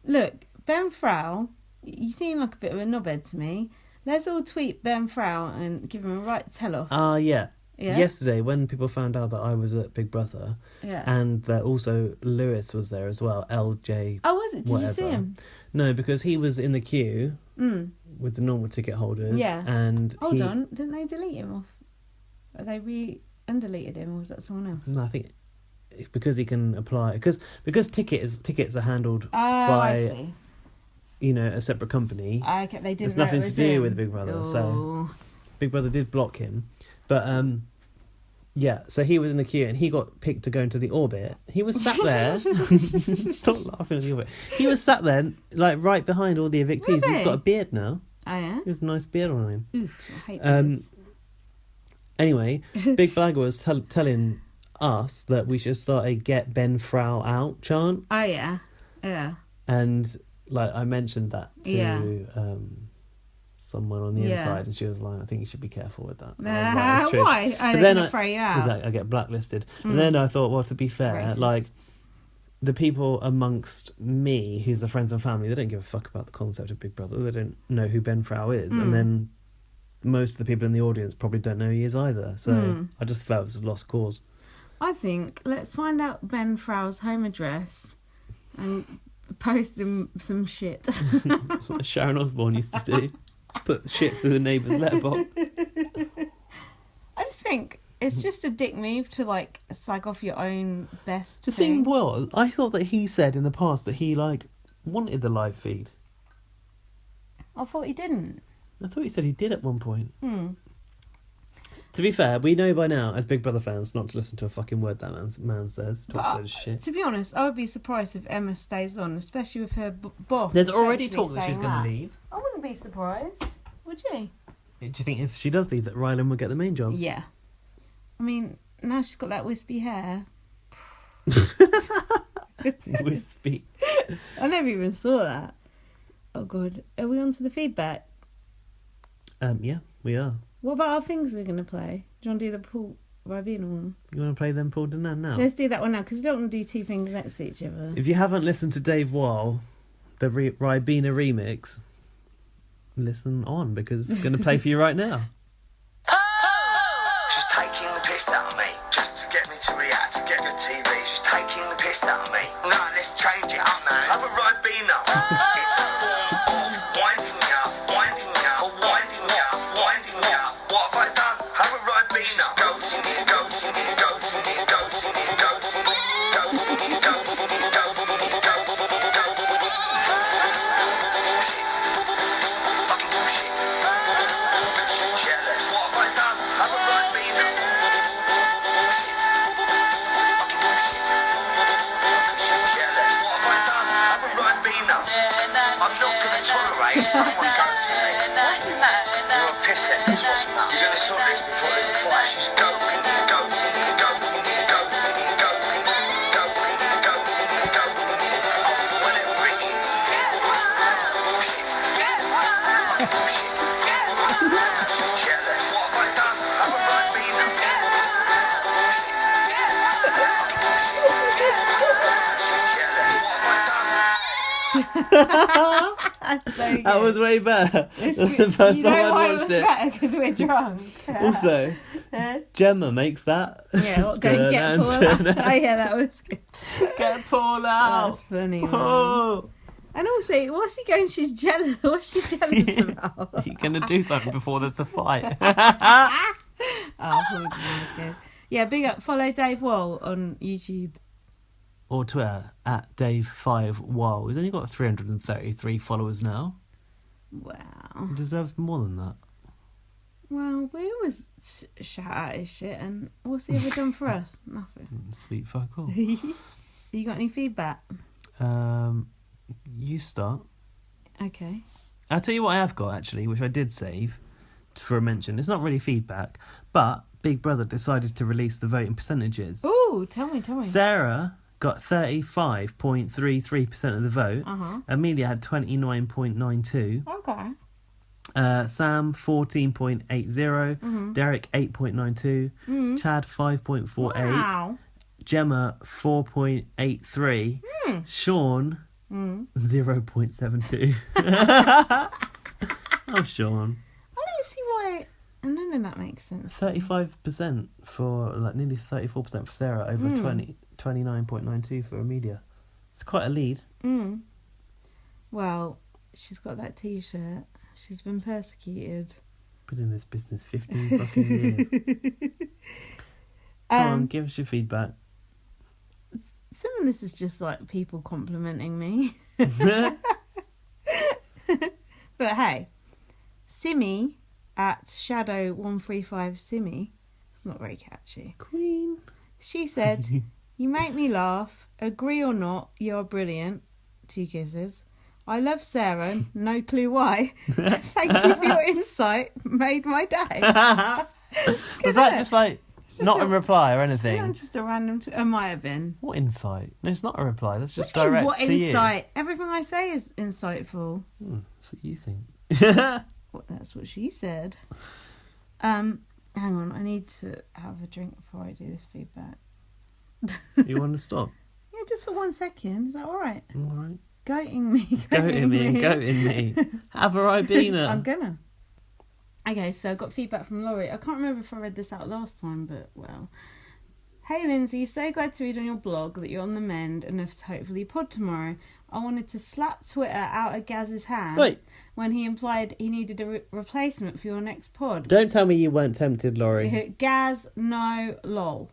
Look, Ben Frau, you seem like a bit of a knobhead to me. Let's all tweet Ben Frau and give him a right tell-off. Yeah. Yeah? Yesterday, when people found out that I was at Big Brother, and that also Lewis was there as well, LJ. Oh, was it? Did you see him? No, because he was in the queue with the normal ticket holders. Yeah. And Hold on, didn't they delete him off? Are they undeleted him, or was that someone else? No, I think because he can apply because tickets are handled by a separate company. Okay, they didn't. It's nothing to do him. with Big Brother, so Big Brother did block him, but so he was in the queue and he got picked to go into the orbit. He was sat there. Stop laughing at the orbit. He was sat there like right behind all the evictees. Was he? He's got a beard now. Oh yeah. He has a nice beard on him. Oof, I hate beards. Anyway, Big Blagger was telling us that we should start a "Get Ben Frau Out" chant. Oh yeah. And like I mentioned that to someone on the inside, and she was like, "I think you should be careful with that." I was like, why? But then throw you out. I get blacklisted. And then I thought, well, to be fair, Racist. like the people amongst me, who's the friends and family, they don't give a fuck about the concept of Big Brother. They don't know who Ben Frau is, and then most of the people in the audience probably don't know who he is either. So I just felt it was a lost cause. I think let's find out Ben Frau's home address and post him some shit. Like Sharon Osbourne used to do. Put shit through the neighbour's letterbox. I just think it's just a dick move to like slag off your own best. The thing was, I thought that he said in the past that he like wanted the live feed. I thought he didn't. I thought he said he did at one point. To be fair, we know by now, as Big Brother fans, not to listen to a fucking word that man says. Talks a load of shit. To be honest, I would be surprised if Emma stays on, especially with her boss. There's already essentially talk that she's saying going to leave. I wouldn't be surprised, would you? Do you think if she does leave that Rylan will get the main job? Yeah. I mean, now she's got that wispy hair. Wispy. I never even saw that. Oh God, are we on to the feedback? Yeah, we are. What about our things we're going to play? Do you want to do the Paul Ribena one? You want to play them Paul Danan now? Let's do that one now, because we don't want to do two things next to each other. If you haven't listened to Dave Wall, the Ribena remix, listen on, because it's going to play for you right now. She's taking the piss out of me, just to get me to react, to get the TV. She's taking the piss out of me. No, let's change it up, man. Have a Ribena. It's a form of winding me up, for winding me up, winding me up. What have I done? Have a Ribena. Go to me, go to me, go to me, go to me, go to me, go to me, go to me, go to me, go to me, go to me. Bullshit. Fucking bullshit. She's jealous. What have I done? Have a Ribena. Bullshit. Fucking bullshit. She's jealous. What have I done? Have a Ribena. I'm not gonna tolerate someone goes to me. What's the matter? You're a pisshead, that's what's the matter. You're gonna sort this before there's a fight. She's go to me, go to me, go to me, go to me, go to me, go to me, go to me, go to me. Whatever it is. Bullshit. Fucking bullshit. She's jealous. What have I done? Have a Ribena. Bullshit. Fucking bullshit. She's jealous. What have I done? That was way better than the first time I watched it. Because we're drunk. Also, Gemma makes that. Yeah, go and get Paul out. Oh yeah, that was good. Get Paul out. That's funny. Paul. Man. And also, what's he going? She's jealous. What's she jealous about? You're gonna do something before there's a fight. Oh, that's good. Yeah, big up. Follow Dave Wall on YouTube. Or Twitter at Dave5Wall. He's only got 333 followers now. Wow. He deserves more than that. Well, we always shout out his shit, and what's he ever done for us? Nothing. Sweet fuck all. You got any feedback? You start. Okay. I'll tell you what I have got, actually, which I did save for a mention. It's not really feedback, but Big Brother decided to release the voting percentages. Ooh, tell me. Sarah got 35.33% of the vote. Amelia had 29.92. Okay. Sam 14.80. Derek 8.92. Chad 5.48. Wow. Gemma 4.83. Sean 0.72. Oh, Sean. I don't see why. None of that makes sense. 35% for, like, nearly 34% for Sarah over 29.92 for Amelia. It's quite a lead. Well, she's got that T-shirt. She's been persecuted. Been in this business 15 fucking years. Come on, give us your feedback. Some of this is just like people complimenting me. But hey, Simmy at Shadow135 Simmy, it's not very catchy. Queen. She said, "You make me laugh. Agree or not, you're brilliant." 2 kisses. I love Sarah. No clue why. Thank you for your insight. Made my day. Was that just like not a reply or anything? Yeah, just a random. It might have been. What insight? No, it's not a reply. That's just What do you mean, direct what to insight? Everything I say is insightful. you. That's what you think. Well, that's what she said. Hang on, I need to have a drink before I do this feedback. You want to stop? Yeah, just for 1 second. Is that all right? All right. Goating me. Goating me. Have a Ribena. I'm gonna. Okay, so I got feedback from Laurie. I can't remember if I read this out last time, but well. Hey Lindsay, so glad to read on your blog that you're on the mend and have to hopefully pod tomorrow. I wanted to slap Twitter out of Gaz's hand when he implied he needed a replacement for your next pod. Don't tell me you weren't tempted, Laurie. Gaz, no, lol.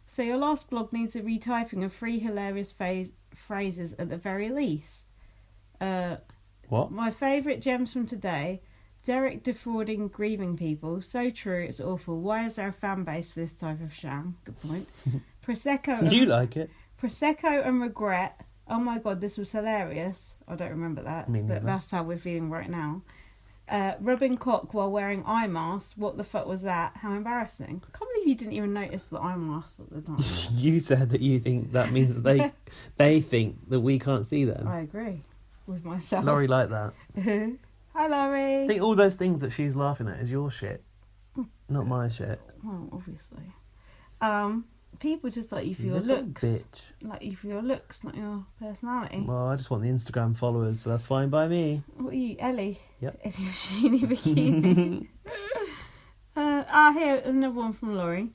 So your last blog needs a retyping of 3 hilarious phrases at the very least. What? My favourite gems from today. Derek defrauding grieving people. So true, it's awful. Why is there a fan base for this type of sham? Good point. Prosecco. You like it. Prosecco and regret. Oh my god, this was hilarious. I don't remember that. But that's how we're feeling right now. Rubbing cock while wearing eye masks. What the fuck was that? How embarrassing. I can't believe you didn't even notice the eye masks at the time. You said that you think that means they think that we can't see them. I agree with myself. Laurie liked that. Hi, Laurie. I think all those things that she's laughing at is your shit, not my shit. Well, obviously. People just like you for your Little looks. bitch. Like you for your looks, not your personality. Well, I just want the Instagram followers, so that's fine by me. What are you, Ellie? Yep. In your sheeny bikini. Here, another one from Laurie.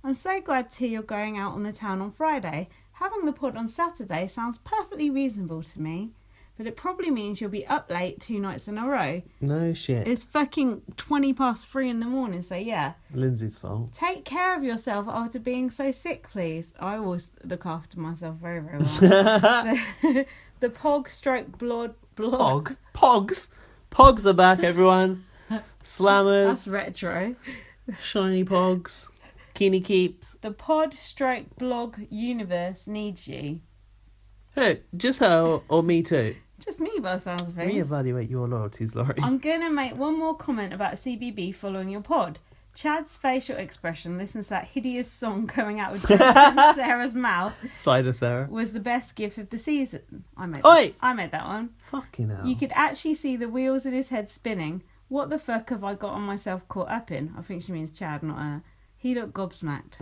I'm so glad to hear you're going out on the town on Friday. Having the pod on Saturday sounds perfectly reasonable to me. But it probably means you'll be up late 2 nights in a row. No shit. It's fucking 3:20 in the morning, so yeah. Lindsay's fault. Take care of yourself after being so sick, please. I always look after myself very, very well. the Pog stroke blog. Pog? Pogs? Pogs are back, everyone. Slammers. That's retro. Shiny Pogs. Keeny Keeps. The pod stroke blog universe needs you. Hey, just her or me too? Just me by the sounds of things. Reevaluate your loyalties, Laurie. I'm going to make one more comment about CBB following your pod. Chad's facial expression, listen to that hideous song coming out with Sarah's mouth. Cider Sarah. Was the best gift of the season. I made that one. Fucking hell. You could actually see the wheels in his head spinning. What the fuck have I gotten myself caught up in? I think she means Chad, not her. He looked gobsmacked.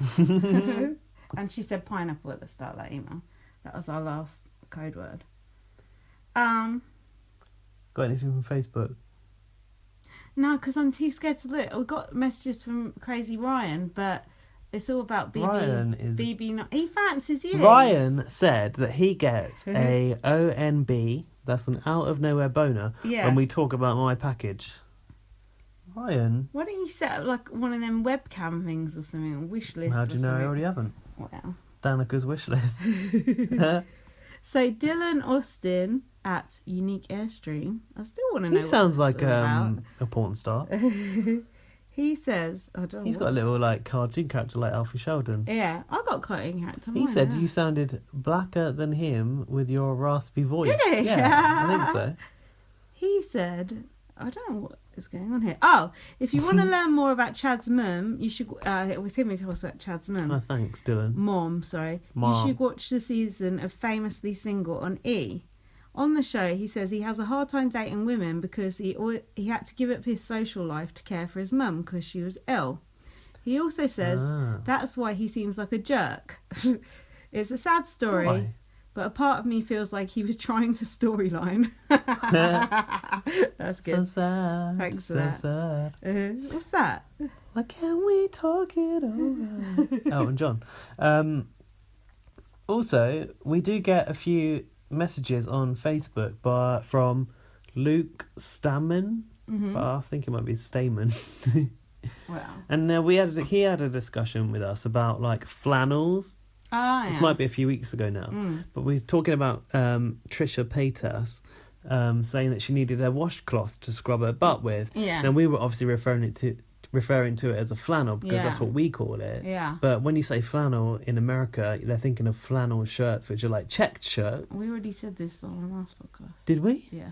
And she said pineapple at the start of that email. That was our last code word. Got anything from Facebook? No, because I'm too scared to look. We got messages from Crazy Ryan, but it's all about BB. Ryan is... BB. He fancies you. Ryan said that he gets a ONB, that's an out of nowhere boner, when we talk about my package. Ryan. Why don't you set up like one of them webcam things or something, a wish list? How do you know I already haven't? Well. Danica's wish list. So Dylan Austin at Unique Airstream. I still want to know. He sounds what like this is about. a porn star. He says, I don't know. He's got a little like cartoon character like Alfie Sheldon. Yeah, I got cartoon character. He said you sounded blacker than him with your raspy voice. Did he? Yeah, I think so. He said, I don't know what is going on here. Oh, if you want to learn more about Chad's mum, you should. It was him who told us about Chad's mum. Oh, thanks, Dylan. Mom, sorry. Mom. You should watch the season of Famously Single on E. On the show, he says he has a hard time dating women because he had to give up his social life to care for his mum because she was ill. He also says that's why he seems like a jerk. It's a sad story, Why? but a part of me feels like he was trying to storyline. That's good. So sad. Thanks for so that. sad. What's that? Why can't we talk it over? Elton John. Also, we do get a few messages on Facebook from Luke Stammen, but I think it might be Stamen. Wow. And he had a discussion with us about like flannels. Oh, yeah. This might be a few weeks ago now, but we were talking about Trisha Paytas saying that she needed a washcloth to scrub her butt with. Yeah. And we were obviously referring to it as a flannel because that's what we call it. Yeah. But when you say flannel in America, they're thinking of flannel shirts, which are like checked shirts. We already said this on the last podcast. Did we? Yeah.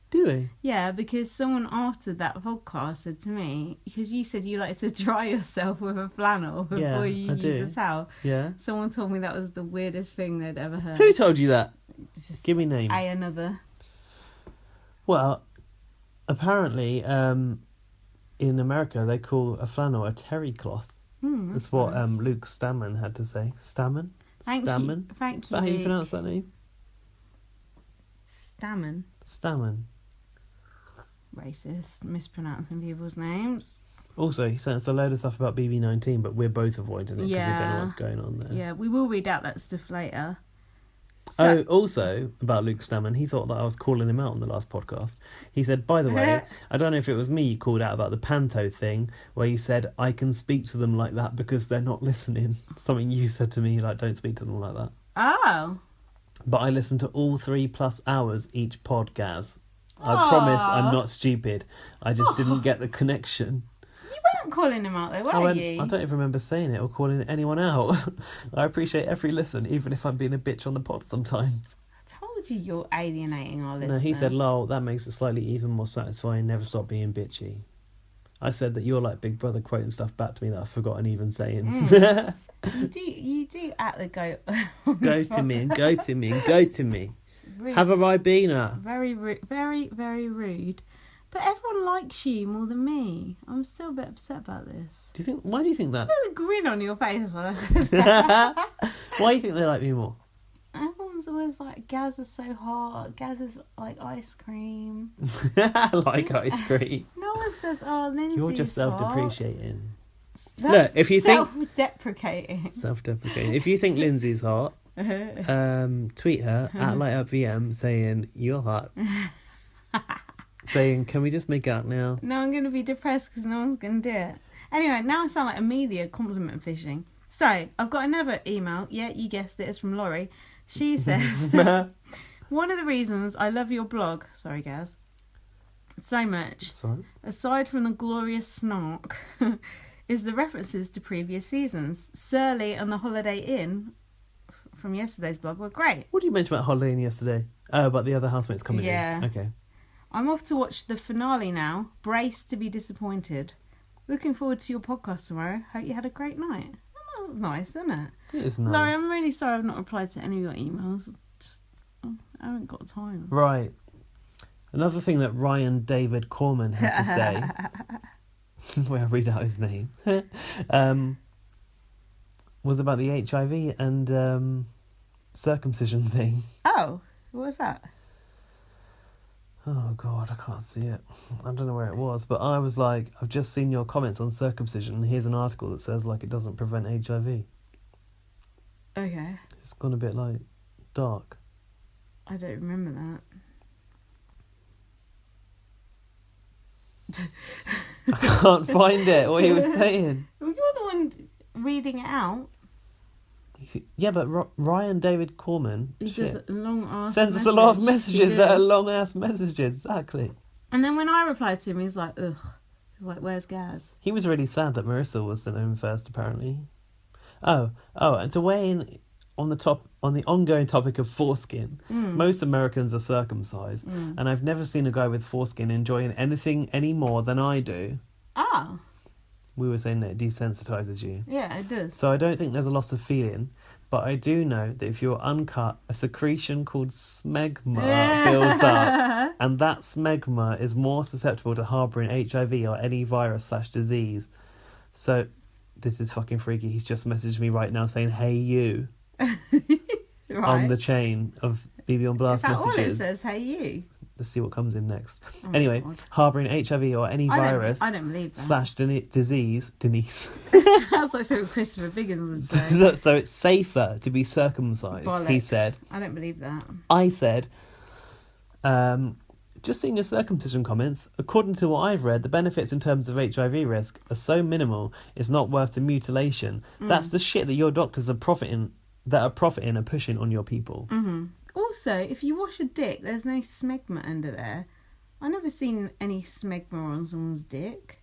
Did we? Yeah, because someone after that podcast said to me, because you said you like to dry yourself with a flannel before you use a towel. Yeah. Someone told me that was the weirdest thing they'd ever heard. Who told you that? Just Give me names. another. Well, apparently, in America, they call a flannel a terry cloth. That's what nice. Luke Stammen had to say. Stammen? Thank Stammen? you. Thank Is that how you Luke. pronounce that name? Stammen. Stammen. Racist. Mispronouncing people's names. Also, he sent us a load of stuff about BB19, but we're both avoiding it because we don't know Yeah. what's going on there. Yeah, we will read out that stuff later. Oh, also, about Luke Stammen, he thought that I was calling him out on the last podcast. He said, by the way, I don't know if it was me you called out about the panto thing, where you said, I can speak to them like that because they're not listening. Something you said to me, like, don't speak to them like that. Oh. But I listen to all 3+ hours each pod, Gaz. I promise I'm not stupid. I just didn't get the connection. You weren't calling him out though, were you? I don't even remember saying it or calling anyone out. I appreciate every listen, even if I'm being a bitch on the pod sometimes. I told you you're alienating our listeners. No, he said, lol, that makes it slightly even more satisfying. Never stop being bitchy. I said that you're like Big Brother quoting stuff back to me that I've forgotten even saying. You do act the goat. Go to me. Rude. Have a Ribena. Very rude. Very, very rude. But everyone likes you more than me. I'm still a bit upset about this. Why do you think that? There's a grin on your face when I said that. Why do you think they like me more? Everyone's always like, Gaz is so hot. Gaz is like ice cream. I like ice cream. No one says, oh, Lindsay's You're just hot. self-depreciating. That's Look, if you think self-deprecating. self-deprecating, if you think Lindsay's hot, tweet her at LightUpVM saying you're hot. Saying, can we just make out now? No, I'm going to be depressed because no one's going to do it. Anyway, now I sound like Amelia compliment fishing. So, I've got another email. Yeah, you guessed it. It's from Laurie. She says, one of the reasons I love your blog, sorry, Gaz, so much, Sorry? aside from the glorious snark, is the references to previous seasons. Surly and the Holiday Inn from yesterday's blog were great. What did you mention about Holiday Inn yesterday? Oh, about the other housemates coming Yeah. in. Okay. I'm off to watch the finale now. Brace to be disappointed. Looking forward to your podcast tomorrow. Hope you had a great night. Oh, that's nice, isn't it? It is nice. Laurie, I'm really sorry I've not replied to any of your emails. I haven't got time. Right. Another thing that Ryan David Corman had to say, where I read out his name, was about the HIV and circumcision thing. Oh, what was that? Oh, God, I can't see it. I don't know where it was, but I was like, I've just seen your comments on circumcision, and here's an article that says, like, it doesn't prevent HIV. Okay. It's gone a bit, like, dark. I don't remember that. I can't find it, what he was saying. Well, you're the one reading it out. Yeah, but Ryan David Corman He does long ass sends us a lot of messages that are long ass messages. Exactly. And then when I replied to him, he's like, ugh. He's like, where's Gaz? He was really sad that Marissa was sent home first, apparently. Oh, and to weigh in on the ongoing topic of foreskin, most Americans are circumcised, and I've never seen a guy with foreskin enjoying anything any more than I do. Ah. We were saying that it desensitizes you. Yeah, it does. So I don't think there's a loss of feeling, but I do know that if you're uncut, a secretion called smegma builds up, and that smegma is more susceptible to harbouring HIV or any virus/disease. So, this is fucking freaky. He's just messaged me right now saying, "Hey you," Right. on the chain of BB on Blast Is that messages. all it says? Hey you. Let's see what comes in next. Oh Anyway, God. harbouring HIV or any virus I don't believe that. / disease, Denise. That's like something Christopher Biggins would say. So it's safer to be circumcised, he Bollocks. said. I don't believe that. I said, just seeing your circumcision comments, according to what I've read, the benefits in terms of HIV risk are so minimal, it's not worth the mutilation. That's the shit that your doctors are profiting and pushing on your people. Mm-hmm. Also, if you wash a dick, there's no smegma under there. I've never seen any smegma on someone's dick.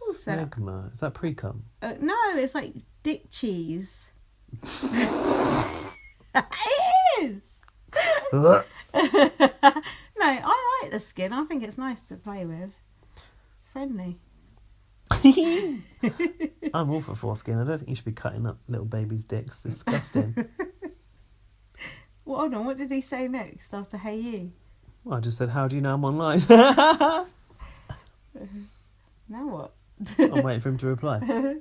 Also, Smegma, is that pre-cum? no, it's like dick cheese. It is! No, I like the skin. I think it's nice to play with. Friendly. I'm all for foreskin. I don't think you should be cutting up little babies' dicks. Disgusting. Well, hold on, what did he say next after Hey You? Well, I just said, how do you know I'm online? Now what? I'm waiting for him to reply.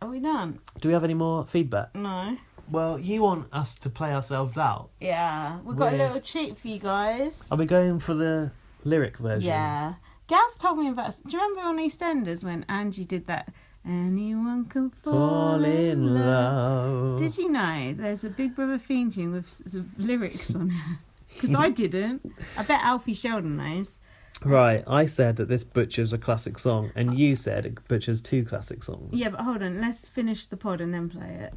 Are we done? Do we have any more feedback? No. Well, you want us to play ourselves out. Yeah, we've got a We're- little treat for you guys. Are we going for the lyric version? Yeah. Gaz told me about... Do you remember on EastEnders when Angie did that? Anyone can Fall in love. Did you know there's a Big Brother theme tune with some lyrics on it? Because I didn't. I bet Alfie Sheldon knows. Right, I said that this butchers a classic song, and you said it butchers 2 classic songs. Yeah, but hold on. Let's finish the pod and then play it.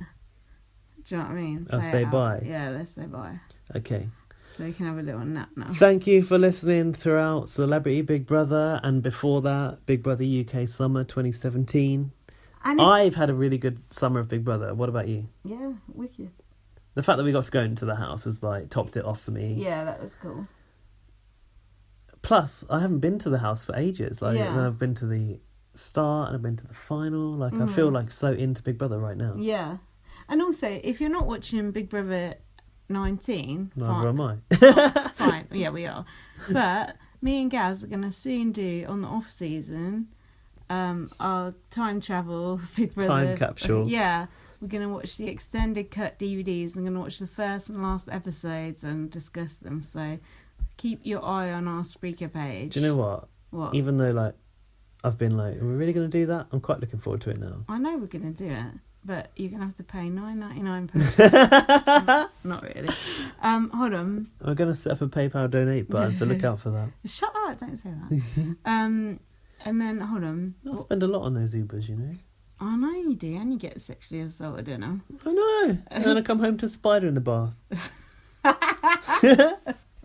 Do you know what I mean? I'll Play say it out. bye. Yeah, let's say bye. Okay. So you can have a little nap now. Thank you for listening throughout Celebrity Big Brother, and before that, Big Brother UK Summer 2017. And if- I've had a really good summer of Big Brother. What about you? Yeah, wicked. The fact that we got to go into the house was like topped it off for me. Yeah, that was cool. Plus, I haven't been to the house for ages. Like, Yeah. and then I've been to the start and I've been to the final. Like, I feel like so into Big Brother right now. Yeah. And also, if you're not watching Big Brother 19... Neither am I. Fine. Yeah, we are. But me and Gaz are going to soon do, on the off-season, our time travel Big Brother... Time capsule. Yeah. We're going to watch the extended cut DVDs. I'm going to watch the first and last episodes and discuss them. So keep your eye on our Spreaker page. Do you know what? What? Even though, like, I've been like, are we really going to do that? I'm quite looking forward to it now. I know we're going to do it, but you're going to have to pay $9.99 per Not really. Hold on. We're going to set up a PayPal donate button, so look out for that. Shut up, don't say that. And then, hold on. I spend a lot on those Ubers, you know. I know you do, and you get sexually assaulted, don't I? I know. And then I come home to a spider in the bath.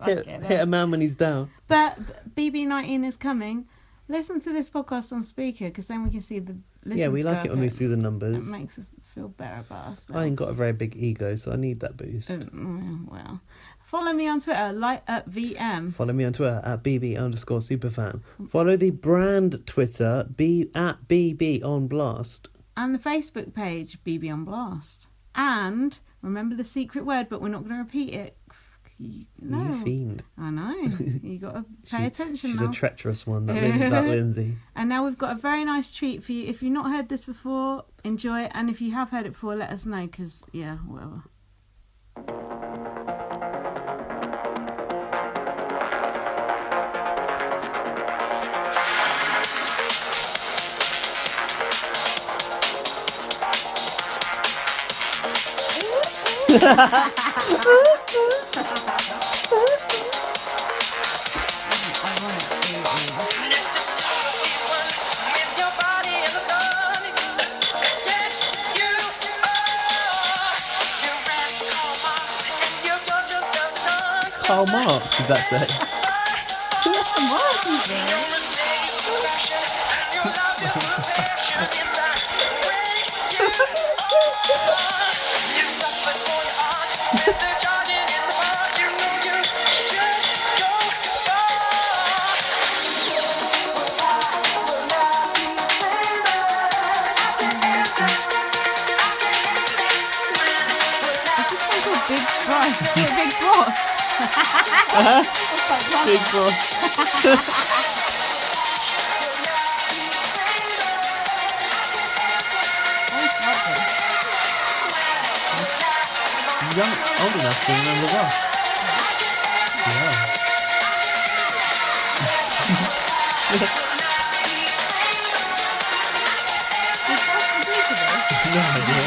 hit a man when he's down. But BB19 is coming. Listen to this podcast on Spreaker, because then we can see the Yeah, we like it when we see the It numbers. makes us feel better about ourselves. I ain't got a very big ego, so I need that boost. Well, follow me on Twitter, LightUpVM. Follow me on Twitter at BB_superfan. Follow the brand Twitter, at BB on Blast. And the Facebook page, BB on Blast. And remember the secret word, but we're not going to repeat it. No. You fiend. I know. You got to pay attention She's now. a treacherous one, that Lindsay. And now we've got a very nice treat for you. If you've not heard this before, enjoy it. And if you have heard it before, let us know, because, yeah, whatever. Karl Marx, did that say? Big boss. Big boss. Young, old enough to remember that. Yeah. No idea.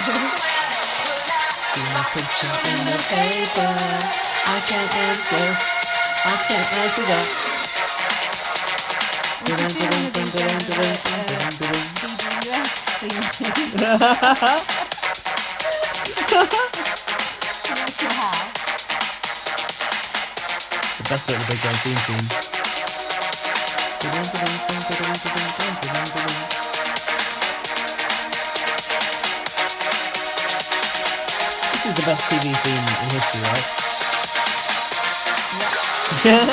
See my picture in the paper. I can't answer that. The best bit of the Big Girl theme tune. This is the best TV theme in history, right? Yeah.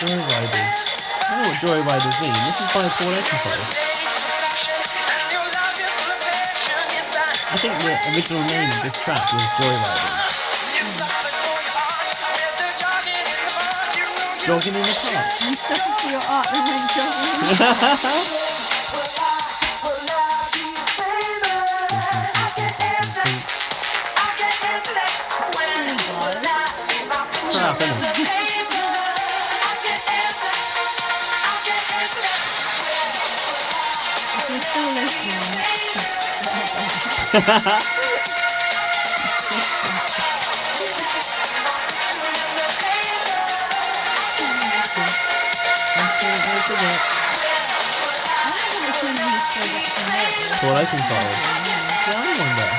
Joyriders. I don't know what Joyriders mean. This is by Paul Oakenfold. I think the original name of this track was Joyriders. Jogging in the park. You settle for your art and then jogging. Crap, isn't it? If you're still listening. Paul Oakenfold. Yeah, I wonder.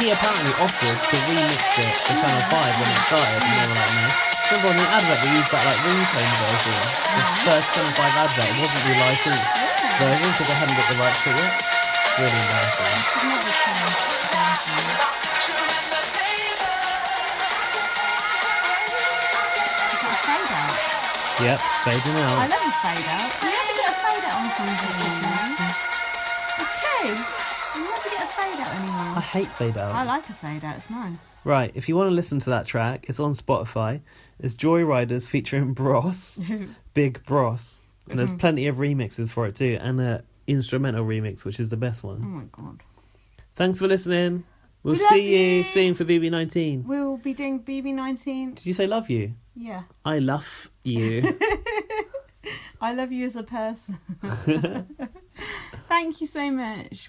He apparently offered to remix it for Channel 5 when it started, and they were like, no. Remember on the advert they used that like ringtone version? The first Channel 5 advert, it wasn't the licensed version because they hadn't got the rights to it yet. Really embarrassing. Yep, fading out. I love a fade out. You never get a fade out on something. It's true. You never get a fade out anymore. I hate fade out. I like a fade out. It's nice. Right, if you want to listen to that track, it's on Spotify. It's Joyriders featuring Bros, Big Bros. And there's plenty of remixes for it too, and an instrumental remix, which is the best one. Oh my god. Thanks for listening. We'll We love see you you. soon for BB19. We'll be doing BB19. Did you say love you? Yeah. I love you. I love you as a person. Thank you so much.